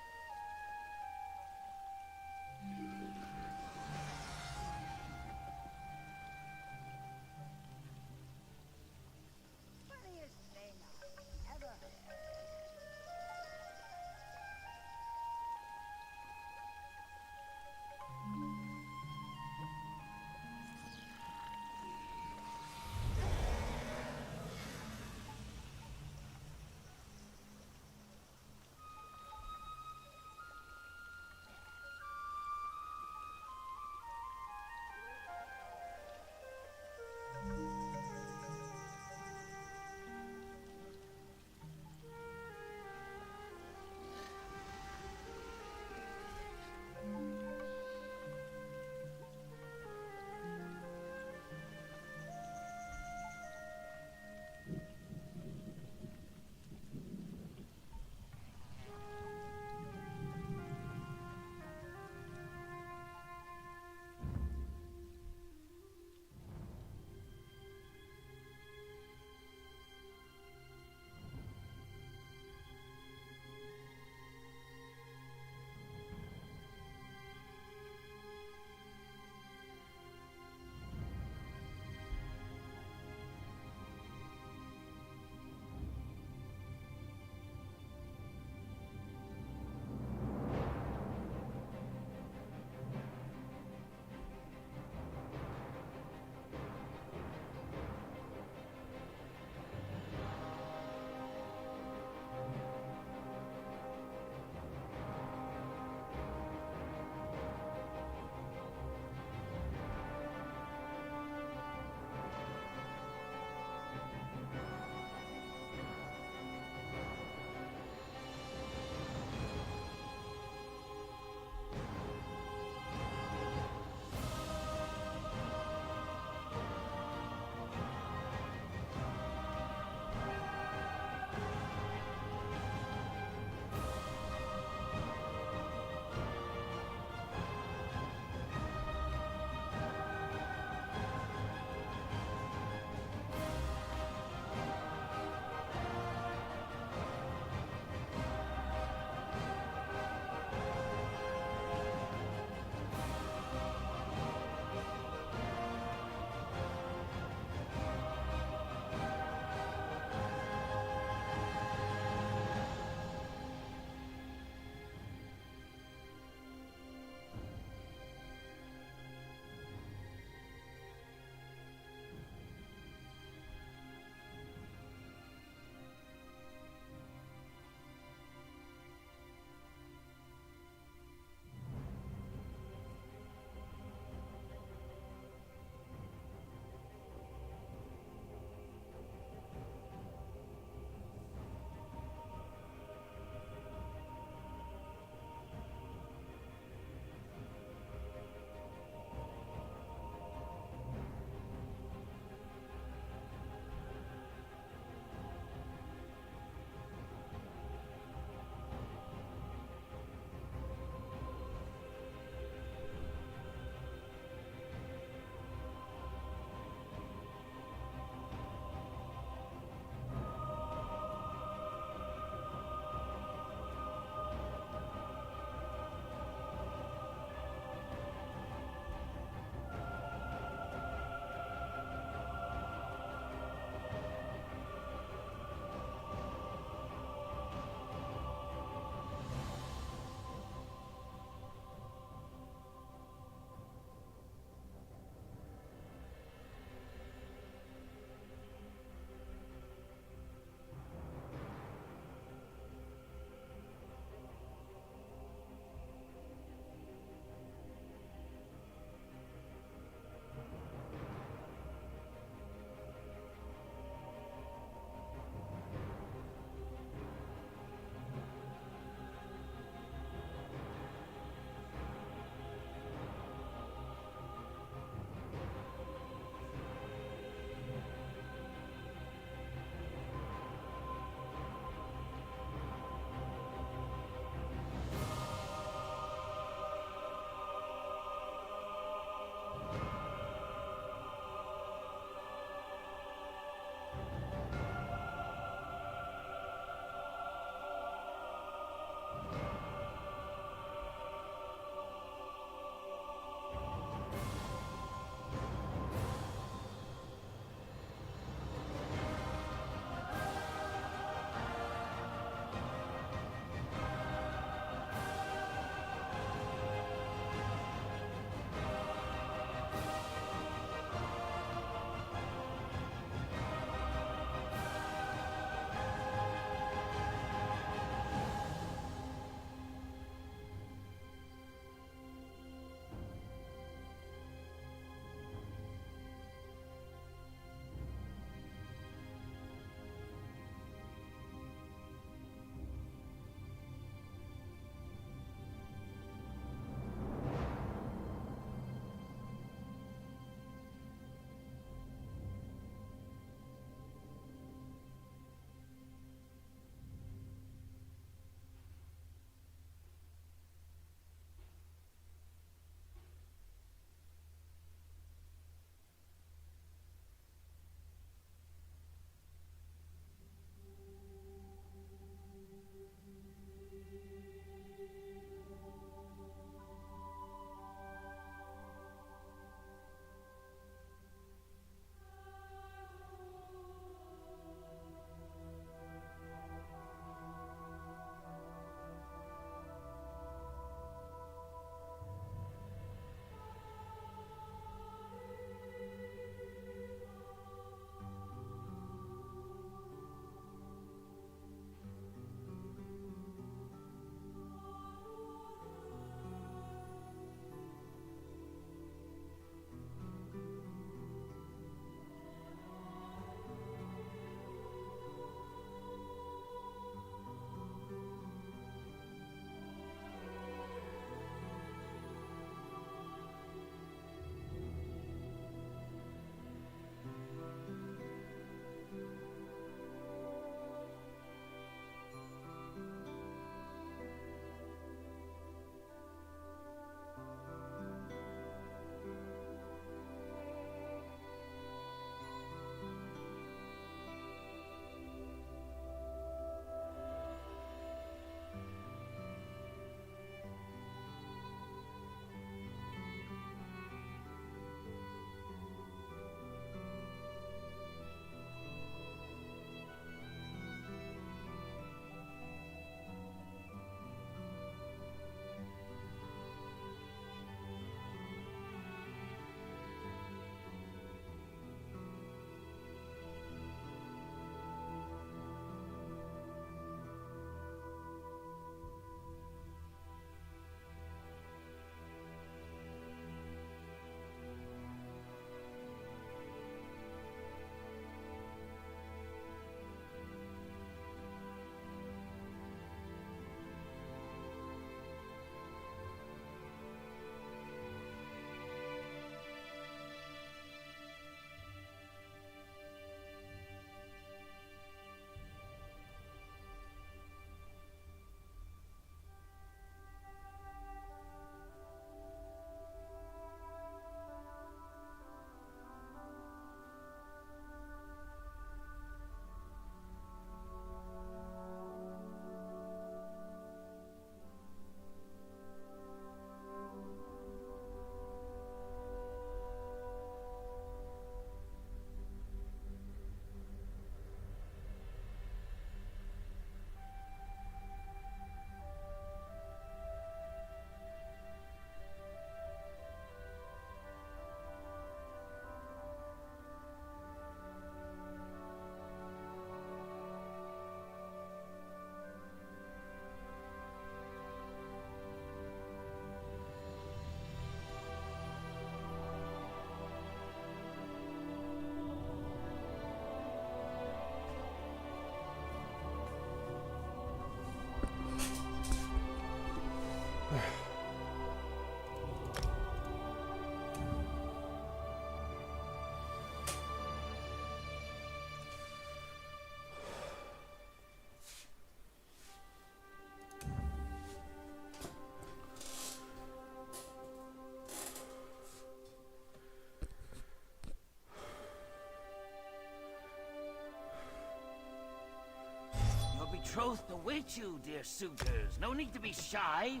troth await you, dear suitors. No need to be shy.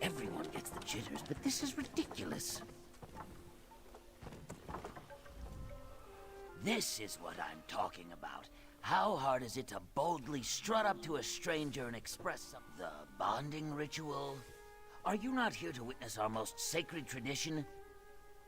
Everyone gets the jitters, but this is ridiculous. This is what I'm talking about. How hard is it to boldly strut up to a stranger and express the bonding ritual? Are you not here to witness our most sacred tradition?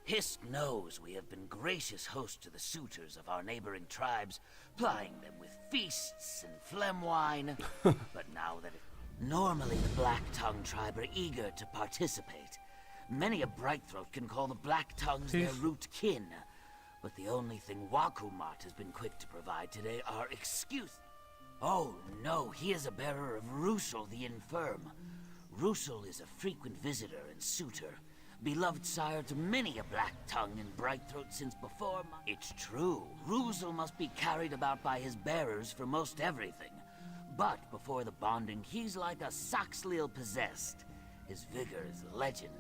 Hisk knows we have been gracious hosts to the suitors of our neighboring tribes, plying them with feasts and phlegm wine. But now that normally the Black Tongue tribe are eager to participate. Many a Brightthroat can call the Black Tongues their root kin. But the only thing Wakumart has been quick to provide today are excuses. Oh no, he is a bearer of Rusul the Infirm. Rusul is a frequent visitor and suitor, beloved sire to many a Black Tongue and Brightthroat since before my... It's true, Rusul must be carried about by his bearers for most everything. But before the bonding, he's like a Saxhleel possessed. His vigor is a legend.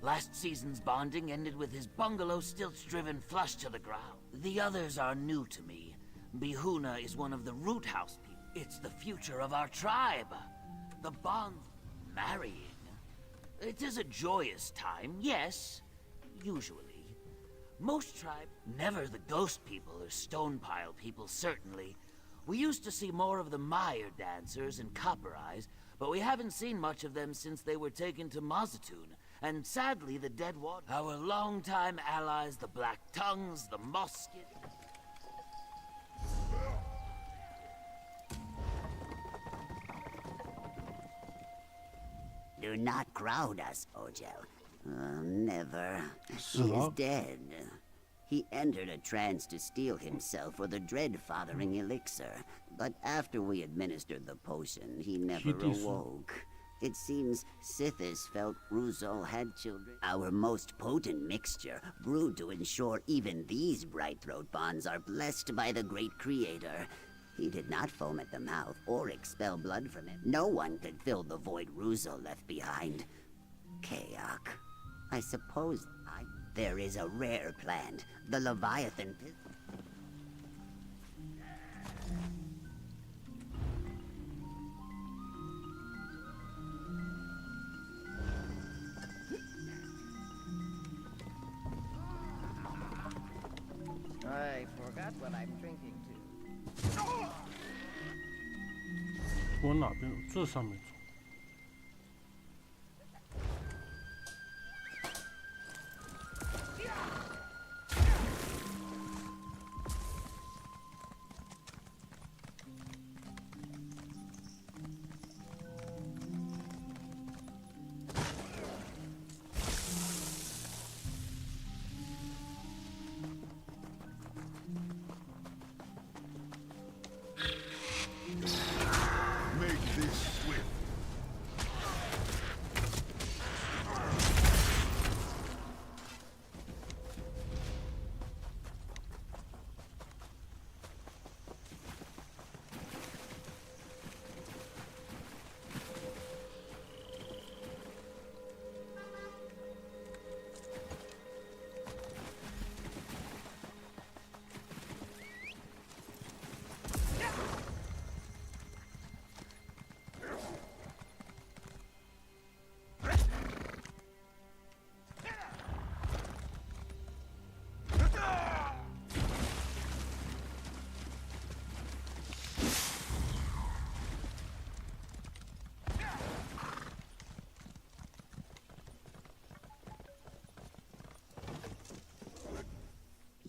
Last season's bonding ended with his bungalow stilts driven flush to the ground. The others are new to me. Bihuna is one of the root house people. It's the future of our tribe. The bond... marrying. It is a joyous time, yes. Usually. Most tribes... Never the ghost people or stone pile people, certainly. We used to see more of the mire dancers and copper eyes, but we haven't seen much of them since they were taken to Mazatoon. And sadly, the Dead Water. Our longtime allies, the Black Tongues, the Mosket. Do not crowd us, Ojel. Never. He is dead. He entered a trance to steel himself for the dread-fathering elixir, but after we administered the potion, he never awoke. It seems Sithis felt Rusul had children. Our most potent mixture, brewed to ensure even these Brightthroat bonds are blessed by the great creator. He did not foam at the mouth or expel blood from it. No one could fill the void Rusul left behind. Kayak. I suppose there is a rare plant, the Leviathan Pith. I forgot what I'm drinking to. 往哪边走？这上面走。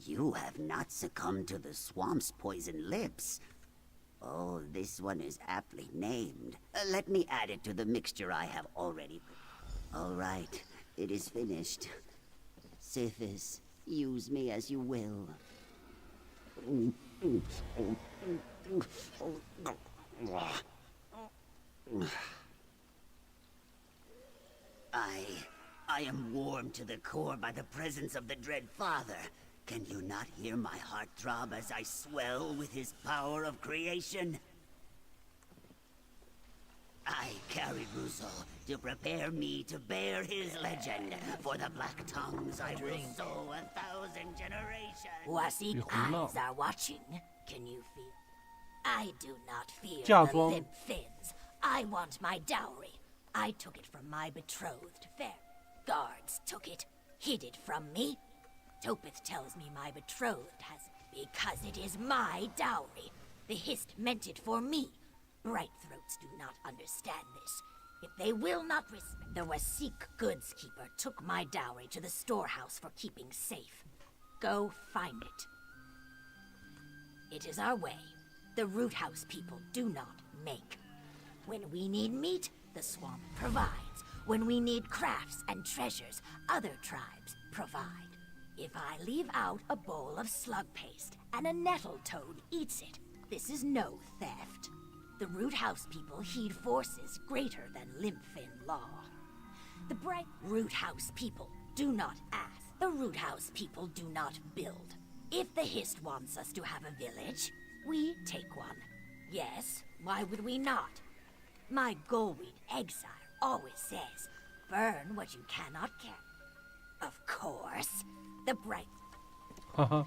You have not succumbed to the swamp's poison lips. Oh, this one is aptly named. Let me add it to the mixture I have already. All right, it is finished. Sithis, use me as you will. I am warmed to the core by the presence of the Dread Father. Can you not hear my heart throb as I swell with his power of creation? I carried Rusul to prepare me to bear his legend. For the Black Tongues I will sow 1,000 generations. Wasit eyes are watching. Can you feel? I do not fear 嫁 the 妆 limp fins. I want my dowry. I took it from my betrothed fair. Guards took it, hid it from me. Topeth tells me my betrothed has it because it is my dowry. The Hist meant it for me. Bright throats do not understand this. If they will not respect, the Wasik goods keeper took my dowry to the storehouse for keeping safe. Go find it. It is our way. The root house people do not make. When we need meat, the swamp provides. When we need crafts and treasures, other tribes provide. If I leave out a bowl of slug paste and a nettle toad eats it, this is no theft. The root house people heed forces greater than Limpfin law. The bright root house people do not ask. The root house people do not build. If the Hist wants us to have a village, we take one. Yes, why would we not? My Goldweed exile always says, burn what you cannot carry. Of course, the bright... 哈哈，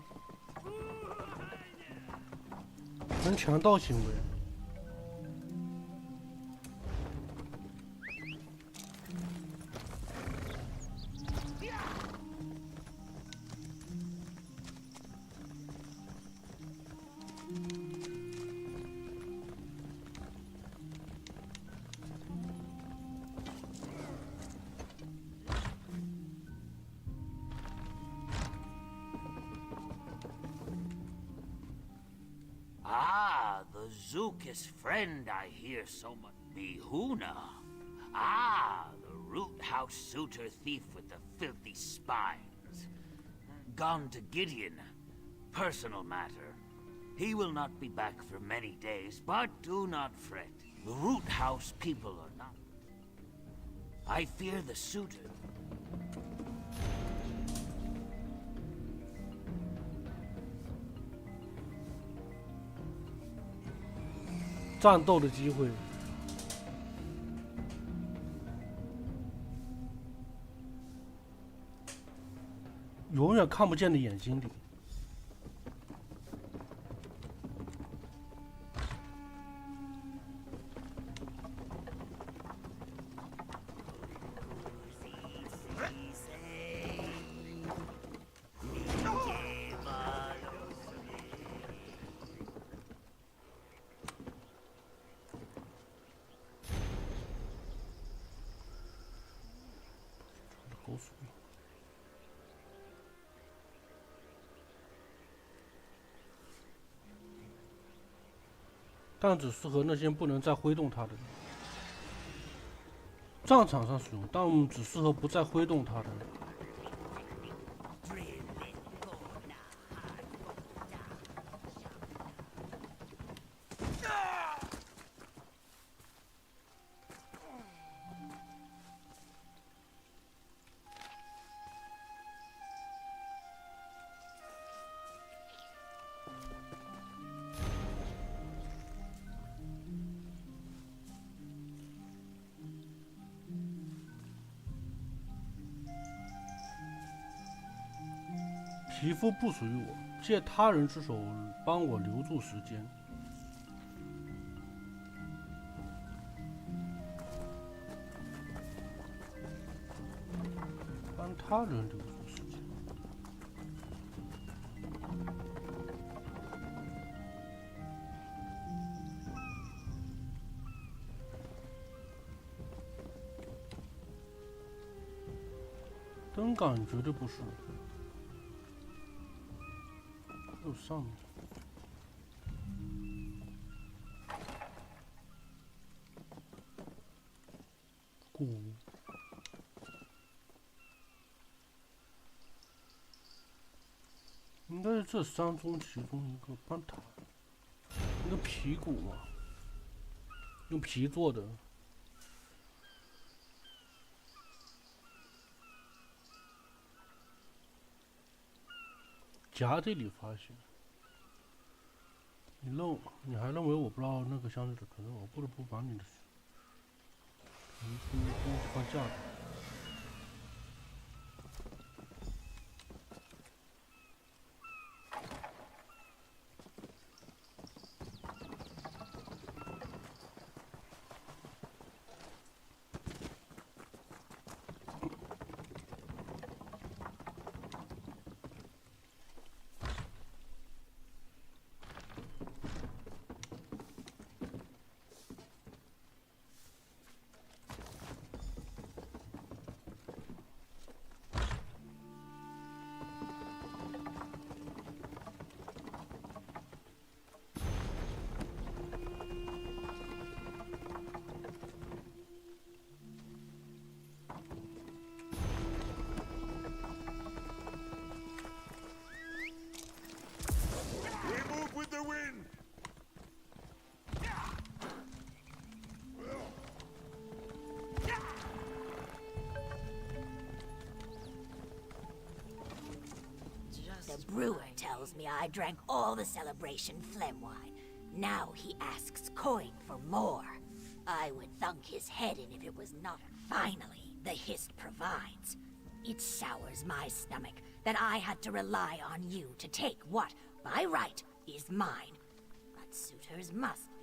真强盗行为。Zuka's friend, I hear so much. Mihuna. Ah, the root house suitor thief with the filthy spines. Gone to Gideon. Personal matter. He will not be back for many days, but do not fret. The root house people are not. I fear the suitor. 战斗的机会，永远看不见的眼睛里。但只适合那些不能再挥动它的人。战场上使用，但只适合不再挥动它的人。皮肤不属于我，借他人之手帮我留住时间。帮他人留住时间。灯杆绝对不是。上面鼓，应该是这三中其中一个半塔，一个皮鼓嘛，用皮做的。夹这里发现，你还认为我不知道那个箱子的存在？我不得不把你的东西放架子。The brewer tells me I drank all the celebration phlegm wine. Now he asks coin for more. I would thunk his head in if it was not. Finally, the Hist provides. It sours my stomach that I had to rely on you to take what, by right, is mine. But suitors must be.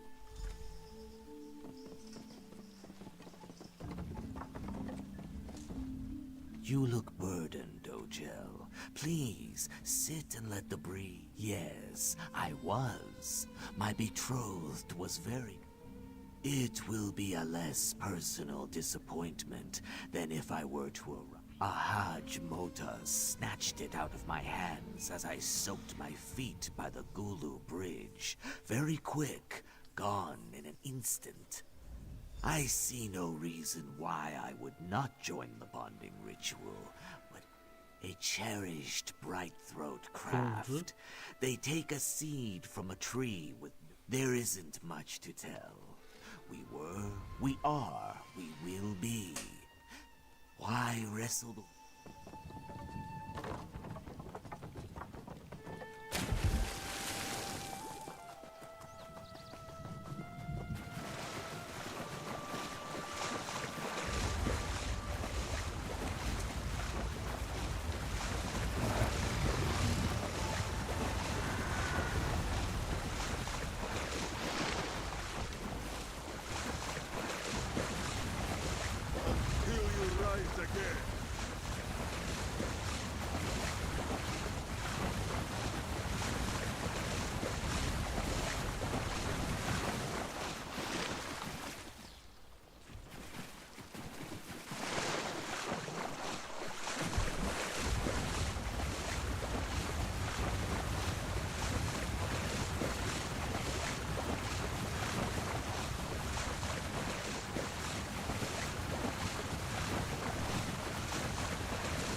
You look burdened, Ojel. Please, sit and let the breeze. Yes, I was. My betrothed was very... It will be a less personal disappointment than if I were to arrive. Ahaj Mota snatched it out of my hands as I soaked my feet by the Gulu Bridge. Very quick, gone in an instant. I see no reason why I would not join the bonding ritual, but a cherished bright throat craft. They take a seed from a tree with... There isn't much to tell. We were, we are, we will be. Why wrestle the...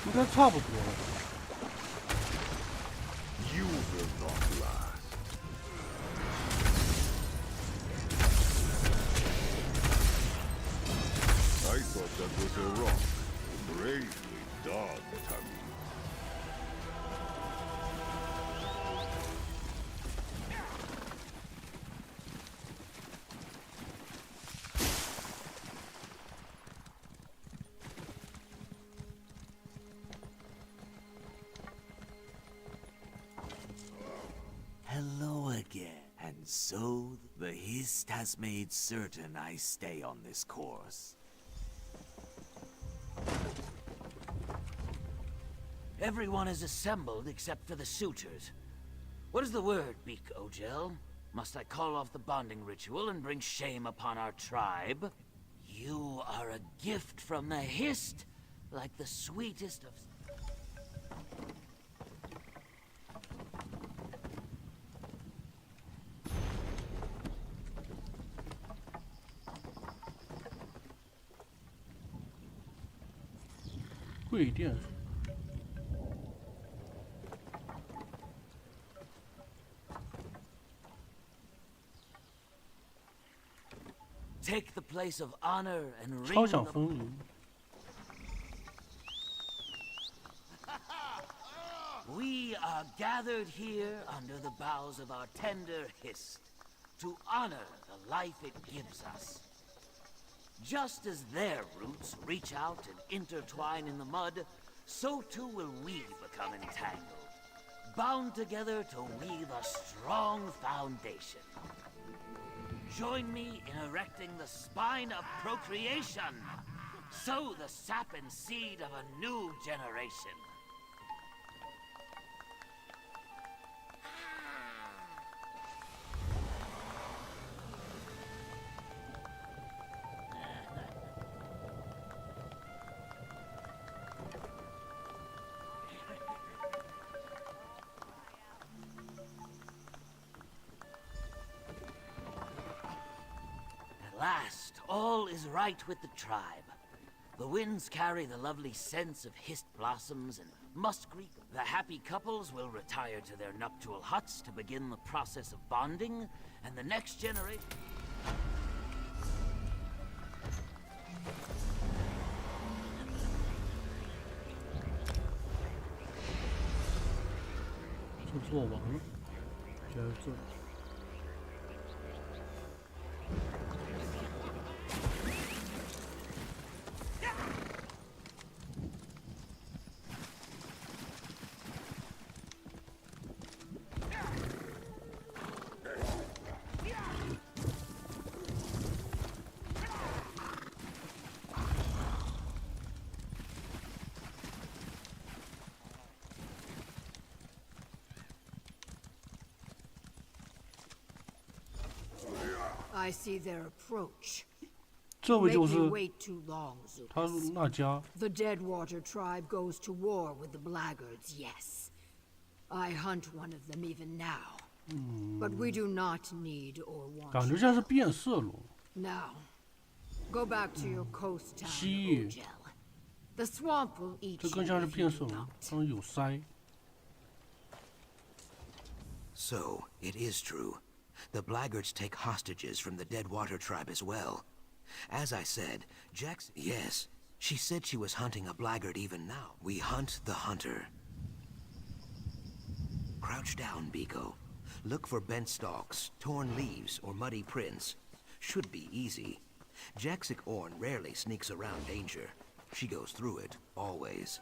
应该差不多了。You will not last. I thought that was a rock. Bravely done, Tammy. Hello again. And so, the Hist has made certain I stay on this course. Everyone is assembled except for the suitors. What is the word, Beak Ojel? Must I call off the bonding ritual and bring shame upon our tribe? You are a gift from the Hist, like the sweetest of...贵店。 Take the place of honor and 超 ring 想 the... 风云。 We are gathered here under the boughs of our tender Hist to honor the life it gives us. Just as their roots reach out and intertwine in the mud, so too will we become entangled, bound together to weave a strong foundation. Join me in erecting the spine of procreation, sow the sap and seed of a new generation. At last, all is right with the tribe. The winds carry the lovely scents of Hist blossoms and muskrat. The happy couples will retire to their nuptial huts to begin the process of bonding, and the next generation... 我做完了，就在这里。I see their approach. 这位就 Make 是 me wait too long, 他 Zukas. 那家。 The Deadwater tribe goes to war with the Blackguards, yes. I hunt one of them even now. But we do not need or want 感觉像是变色龙。 Now, go back to your coast town, 蜥蜴。 Ojel. The swamp will eat 这 you 更像是 if 变 you 色 do 龙 not.，上面有鳃。 So, it is true. The Blackguards take hostages from the Deadwater tribe as well. As I said, Jax... Yes, she said she was hunting a Blackguard even now. We hunt the hunter. Crouch down, Biko. Look for bent stalks, torn leaves, or muddy prints. Should be easy. Jaxic Orn rarely sneaks around danger. She goes through it, always.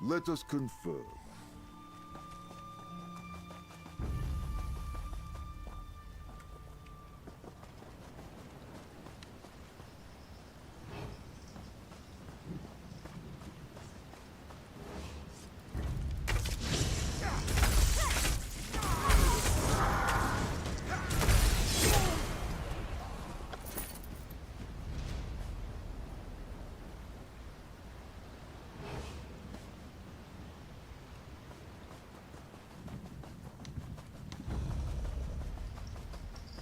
Let us confirm.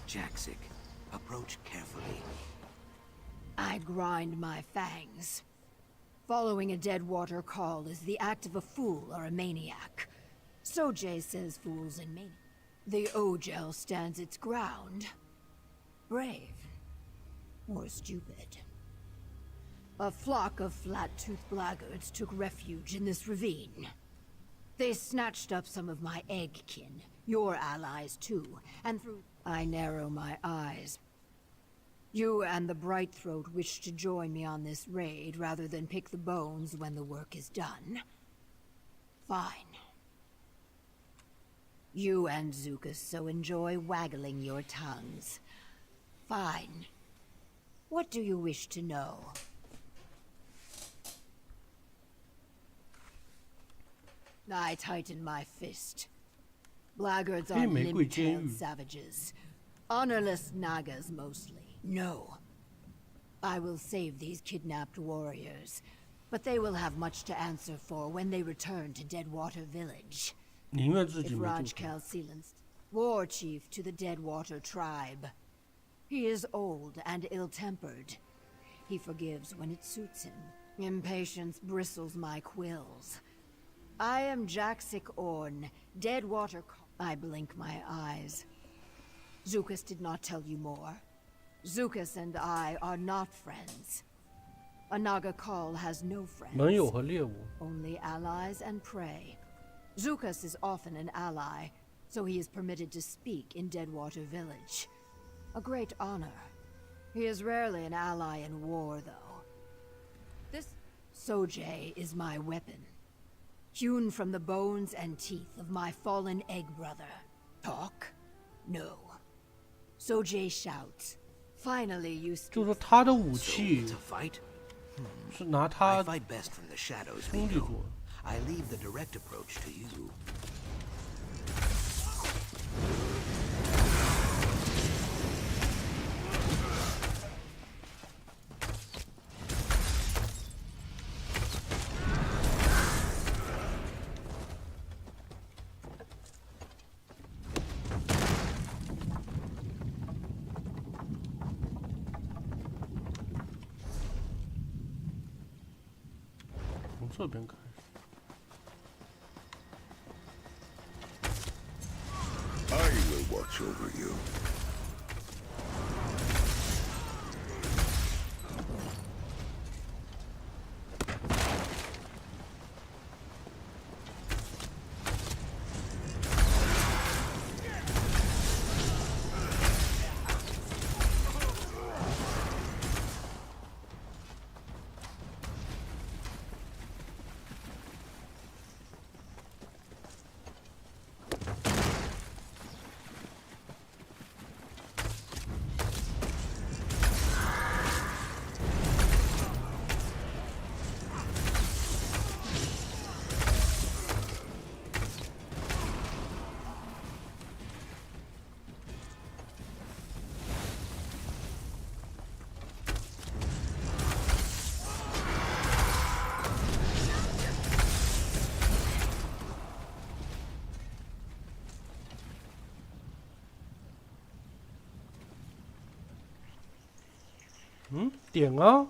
Jaxic, approach carefully. I grind my fangs. Following a Deadwater call is the act of a fool or a maniac. Sojay says fools and maniacs. The Ojel stands its ground. Brave. Or stupid. A flock of flat-toothed blackguards took refuge in this ravine. They snatched up some of my eggkin, your allies too, and through... I narrow my eyes. You and the Brightthroat wish to join me on this raid rather than pick the bones when the work is done. Fine. You and Zukas so enjoy waggling your tongues. Fine. What do you wish to know? I tighten my fist. Blackguards are limp-tailed savages. Honorless Nagas mostly. No. I will save these kidnapped warriors, but they will have much to answer for when they return to Deadwater Village. If Rajkal Sealan's war chief to the Deadwater tribe. He is old and ill-tempered. He forgives when it suits him. Impatience bristles my quills. I am Jaxic Orn, Deadwater... I blink my eyes. Zukas did not tell you more. Zukas and I are not friends. A Naga Call has no friends. Only allies and prey. Zukas is often an ally, so he is permitted to speak in Deadwater Village. A great honor. He is rarely an ally in war, though. This Sojay is my weapon. Hewn from the bones and teeth of my fallen egg brother. Talk? No. Sojay shouts. Finally, you 就是他的武器是拿他 I fight best from the shadows, 兄弟 Vigo. 做。 I leave the direct approach to you. 从这边开始。 I will watch over you.嗯，点啊！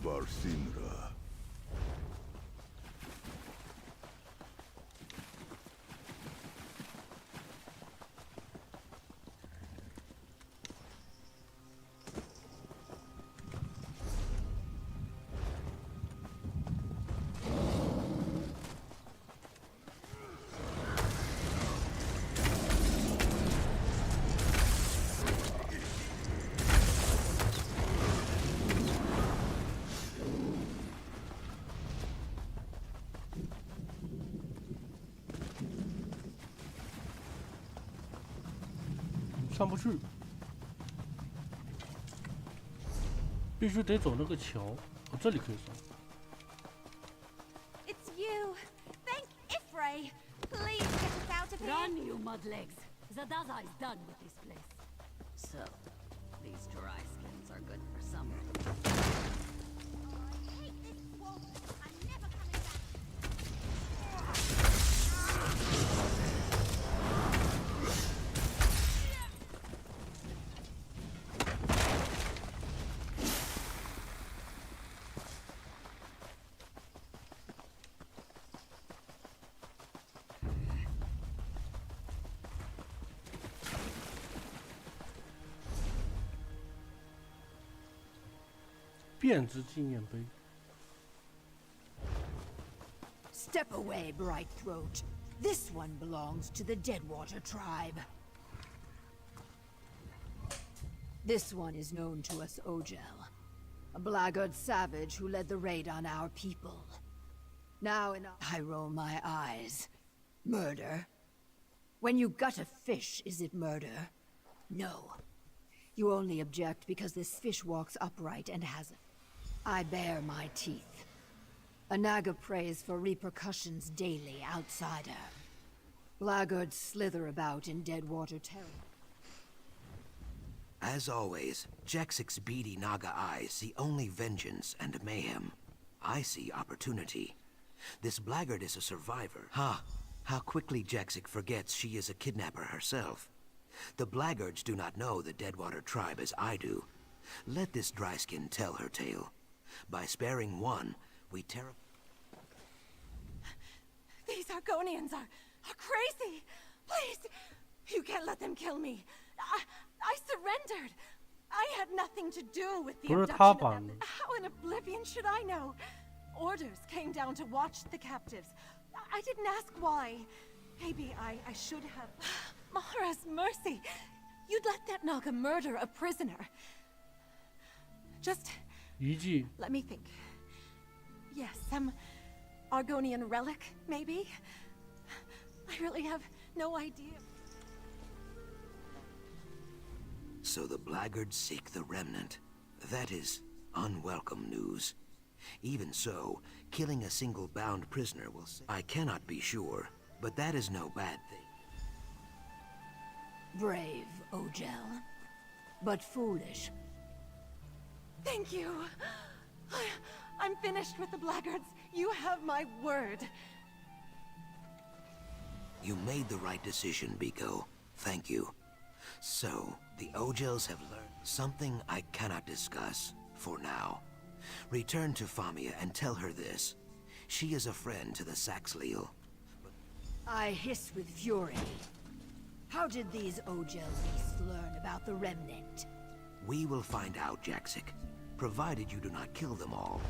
Varsinra. 上不去，必须得走那个桥。哦，这里可以上。 It's you. Thank Ifray. Please get us out of here. Run, you mudlegs. Zadaza is done with this place. So, these dry skins are good for summer. I hate this swamp. I'm never coming back. 变质纪念碑。 Step away, Bright Throat. This one belongs to the Deadwater tribe. This one is known to us Ojel, a blackguard savage who led the raid on our people. Now I roll my eyes. Murder? When you gut a fish, is it murder? No. You only object because this fish walks upright and has I bare my teeth. A Naga prays for repercussions daily, outsider. Blackguards slither about in Deadwater territory. As always, Jexic's beady Naga eyes see only vengeance and mayhem. I see opportunity. This blackguard is a survivor. Ha! How quickly Jexic forgets she is a kidnapper herself. The blackguards do not know the Deadwater tribe as I do. Let this dryskin tell her tale. By sparing one, we These Argonians are crazy! Please! You can't let them kill me. I surrendered. I had nothing to do with the abduction. How in oblivion should I know? Orders came down to watch the captives. I didn't ask why. Maybe I should have. Mara's mercy. You'd let that Naga murder a prisoner. Just let me think. Yes, some Argonian relic, maybe? I really have no idea. So the blackguards seek the remnant. That is unwelcome news. Even so, killing a single bound prisoner will say, I cannot be sure, but that is no bad thing. Brave, Ojel. But foolish. Thank you. I'm finished with the blackguards. You have my word. You made the right decision, Biko. Thank you. So, the Ojels have learned something I cannot discuss, for now. Return to Famia and tell her this. She is a friend to the Saxleal. I hiss with fury. How did these Ojel beasts learn about the remnant? We will find out, Jaxic. Provided you do not kill them all.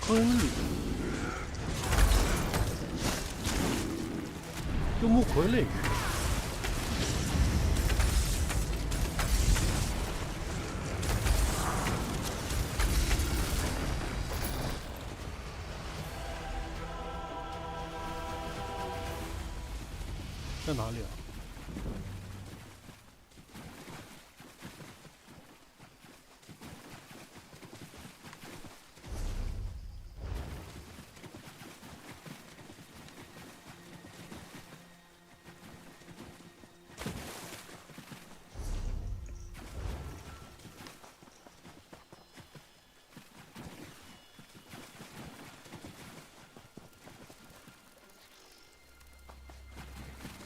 昆里，就木傀儡。在哪里啊？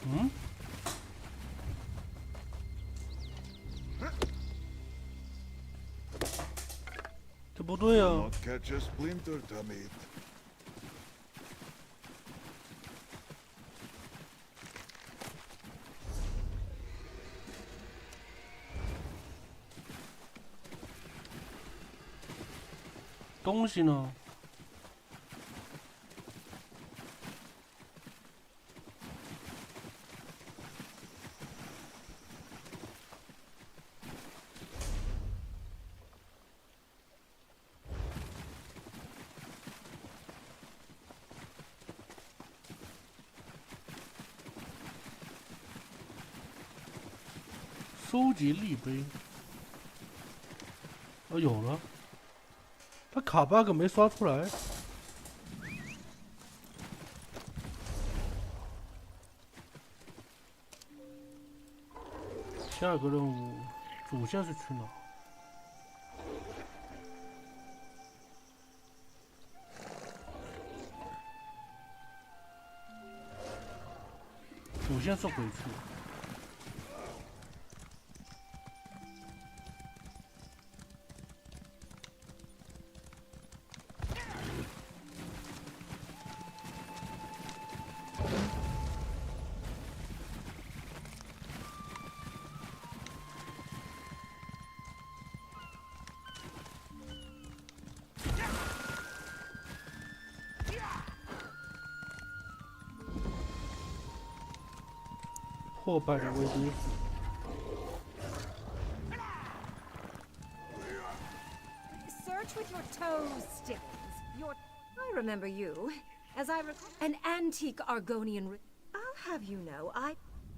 嗯？这不对啊！ Not catch a splinter, Tamid. 东西呢？收集立碑。哦，有了。他卡 bug 没刷出来。下一个任务，主线是去哪？主线是回去。 破败的威逼。Search with your toes, Stickles. I remember you. As I recall, an antique Argonian. I'll have you know,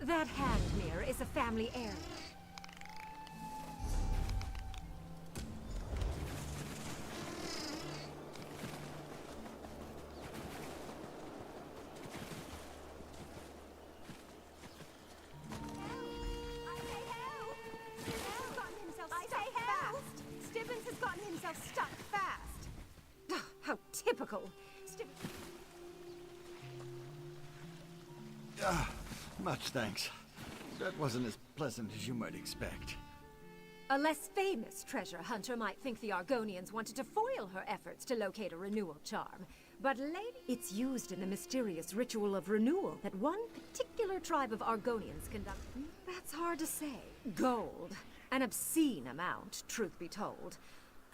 that hand mirror is a family heirloom. Typical. Much thanks. That wasn't as pleasant as you might expect. A less famous treasure hunter might think the Argonians wanted to foil her efforts to locate a renewal charm. But lady, it's used in the mysterious ritual of renewal that one particular tribe of Argonians conduct. That's hard to say. Gold. An obscene amount, truth be told.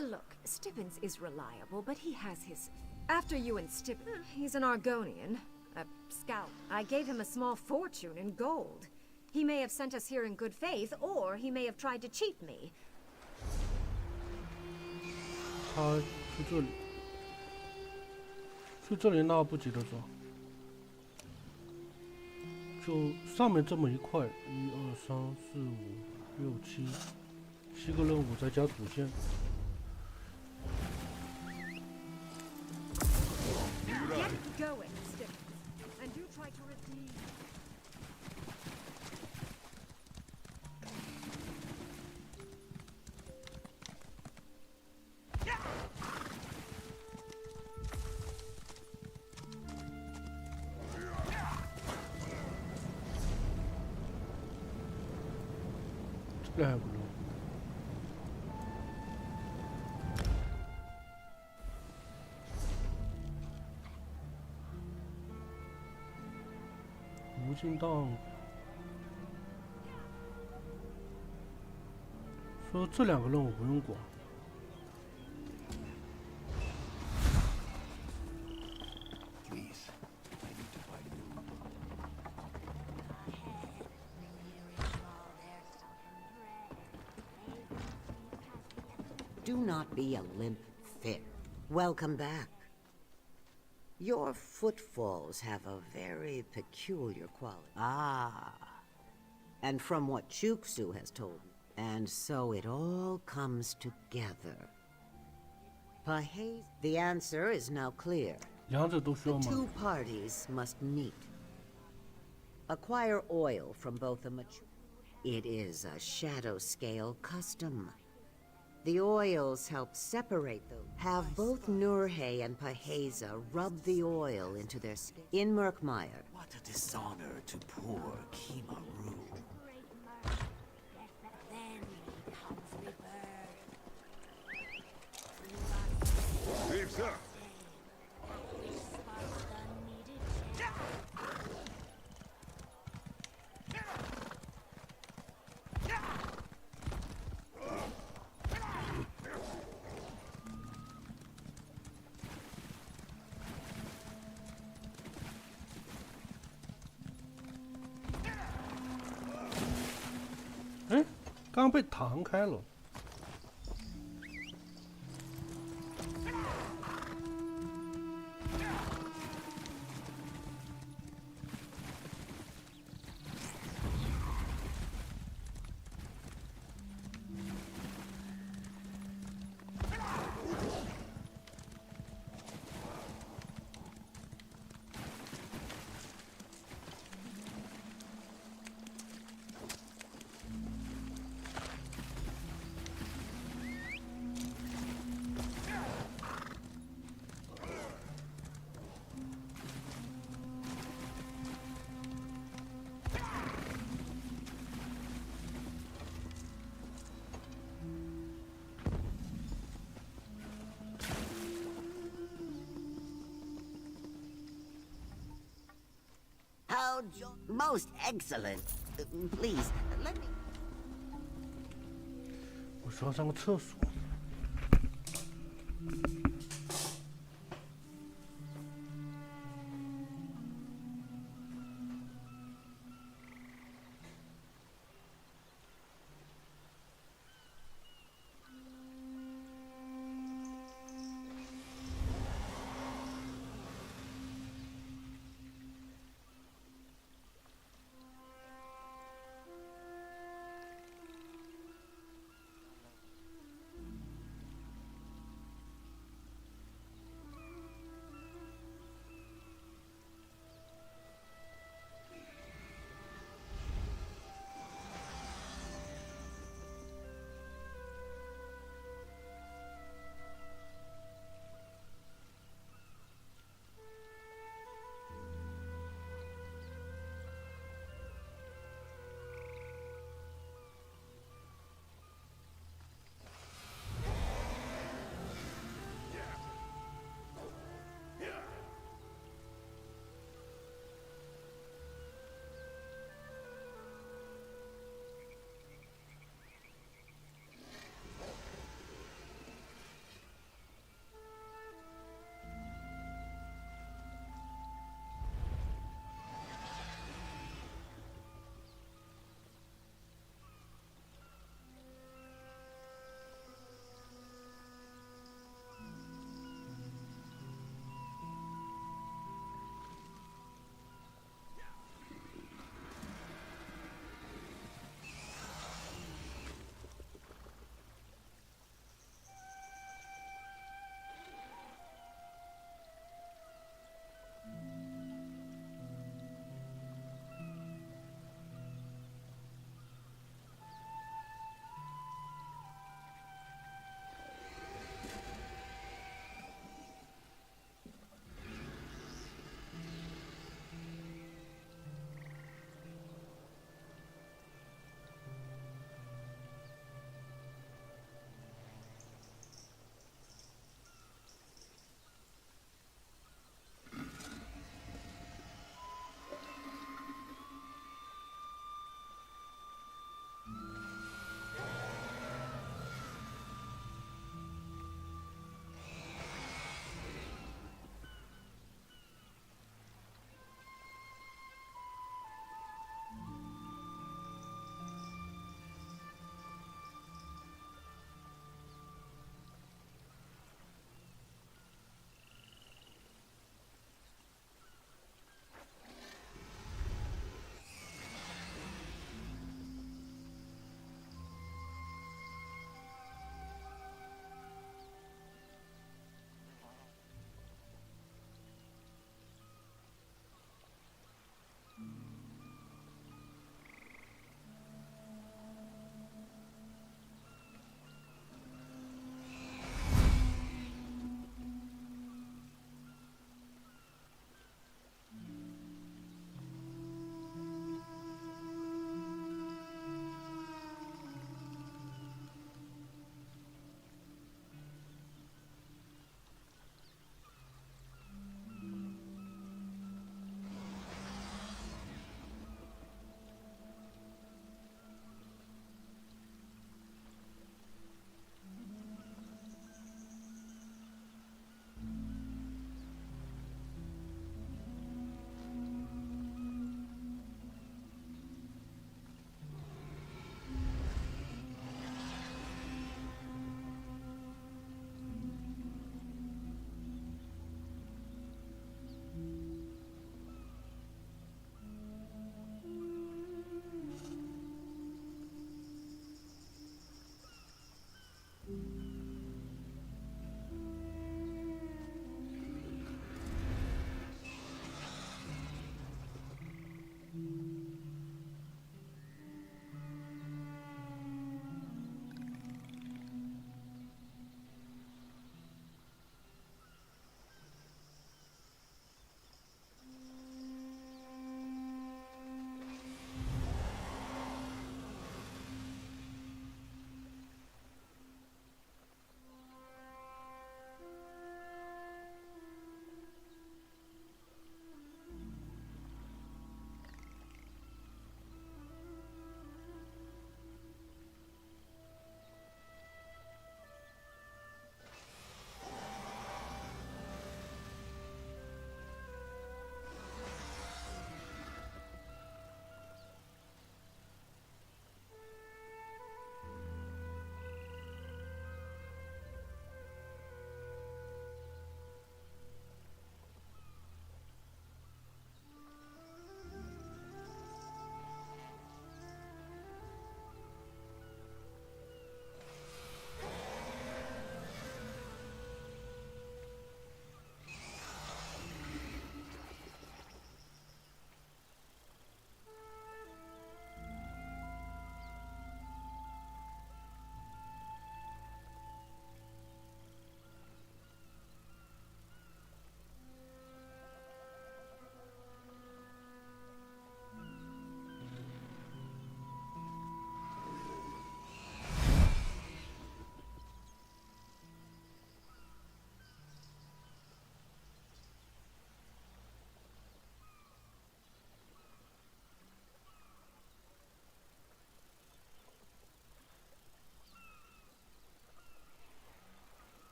Look, Stibbins is reliable, but he has his... After you and Stibbins, he's an Argonian. A scout. I gave him a small fortune in gold. He may have sent us here in good faith, or he may have tried to cheat me. 他去这里，去这里那不急着走，就上面这么一块，1、2、3、4、5、6、7，7个任务再加主线。Get going, Stibbins, and do try to redeem. 这还不能。无尽档说这2个任务不用管。Do not be a limp fit. Welcome back. Your footfalls have a very peculiar quality. Ah. And from what Chuksu has told me, and so it all comes together. The answer is now clear. The two parties must meet. Acquire oil from both a mature... It is a shadow scale custom. The oils help separate them. Have both Nurhe and Paheza rub the oil into their skin. In Murkmire. What a dishonor to poor Kimaru. Waves up!哎，刚被弹开了。Most excellent. Please, let me... 我需要上个厕所。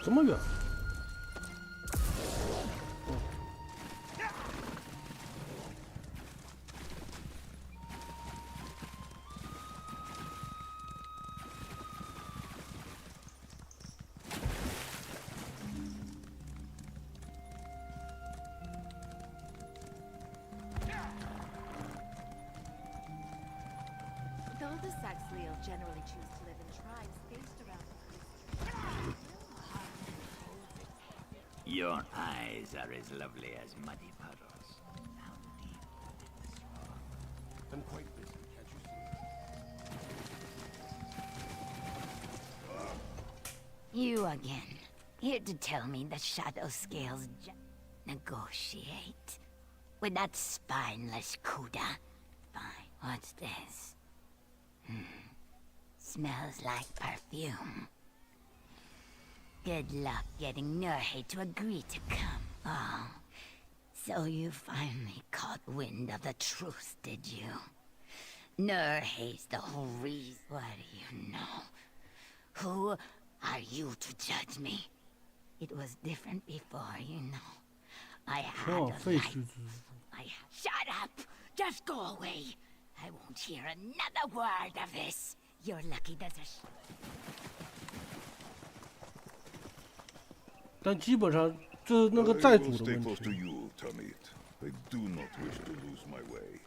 这么远？Though the Saxhleel generally choose to live in tribes based around Your eyes are as lovely as muddy puddles. How deep within this rock? I'm quite busy, can't you see? You again. Here to tell me the Shadow Scales negotiate with that spineless Kuda. Fine. What's this? Smells like perfume. Good luck getting Nurhe to agree to come. Oh, so you finally caught wind of the truth, did you? Nurhe's the whole reason. What do you know? Who are you to judge me? It was different before, you know. I had a life. Shut up! Just go away! I won't hear another word of this. You're lucky there's a... 但基本上这那个债主的问 close to 题。 you, Tamit. I do not wish to lose my way.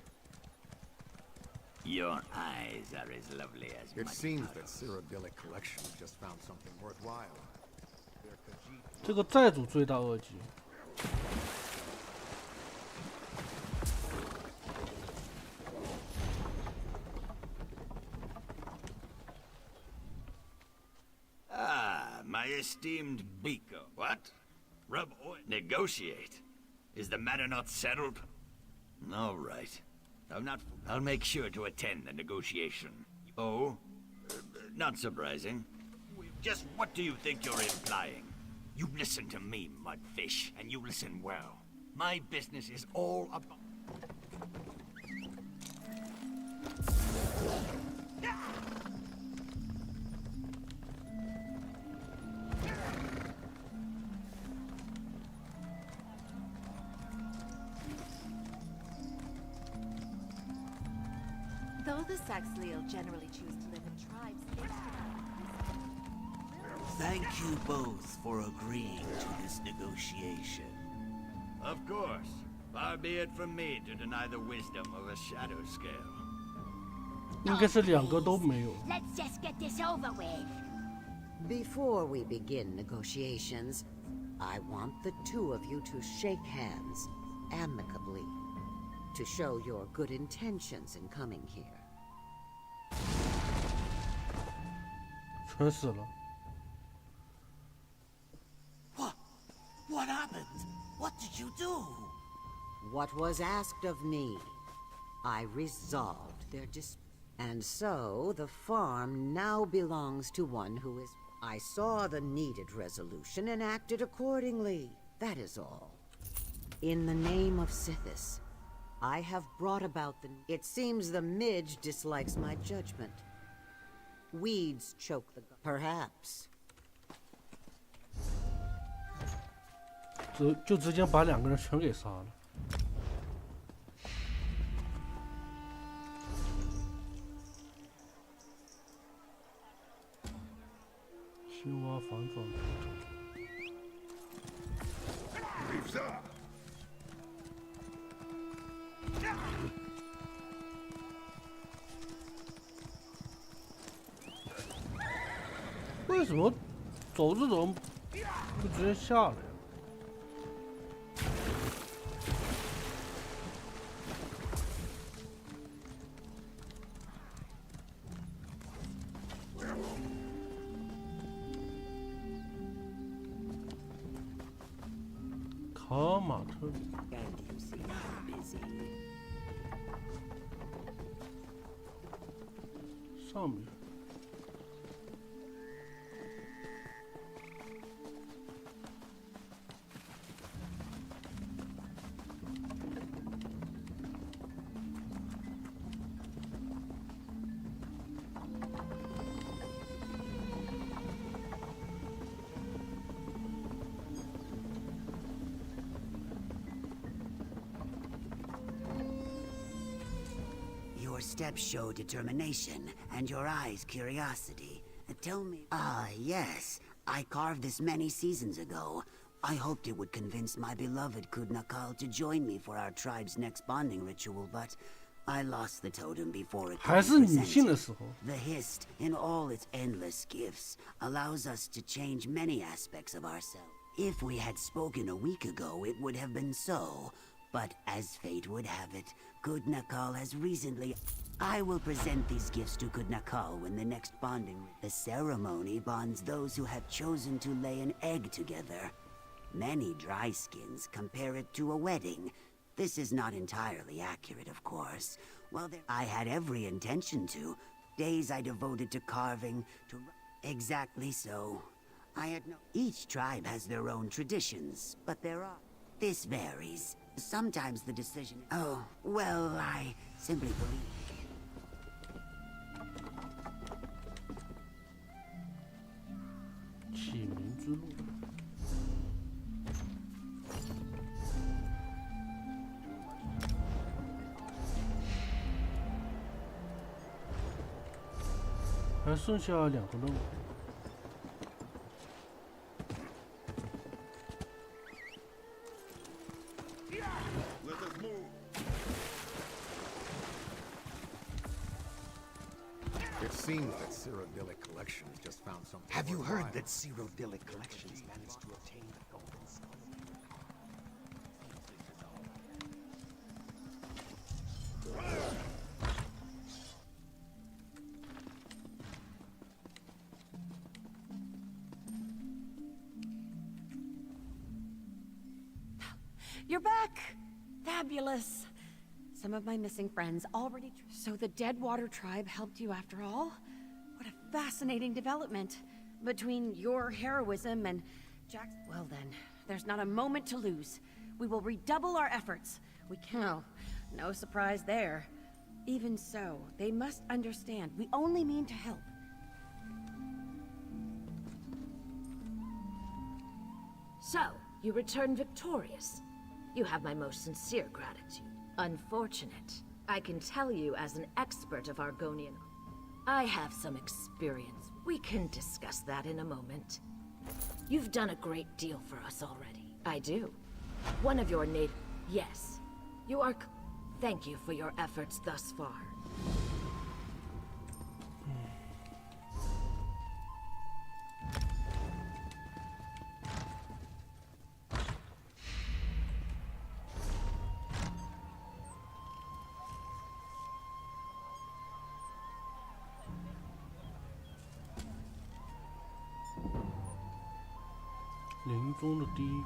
Your eyes are as lovely as It muddy seems that puddles. Cyrodiilic Collection just found something worthwhile. Their Khajiit 这个债主罪大恶极。 Ah, my esteemed Biko. What? Rub oil? Negotiate? Is the matter not settled? All right. I'll make sure to attend the negotiation. Oh? Not surprising. Just what do you think you're implying? You listen to me, Mudfish, and you listen well. My business is all about... Though the Saxhleel generally choose to live in tribes based around Thank you both for agreeing to this negotiation. Of course. Far be it from me to deny the wisdom of a shadow scale. 应该是两个都没有。 Let's just get this over with. Before we begin negotiations, I want the two of you to shake hands amicably to show your good intentions in coming here. 全死了。 What happened? What did you do? What was asked of me, I resolved their dispute. And so, the farm now belongs to one who is... I saw the needed resolution and acted accordingly. That is all. In the name of Sithis, I have brought about the... It seems the Midge dislikes my judgment. Weeds choke the... Perhaps. 就直接把两个人全给杀了。青蛙反转图腾。 为什么走这种不直接下来呀？ 卡马特。 上面。Your steps show determination, and your eyes curiosity. Tell me... yes. I carved this many seasons ago. I hoped it would convince my beloved Kudnakal to join me for our tribe's next bonding ritual, but I lost the totem before it could be presented. The Hist, in all its endless gifts, allows us to change many aspects of ourselves. If we had spoken a week ago, it would have been so. But as fate would have it, Kudnakal has recently... I will present these gifts to Kudnakal when the next bonding... The ceremony bonds those who have chosen to lay an egg together. Many dry skins compare it to a wedding. This is not entirely accurate, of course. Well, I had every intention to. Days I devoted to carving, to... Exactly so. I had no... Each tribe has their own traditions, but there are... This varies. Sometimes the decision... Oh, well, I simply believe...还剩下2个任务。It seems that Cyrodiilic Collections just found something. Have you heard that Cyrodiilic Collections managed to obtain the golden skull? You're back! Fabulous! Some of my missing friends already... So the Deadwater tribe helped you after all? What a fascinating development. Between your heroism and Jack's... Well then, there's not a moment to lose. We will redouble our efforts. We can... No surprise there. Even so, they must understand we only mean to help. So, you return victorious. You have my most sincere gratitude. Unfortunate. I can tell you as an expert of Argonian. I have some experience. We can discuss that in a moment. You've done a great deal for us already. I do. One of your native... Yes. You are... Thank you for your efforts thus far.林中的第一。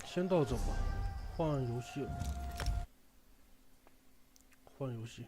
先到这吧，换游戏，换游戏。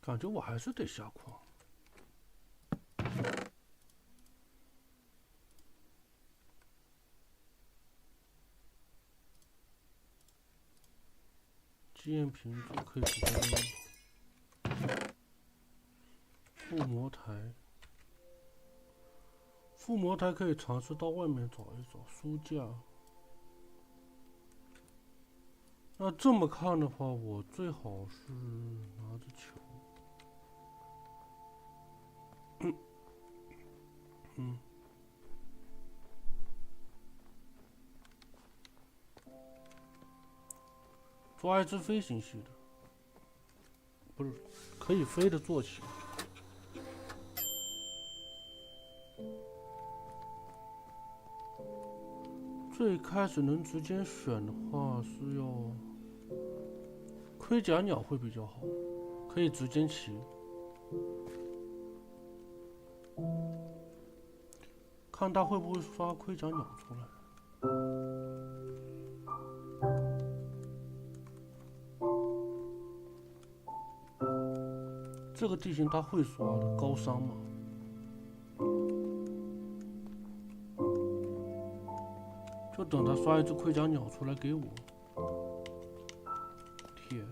感觉我还是得下矿。经验瓶子可以直接扔。附魔台，附魔台可以尝试到外面找一找。书架。那这么看的话，我最好是拿着球。抓一只飞行系的，不是可以飞的坐骑。最开始能直接选的话是要盔甲鸟会比较好，可以直接骑。看他会不会刷盔甲鸟出来。这个地形他会刷的，高山嘛。就等他刷一只盔甲鸟出来给我。铁。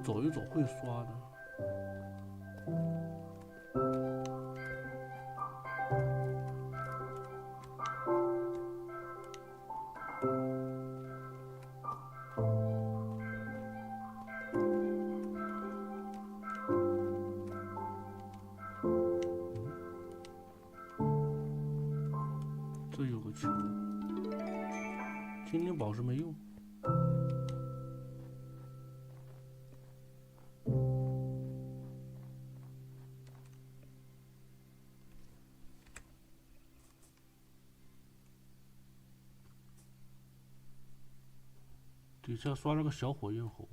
走一走会刷的。这有个球，精灵宝石没用。底下刷了个小火焰猴。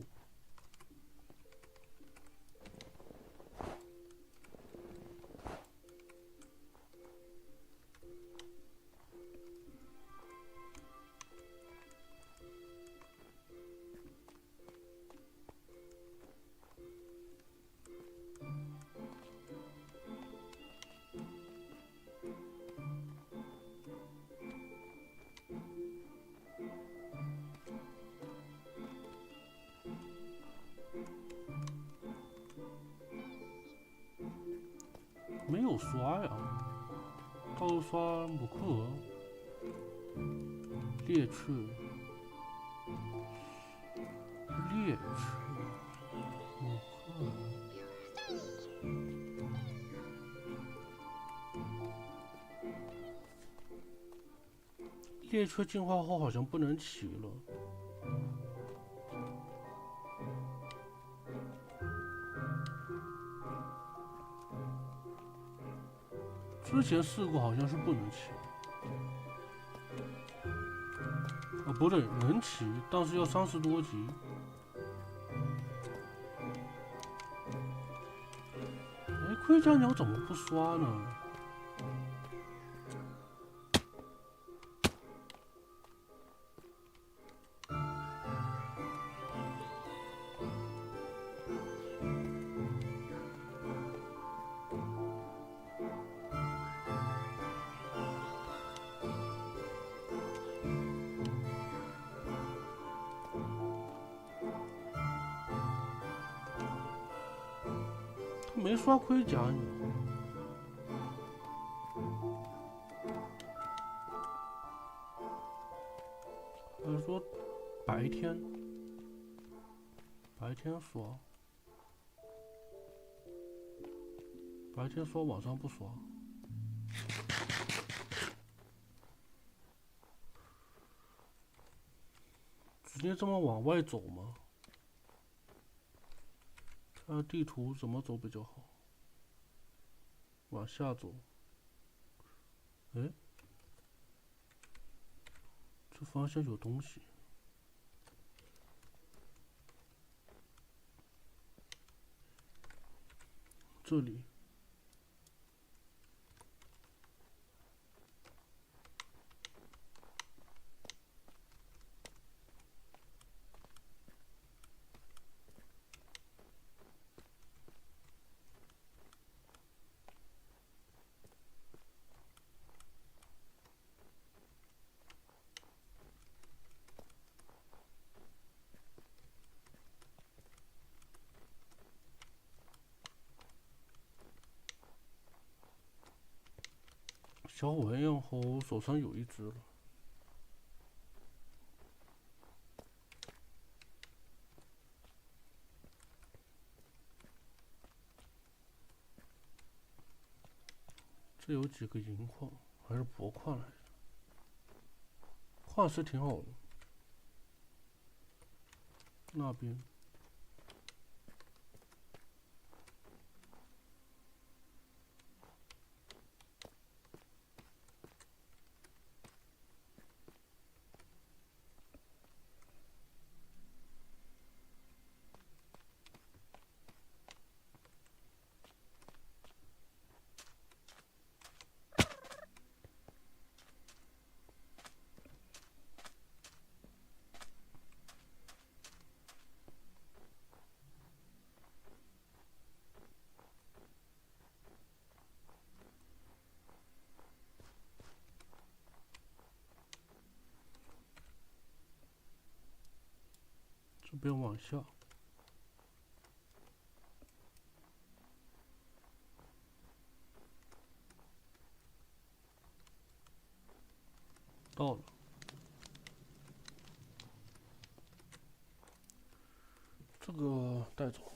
没有刷呀，倒是刷姆克尔、猎翅、姆克尔。猎翅进化后好像不能骑了。之前试过，好像是不能骑。哦，不对，能骑，但是要30多级。哎，盔甲鸟怎么不刷呢？没刷盔甲鸟。还是说白天刷，白天刷，晚上不刷。接这么往外走吗？看看地图怎么走比较好。往下走。哎，这方向有东西。这里。小火焰猴手上有一只了。这有几个银矿，还是铂矿来着？矿石挺好的。那边。这边往下，到了。这个带走。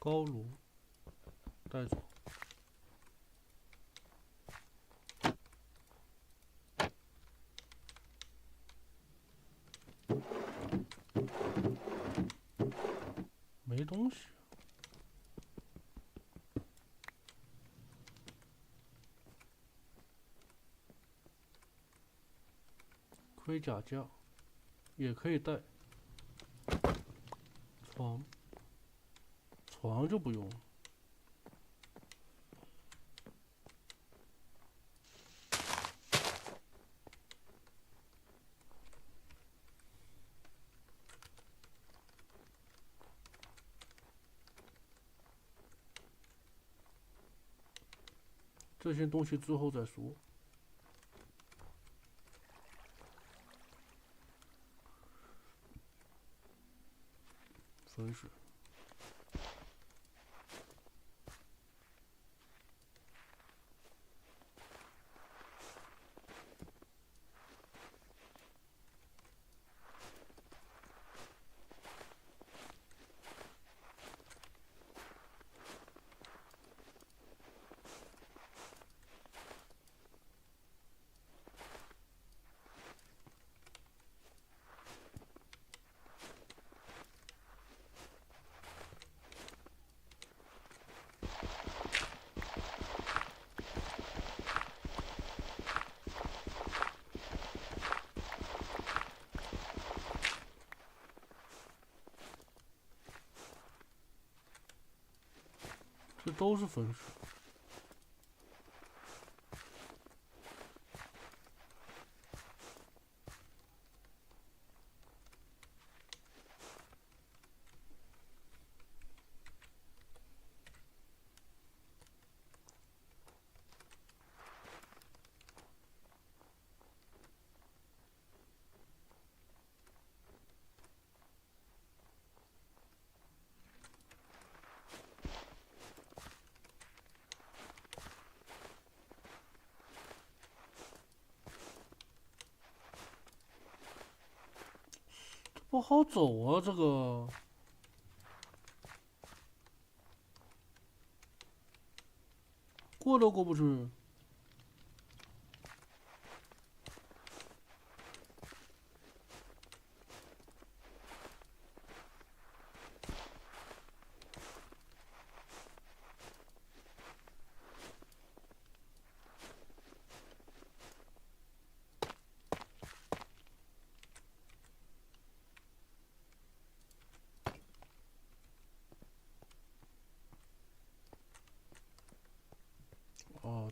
高炉带走。没东西。盔甲架也可以带。床就不用了。这些东西之后再说。分水。这都是分水。不好走啊，这个。过都过不去。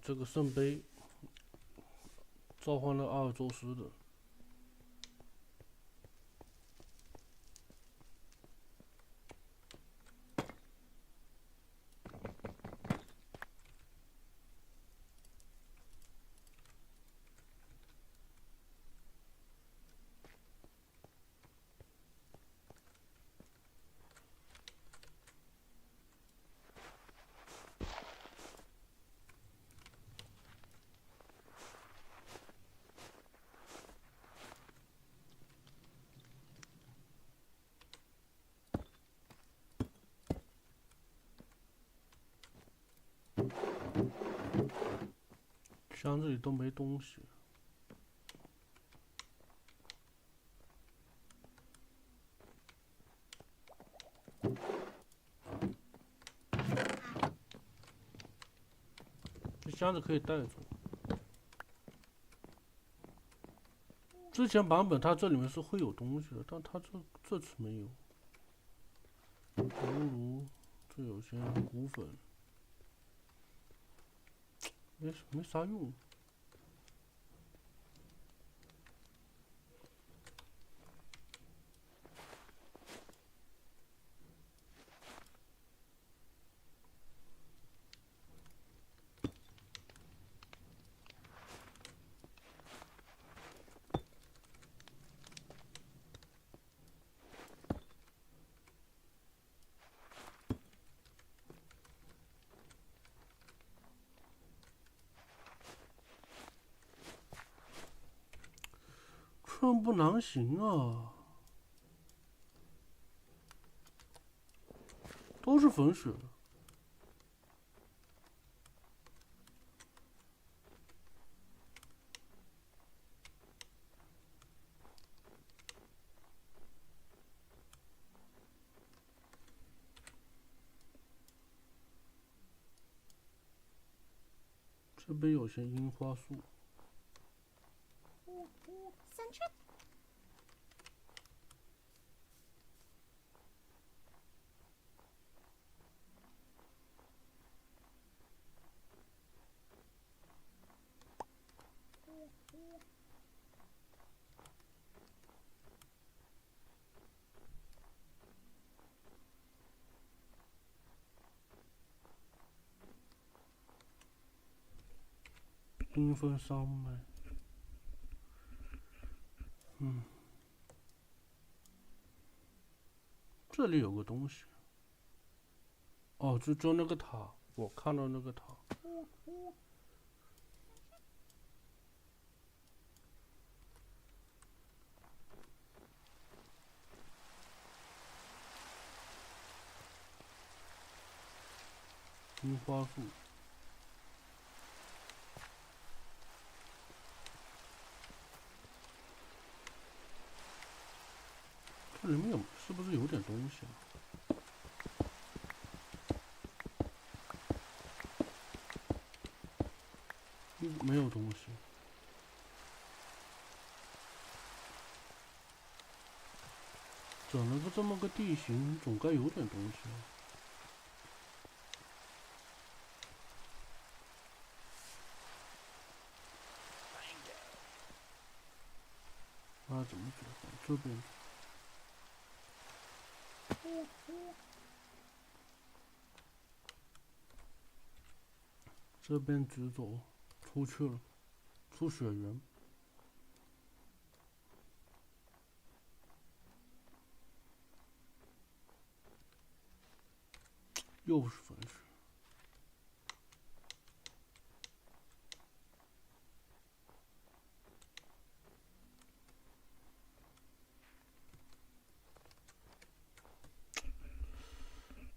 这个圣杯召唤了阿尔宙斯的。箱子里都没东西。这箱子可以带走。之前版本它这里面是会有东西的，但它这次没有。葫芦，这有些骨粉。没啥用。寸步难行啊！都是粉血。这边有些樱花树。Sandra? 缤纷山脉。这里有个东西。哦，就那个塔，我看到那个塔。樱花树。这里面是不是有点东西啊？没有东西。整了个这么个地形，总该有点东西啊。啊，怎么走？这边。这边直走，出去了，出雪原。又是粉雪。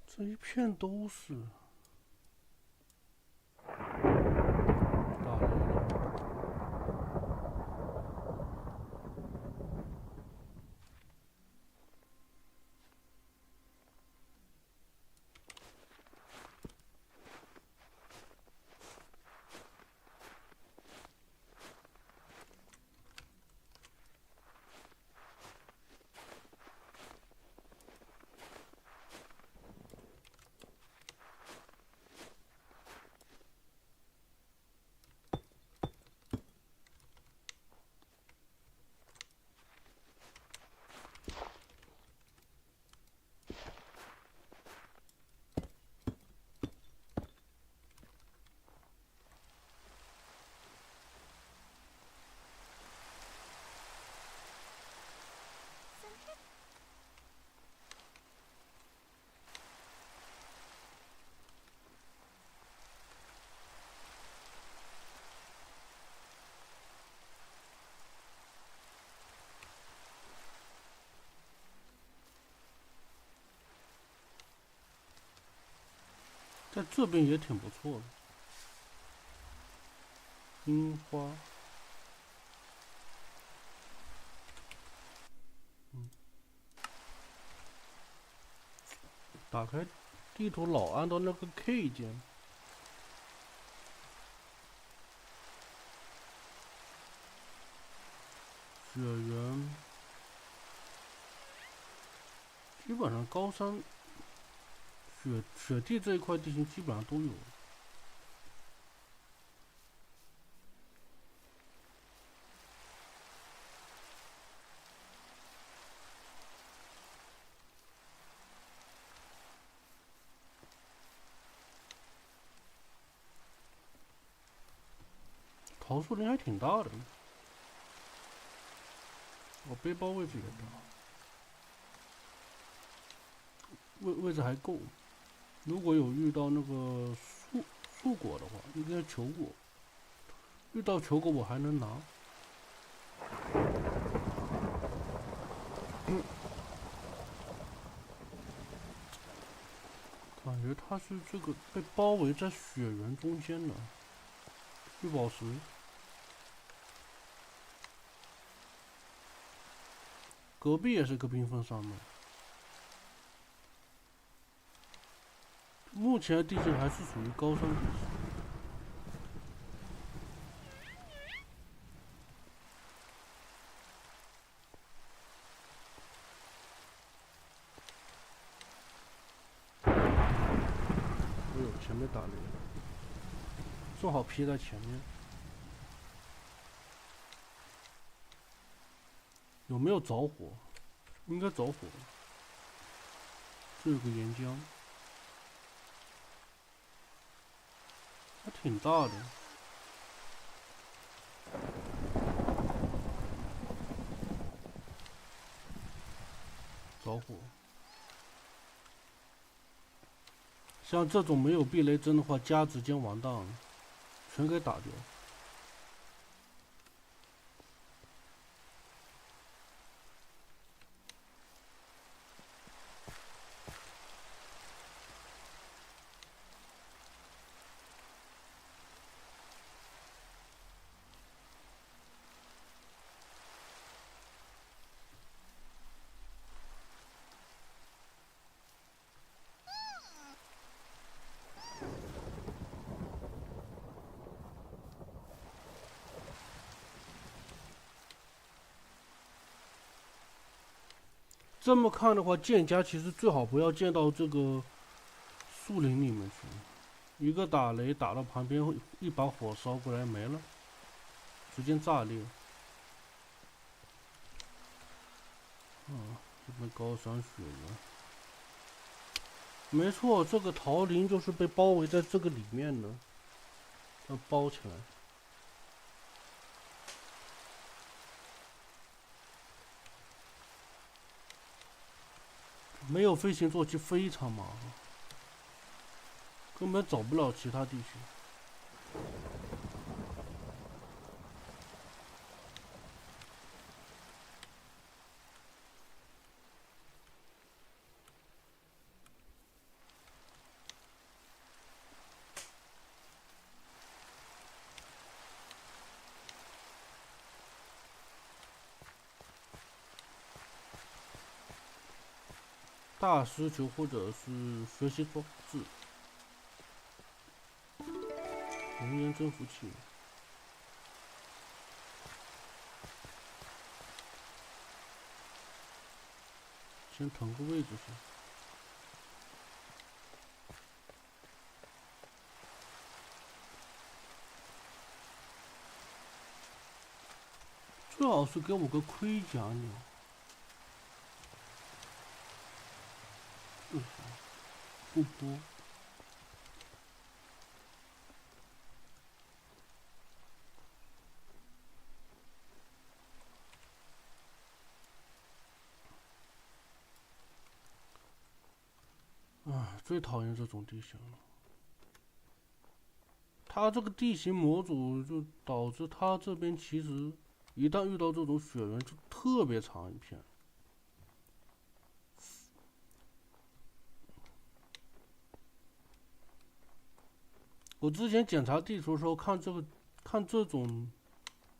这一片都是。在这边也挺不错的。樱花，打开地图老按到那个 K 键。雪原，基本上高山、雪地这一块地形基本上都有。桃树林还挺大的，背包位置也大，位置还够。如果有遇到那个树果的话，应该球果。遇到球果我还能拿。感觉它是这个被包围在雪原中间的绿宝石。隔壁也是个冰封山脉，目前的地形还是属于高山地形。哎呦，前面打雷了，正好劈在前面。有没有着火？应该着火。这有个岩浆，还挺大的。着火。像这种没有避雷针的话，家直接完蛋了，全给打掉。这么看的话，剑家其实最好不要建到这个树林里面去，一个打雷打到旁边，一把火烧过来没了，直接炸裂。这边高山雪原，没错，这个桃林就是被包围在这个里面的，要包起来。没有飞行坐骑非常麻烦，根本找不了其他地形。大师球或者是学习装置，熔岩征服器，先腾个位置先。最好是给我个盔甲鸟。不播。最讨厌这种地形了。它这个地形模组就导致它这边其实一旦遇到这种雪原就特别长一片。我之前检查地图的时候看这种，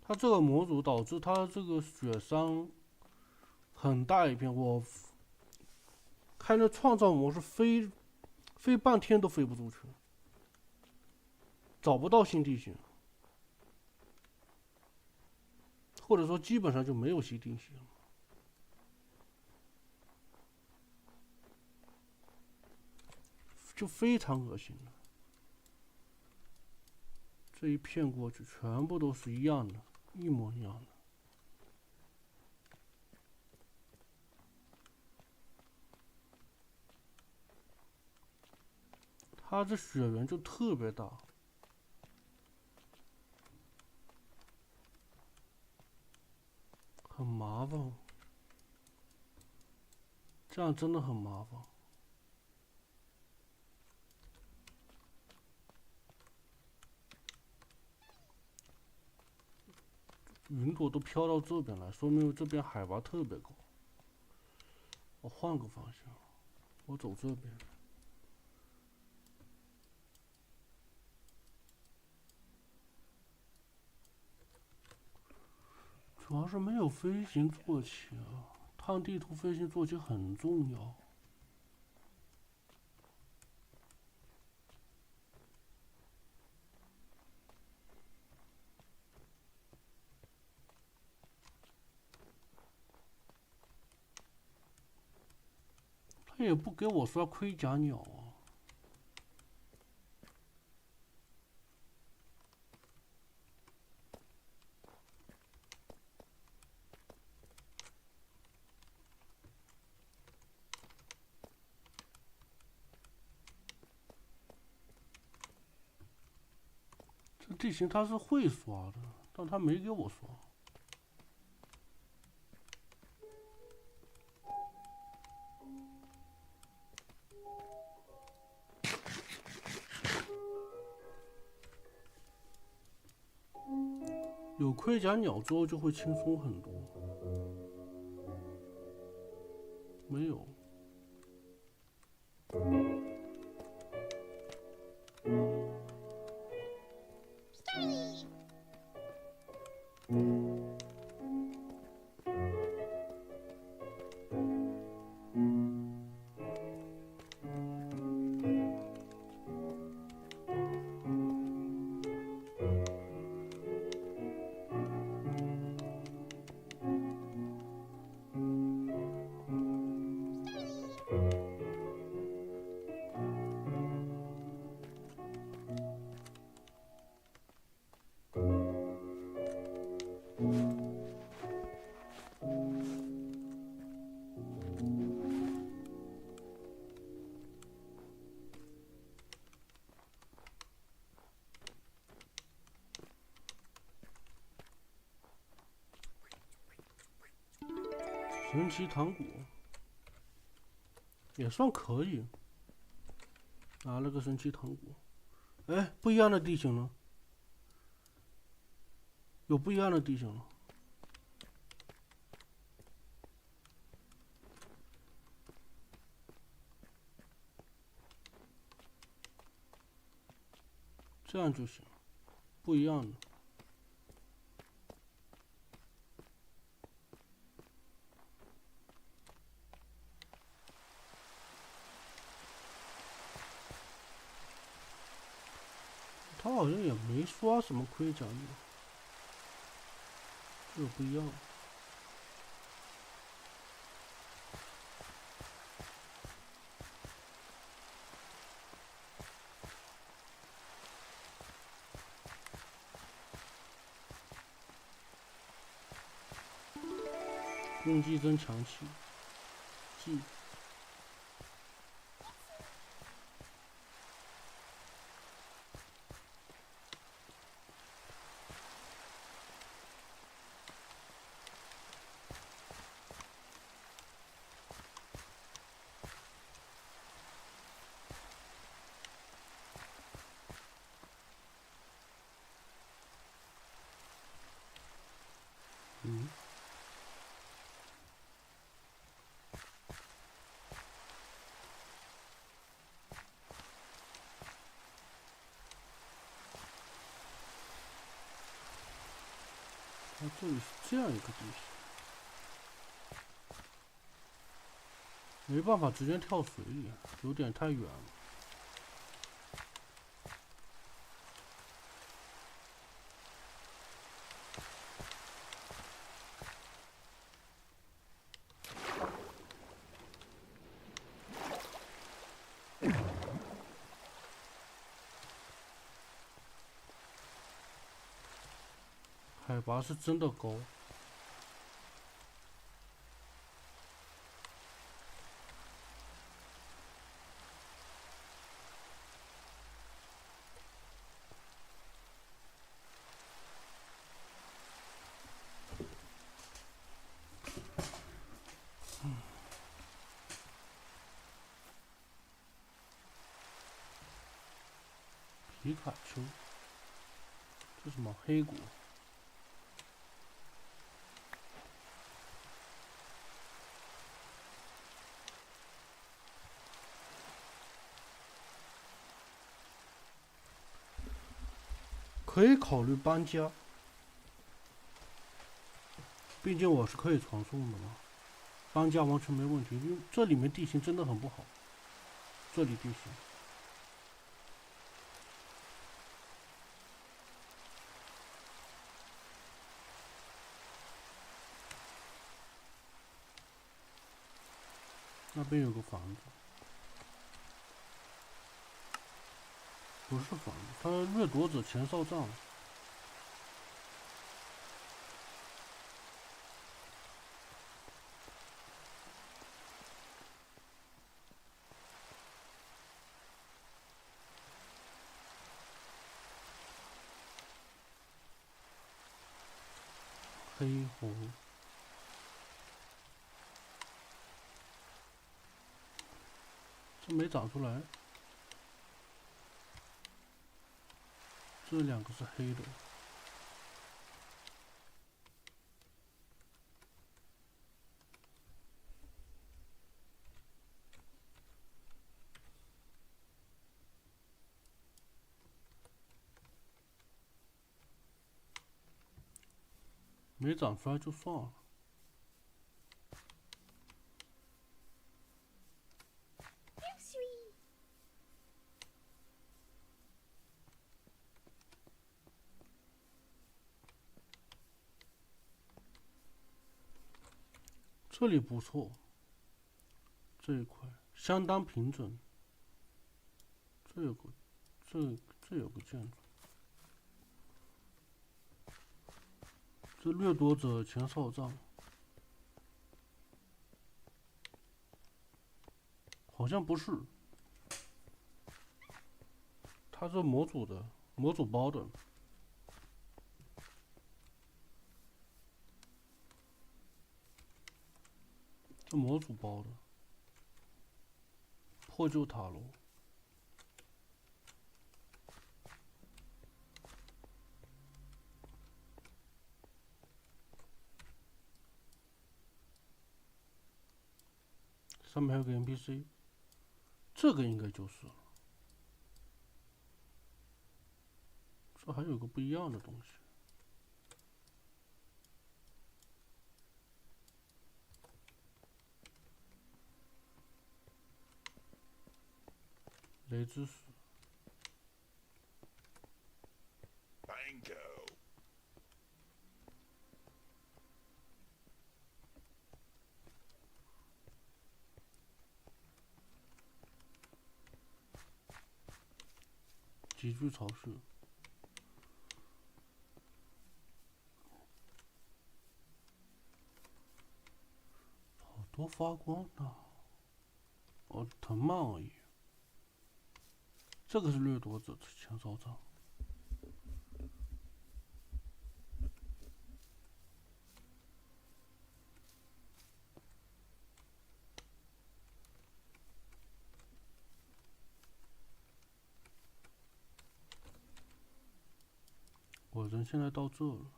它这个模组导致它这个雪山很大一片，我开那创造模式飞半天都飞不出去，找不到新地形，或者说基本上就没有新地形，就非常恶心了。这一片过去全部都是一样的，一模一样的。它这雪原就特别大，很麻烦，这样真的很麻烦。云朵都飘到这边来，说明这边海拔特别高。我换个方向，我走这边。主要是没有飞行坐骑啊，探地图飞行坐骑很重要。他也不给我刷盔甲鸟啊。这地形他是会刷的，但他没给我刷。有盔甲鸟之后就会轻松很多。没有。神奇糖果也算可以，拿了个神奇糖果。哎，不一样的地形了，有不一样的地形了。这样就行，不一样的。他好像也没刷什么盔甲呢，这个不一样。攻击增强器，技。这里是这样一个地形，没办法直接跳水里，有点太远了。海拔是真的高。皮卡丘，这什么黑果？可以考虑搬家，毕竟我是可以传送的嘛，搬家完全没问题。因为这里面地形真的很不好，这里地形。那边有个房子，不是房子，它掠夺者前哨站。黑红。这没长出来，这两个是黑的。没长出来就算了。这里不错，这一块相当平整。这有个，这有个建筑。这掠夺者前哨站，好像不是，它是模组的，模组包的。这模组包的，破旧塔楼。上面还有个 NPC， 这个应该就是了。这还有个不一样的东西。雷之石。Bingo. 极具潮湿。好多发光的，哦，藤蔓而已。这个是掠夺者前哨站。我人现在到这了。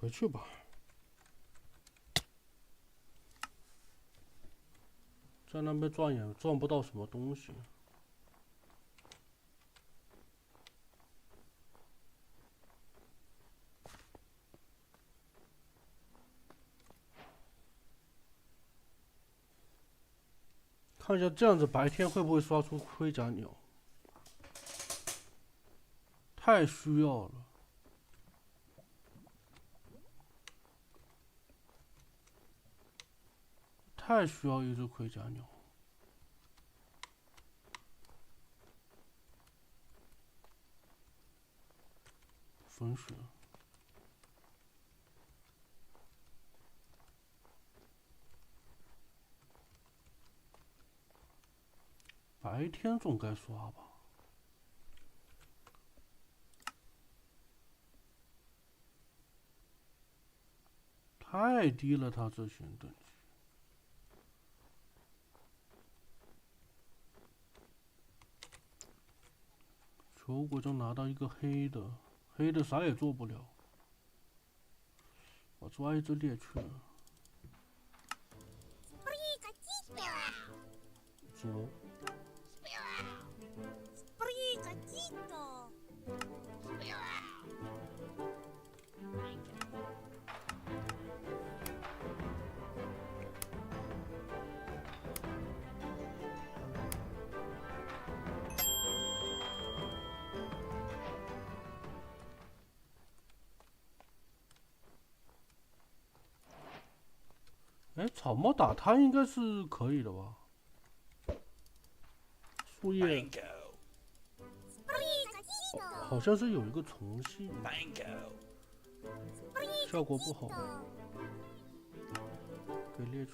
回去吧。在那边转也转不到什么东西。看一下这样子白天会不会刷出盔甲鸟？太需要了。太需要一只盔甲鸟。粉血。白天总该刷吧。太低了，他这些等级。求果就拿到一个黑的，黑的啥也做不了。我抓一只猎犬。走。哎，草帽打它应该是可以的吧？树叶好像是有一个虫系，效果不好，给猎去。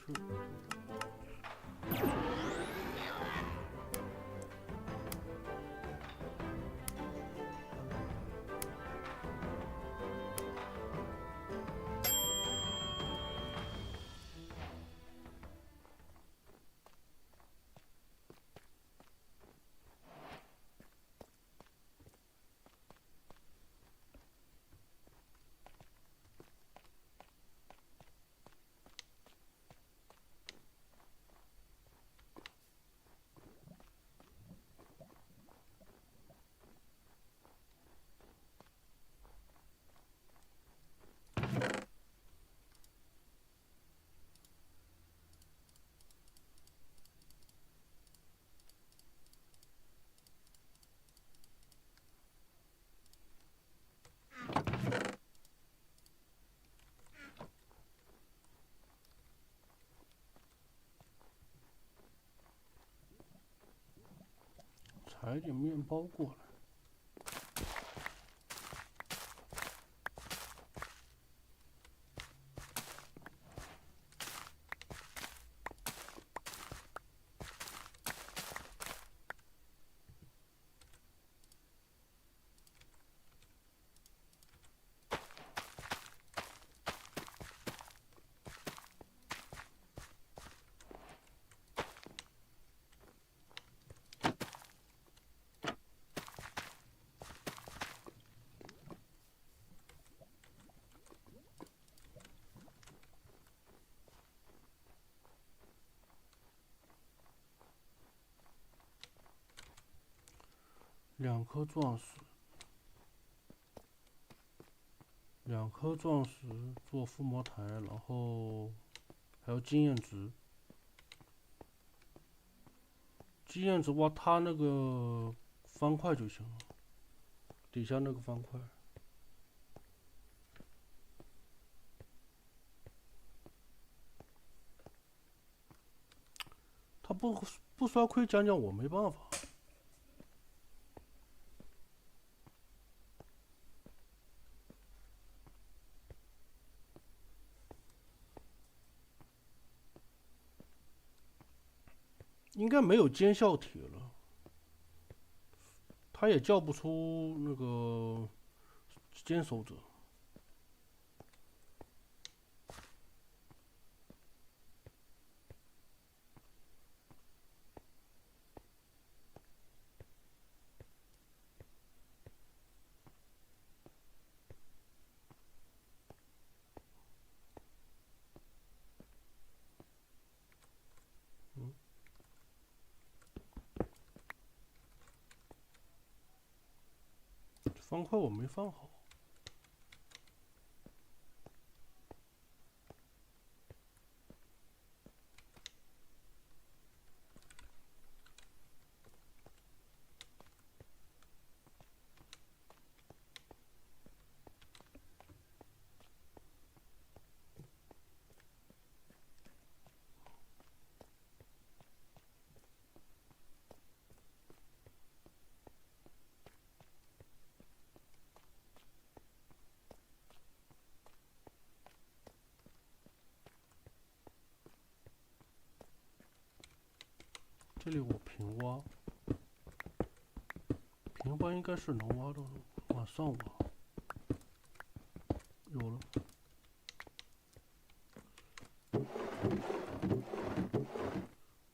采点面包过来。2颗钻石，2颗钻石做附魔台，然后还有经验值。经验值挖它那个方块就行了，底下那个方块。他不刷盔甲鸟，我没办法。应该没有尖效铁了，他也叫不出那个坚守者。方块我没放好。这里我平挖，平挖应该是能挖到的，往上挖，有了。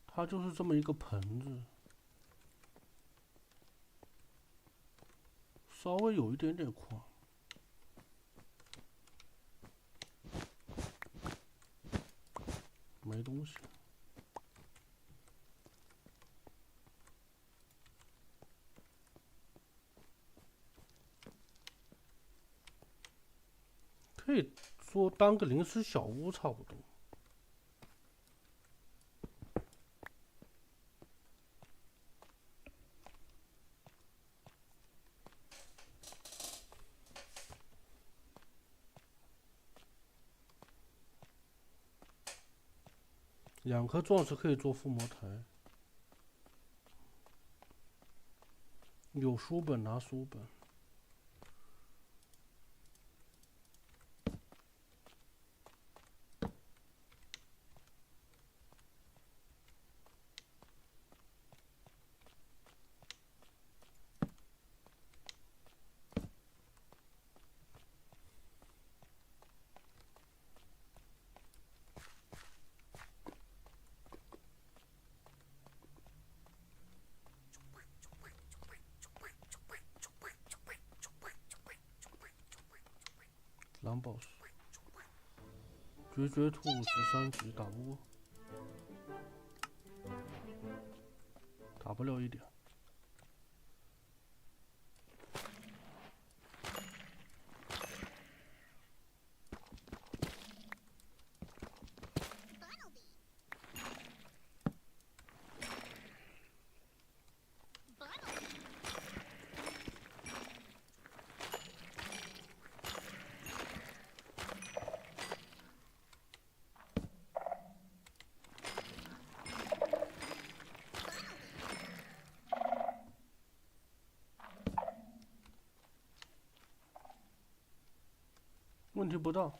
它就是这么一个盆子，稍微有一点点宽。没东西。可以说当个临时小屋差不多。2颗钻石可以做附魔台。有书本拿书本。蓝宝石，绝绝兔13级打不过，打不了一点。问题不大，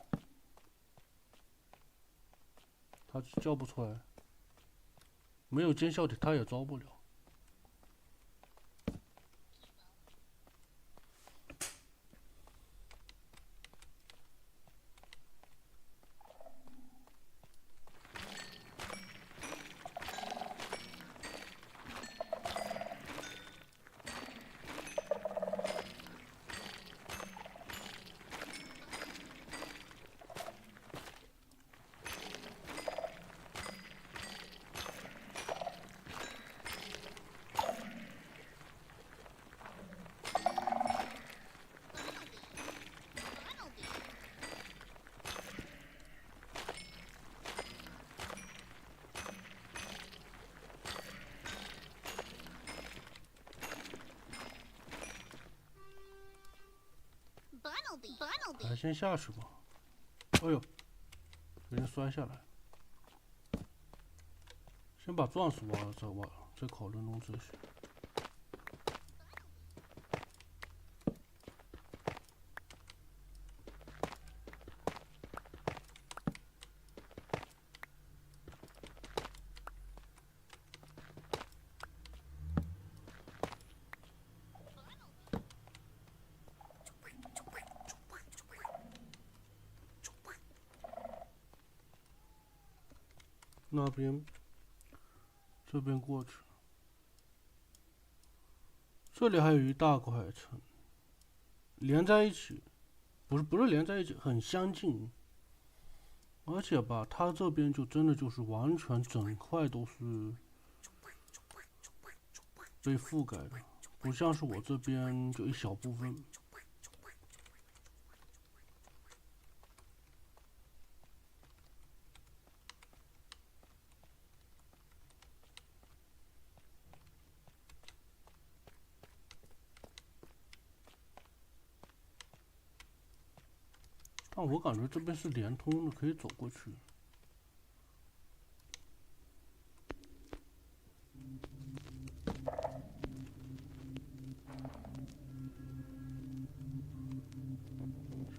他叫不出来，没有尖效体他也招不了。还先下去吧。哎呦，有点摔下来。先把钻石挖了再挖，再考虑弄这些。那边，这边过去。这里还有一大块层，连在一起，不是连在一起，很相近。而且吧，它这边就真的就是完全整块都是被覆盖的，不像是我这边就一小部分但我感觉这边是连通的，可以走过去。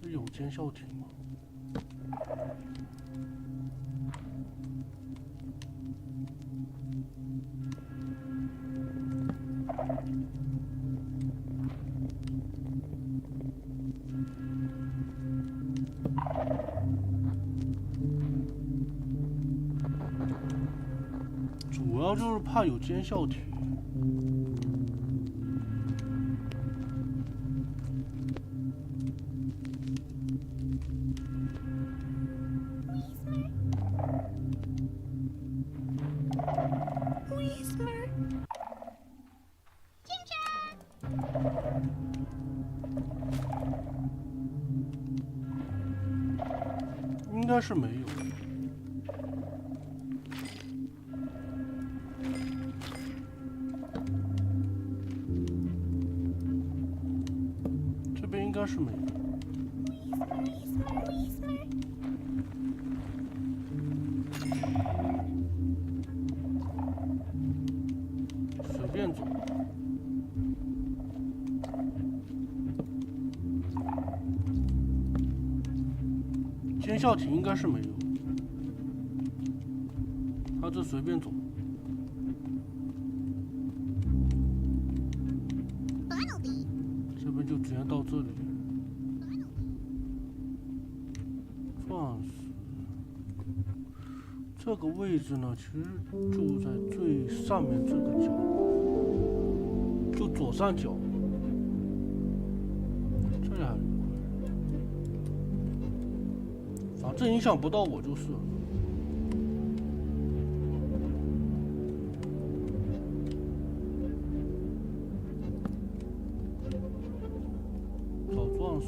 是有间校亭吗？主要就是怕有间校亭。应该是没有。这边应该是没有。随便走。间校亭应该是没有，他这随便走。这边就直接到这里。钻石，这个位置呢，其实就在最上面这个角，就左上角。这里还有。反正影响不到我就是了。找钻石。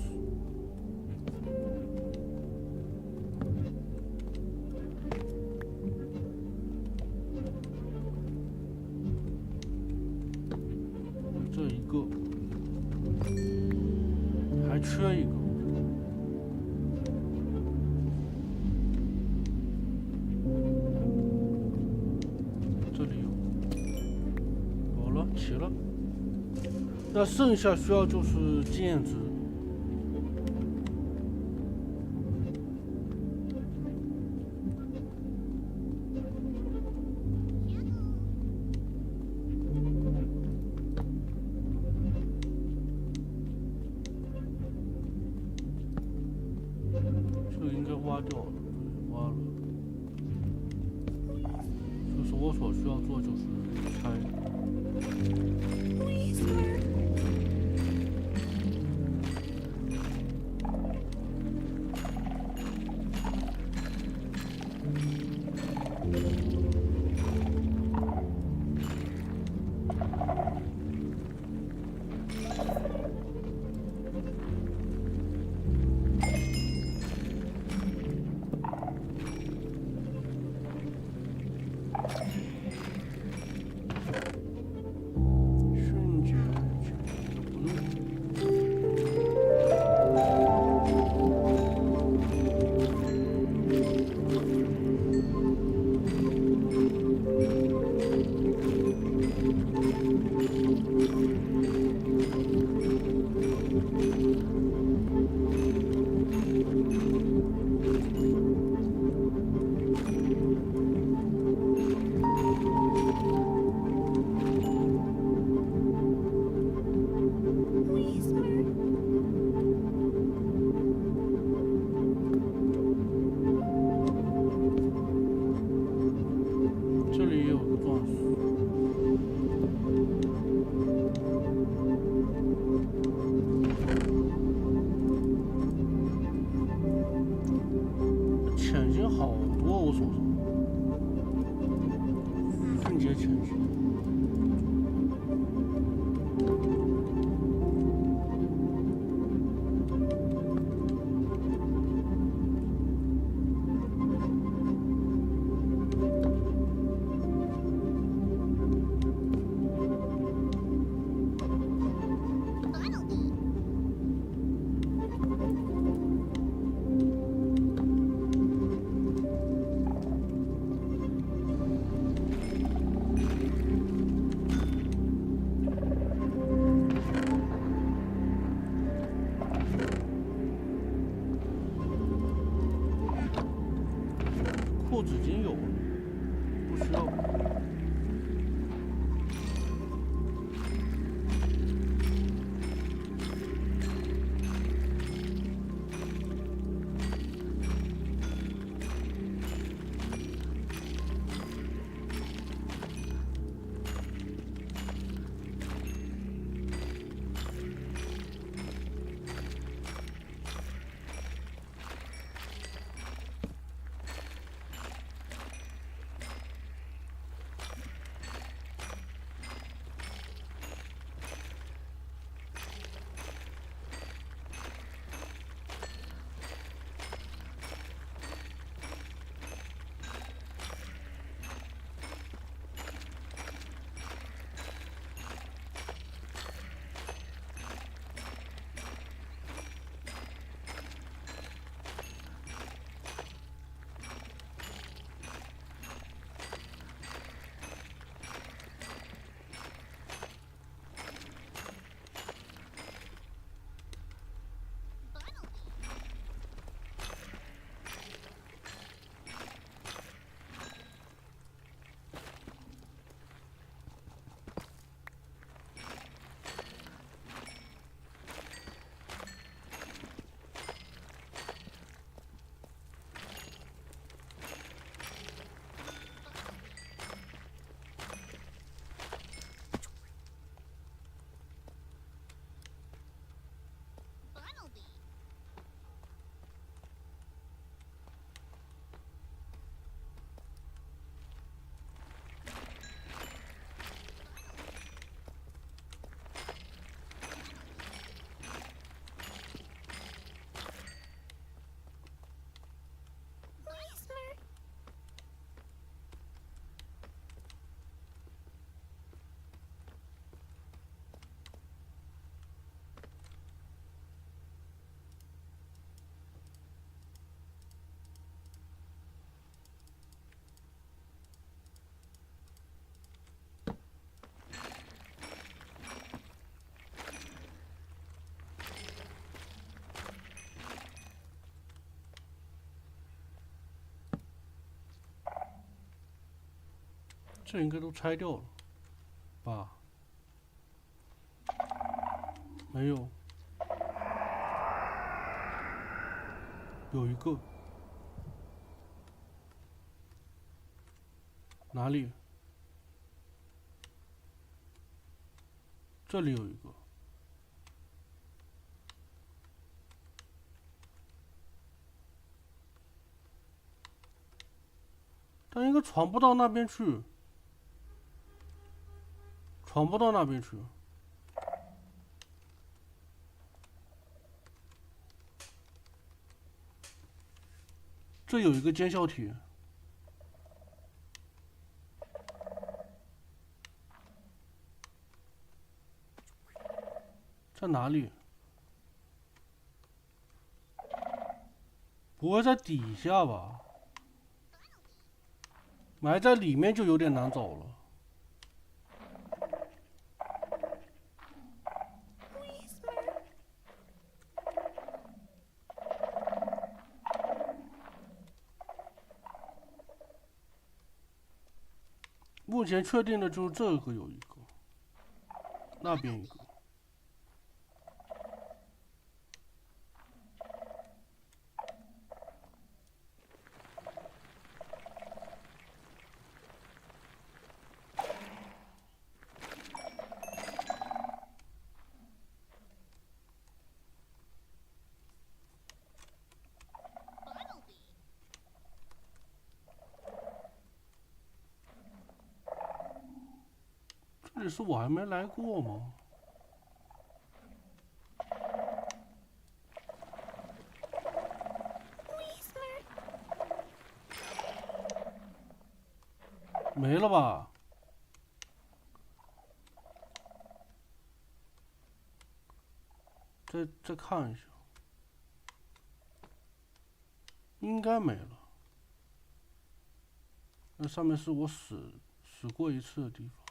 这一个，还缺一个。齐了，那剩下需要就是经验值。这个应该挖掉了，挖了。就是我所需要做就是拆。潜行好多，我手上瞬间潜行。不需要。这应该都拆掉了吧？没有，有一个，哪里？这里有一个。但应该传不到那边去，传不到那边去。这有一个尖效体，在哪里？不会在底下吧？埋在里面就有点难找了。目前确定的就是这个有一个，那边一个。这里是我还没来过吗？没了吧？再看一下，应该没了。那上面是我死过一次的地方。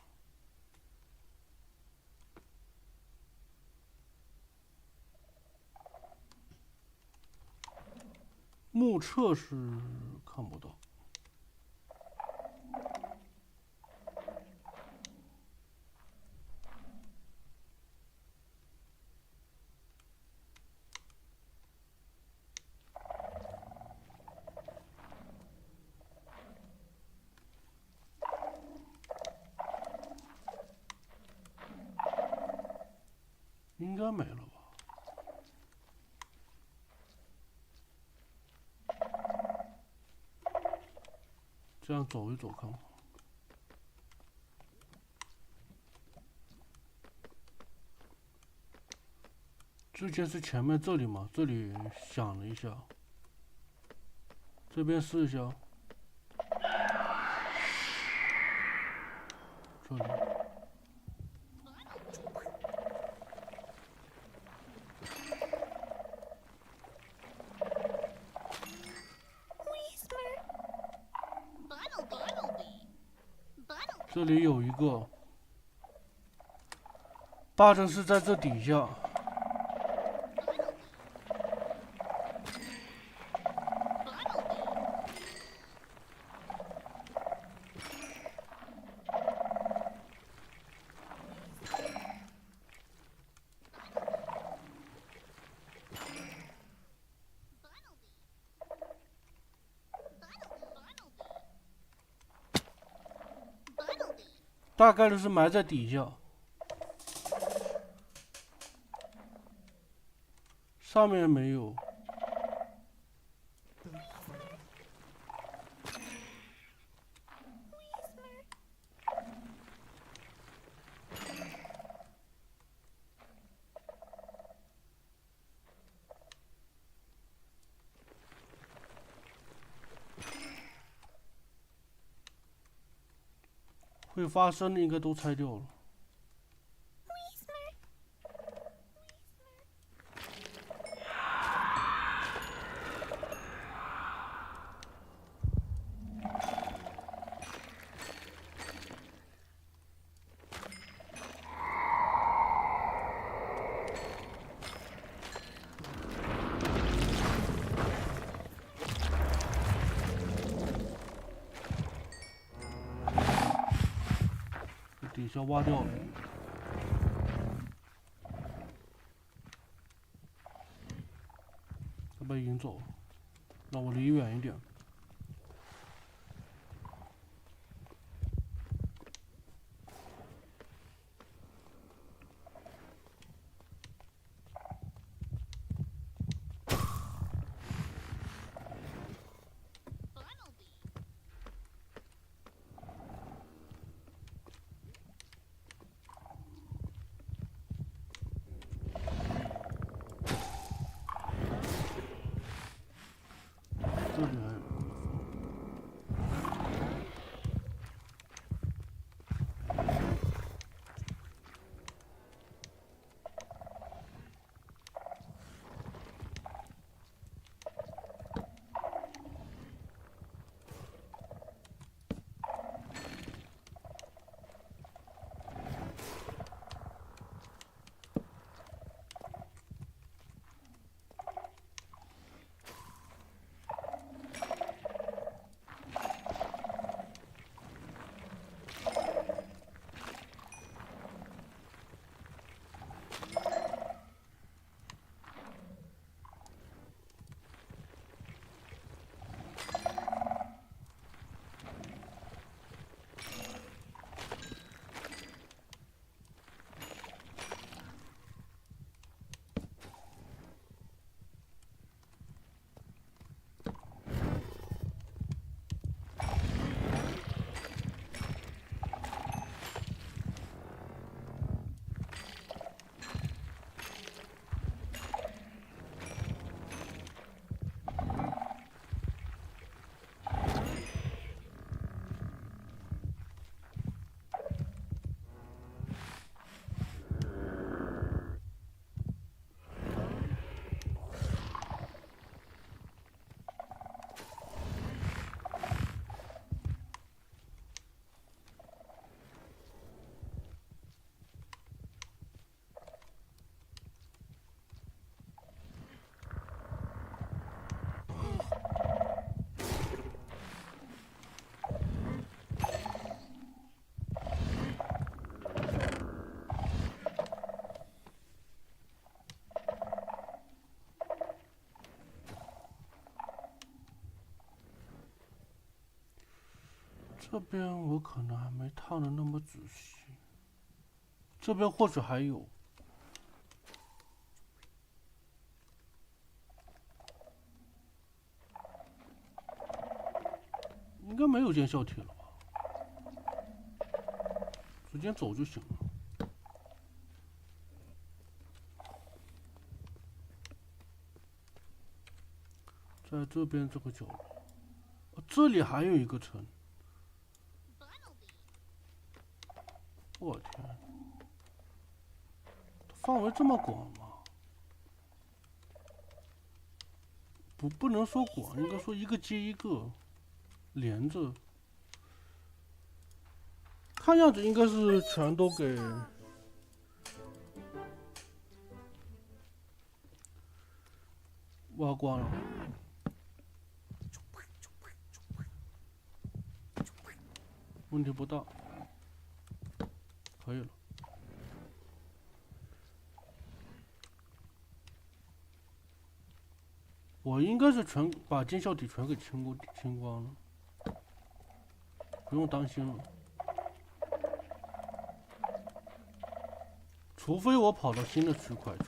目测是看不到。该没了吧？这样走一走看看。之前是前面这里嘛，这里想了一下，这边试一下，这里。这里有一个，八成是在这底下。大概率是埋在底下，上面没有。会发生的应该都拆掉了。底下挖掉了，他被引走了，让我离远一点。这里还有。这边我可能还没探的那么仔细，这边或许还有。应该没有见效体了吧？直接走就行了。在这边这个角落，这里还有一个城。我天，范围这么广吗？不能说广，应该说一个接一个，连着。看样子应该是全都给挖光了。问题不大，可以了。我应该是全把见效体全给清光了，不用担心了。除非我跑到新的区块去。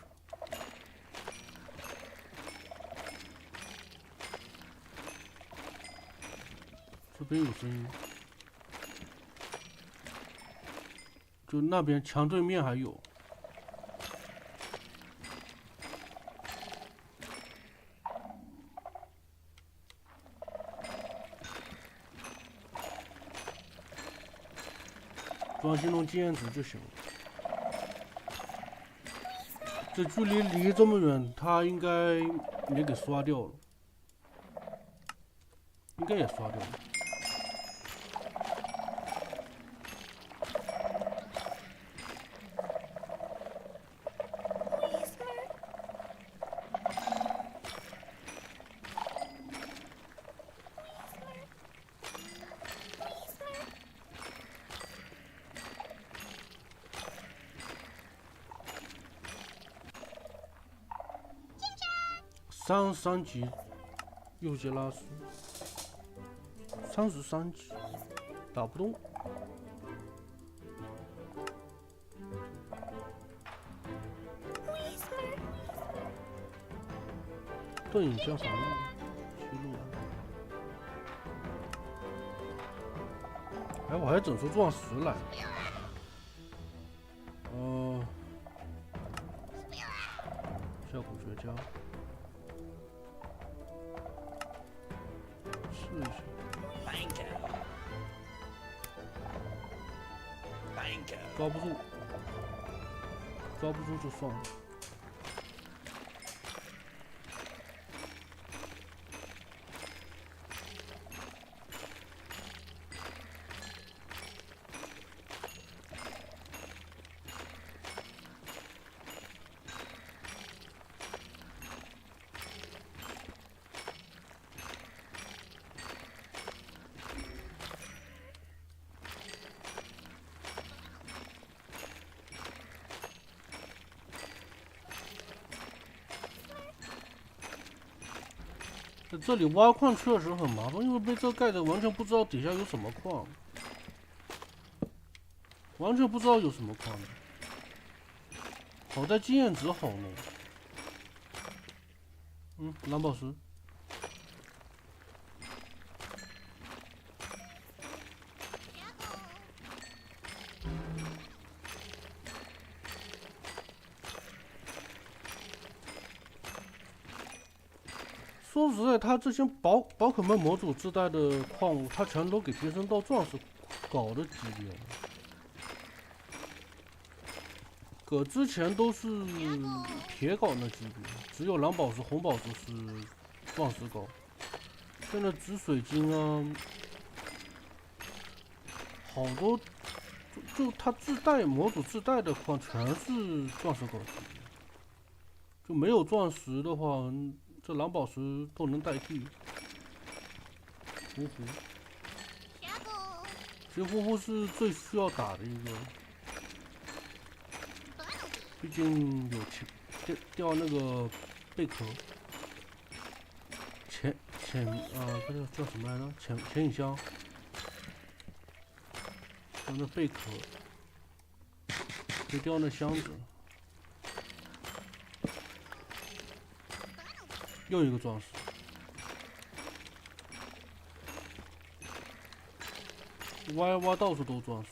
这边有声音，就那边墙对面还有。装新龙经验值就行了。这距离离这么远，他应该也给刷掉了，应该也刷掉了。33级，右杰拉斯，33级，打不动。盾影加防御，记录。哎，我还整出钻石来。效果绝佳。试一下。抓不住，抓不住就算了。这里挖矿确实很麻烦，因为被这盖的完全不知道底下有什么矿，完全不知道有什么矿。好在经验值好呢。蓝宝石。说实在，他这些宝可梦模组自带的矿物，他全都给提升到钻石镐的级别了。搁之前都是铁镐那级别，只有蓝宝石、红宝石是钻石镐。现在紫水晶啊，好多就它自带模组自带的矿全是钻石镐级别，就没有钻石的话。这蓝宝石都能代替。呼呼，其实呼呼是最需要打的一个，毕竟有掉那个贝壳，这叫什么来着？潜影箱，掉那贝壳，就掉那箱子。又一个钻石，挖一挖，到处都钻石。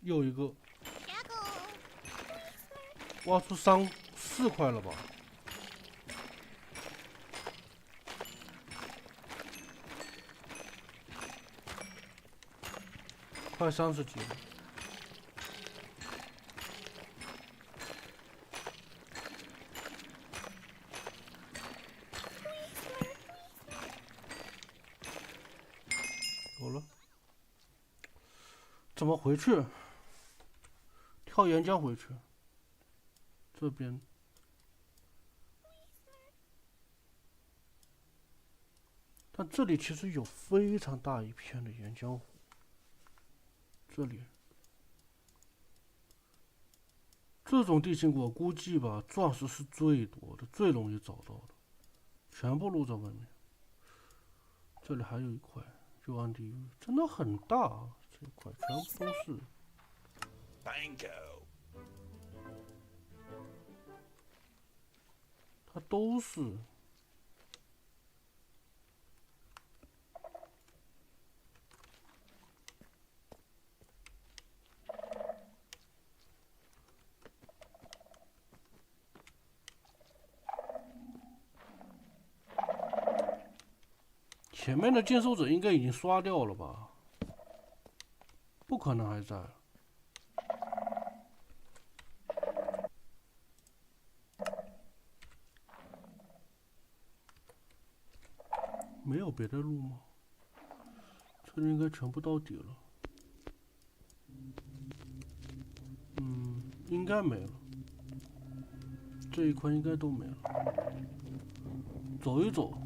又一个，挖出4块了吧？快30级了。有了，怎么回去？跳岩浆回去，这边但这里其实有非常大一片的岩浆湖，这里这种地形我估计吧，钻石是最多的，最容易找到的，全部露在外面。这里还有一块幽暗地狱，真的很大啊，这一块全部都是。它都是。前面的剑兽者应该已经刷掉了吧？不可能还在。没有别的路吗？这里应该全部到底了。应该没了。这一块应该都没了。走一走。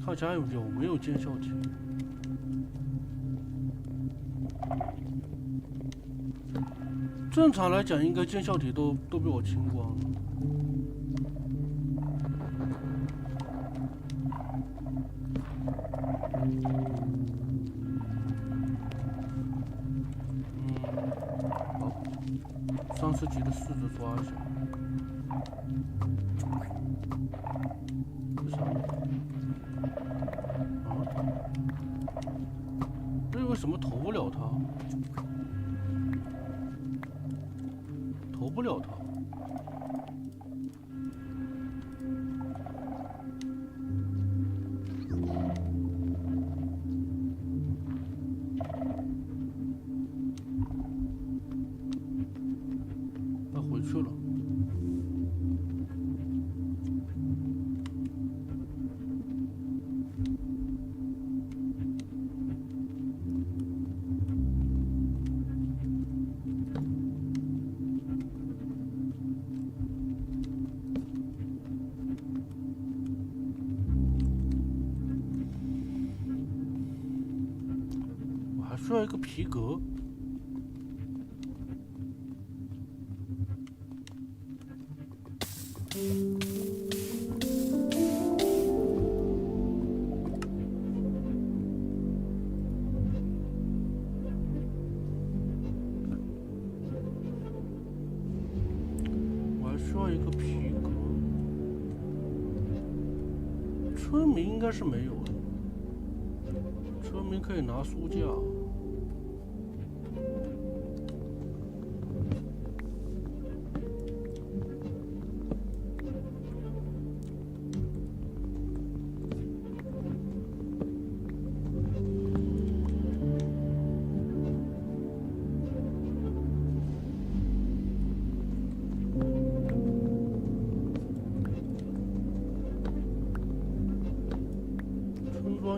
看一下有没有见效体。正常来讲，应该见效体都被我清光了。好，上次级的试着抓一下。这啥？啊？这为什么投不了他？投不了他。他回去了。需要一个皮革。我还需要一个皮革。村民应该是没有的，村民可以拿书架。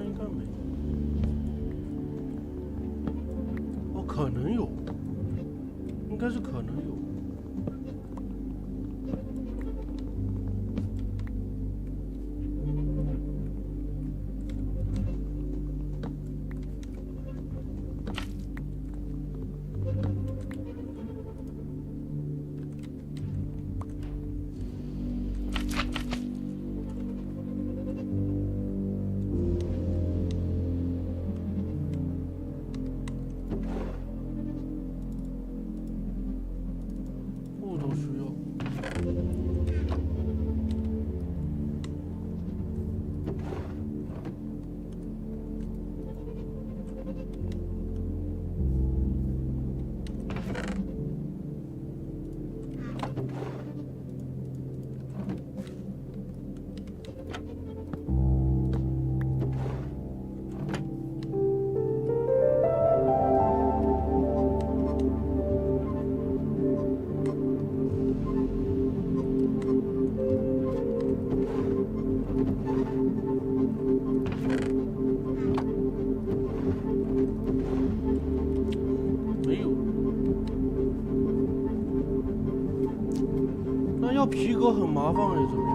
应该没有，哦，可能有，应该是可能有。要皮革很麻烦哎，这边。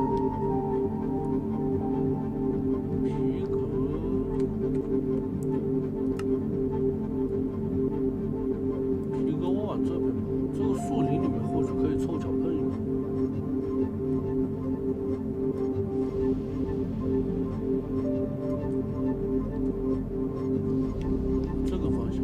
皮革，皮革我往这边跑，这个树林里面或许可以凑巧碰一碰。这个方向。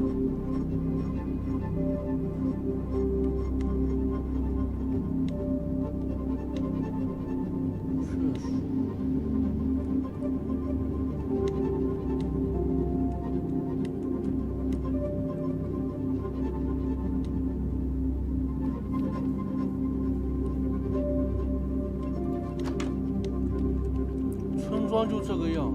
村庄就这个样。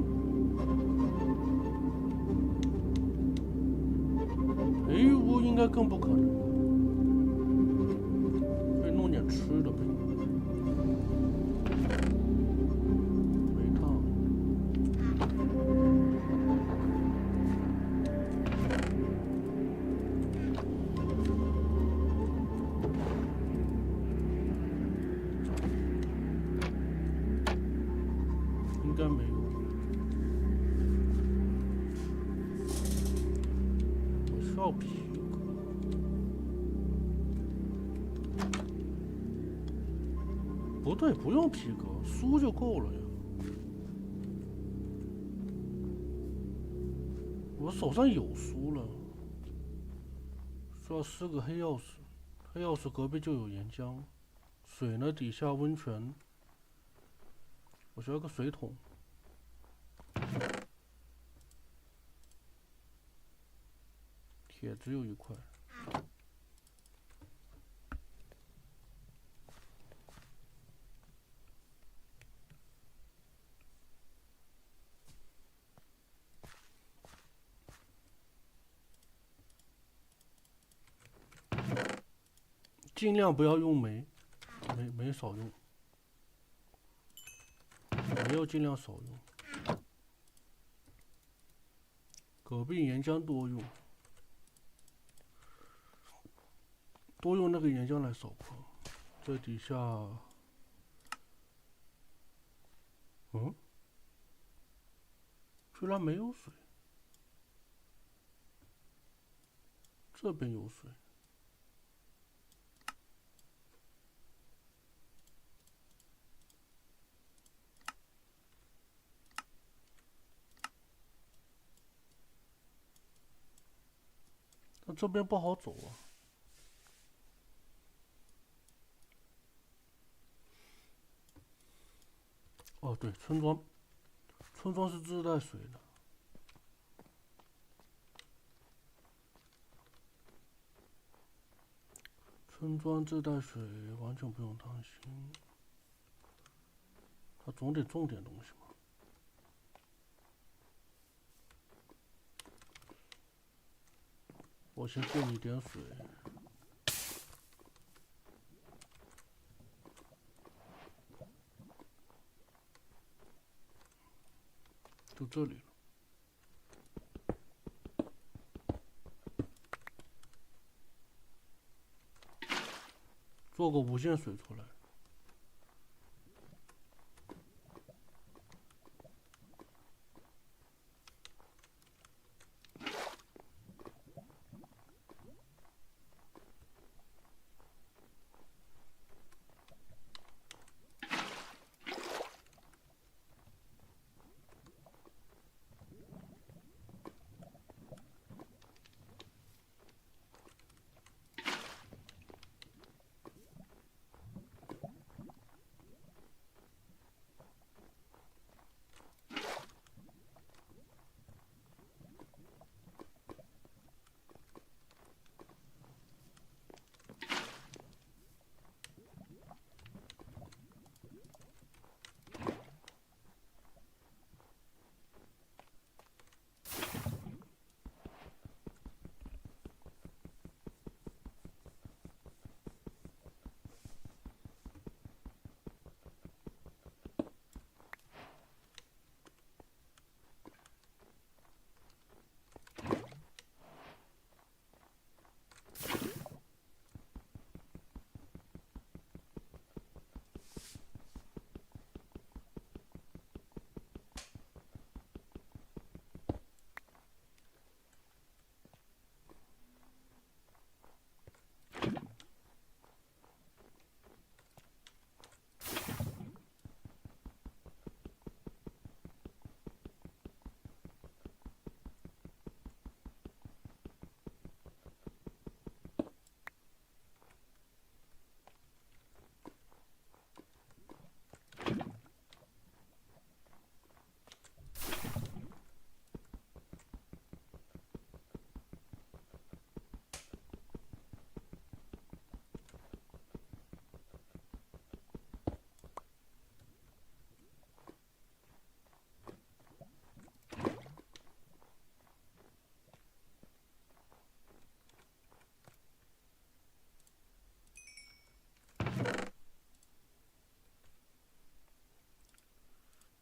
肥屋应该更不可能，可以弄点吃的呗。煤炭。应该没有。要皮革。不对，不用皮革，书就够了呀。我手上有书了，需要4个黑曜石。黑曜石隔壁就有岩浆，水呢底下温泉。我需要个水桶。铁只有1块。尽量不要用煤，煤少用，煤要尽量少用。隔壁岩浆多用，多用那个岩浆来扫矿。这底下，居然没有水，这边有水。那这边不好走啊。哦，对，村庄是自带水的。村庄自带水，完全不用担心。他总得种点东西嘛。我先给你点水。就这里了。做个无限水出来。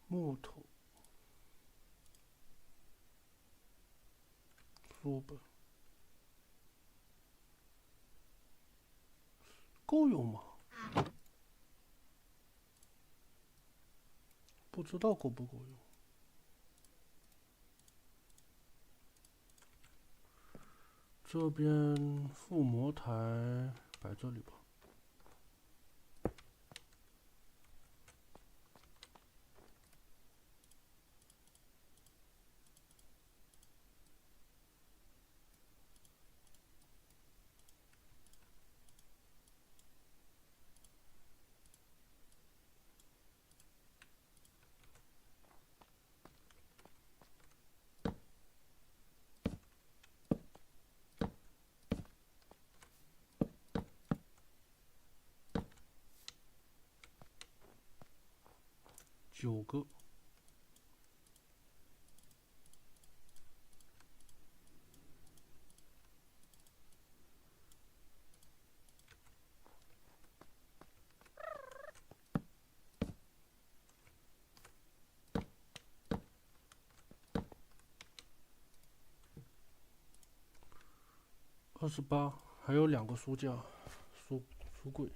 木头、书本够用吗？不知道够不够用。这边附魔台摆这里吧。9个。28，还有2个书架，书柜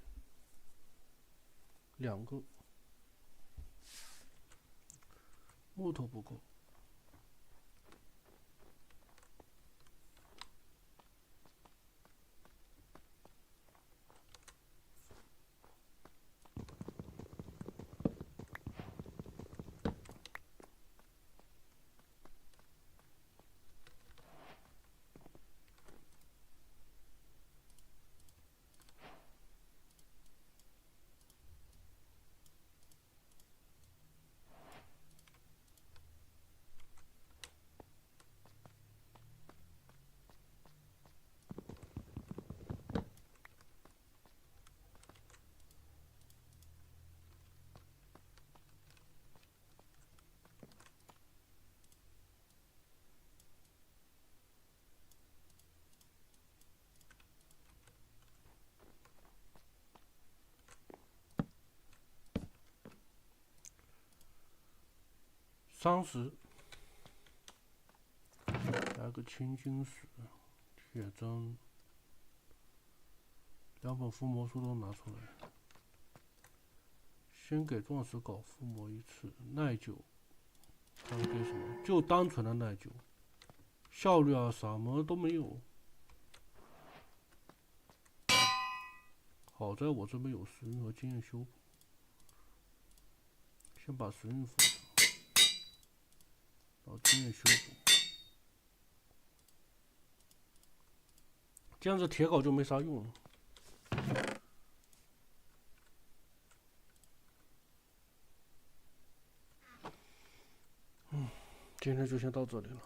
，2个，木头不够。30，来个青金石、铁针，2本附魔书都拿出来。先给钻石镐附魔1次，耐久，还给什么？就单纯的耐久，效率啊什么都没有。好在我这边有时运和经验修补，先把时运补上。然后经验修补，这样子铁镐就没啥用了。今天就先到这里了。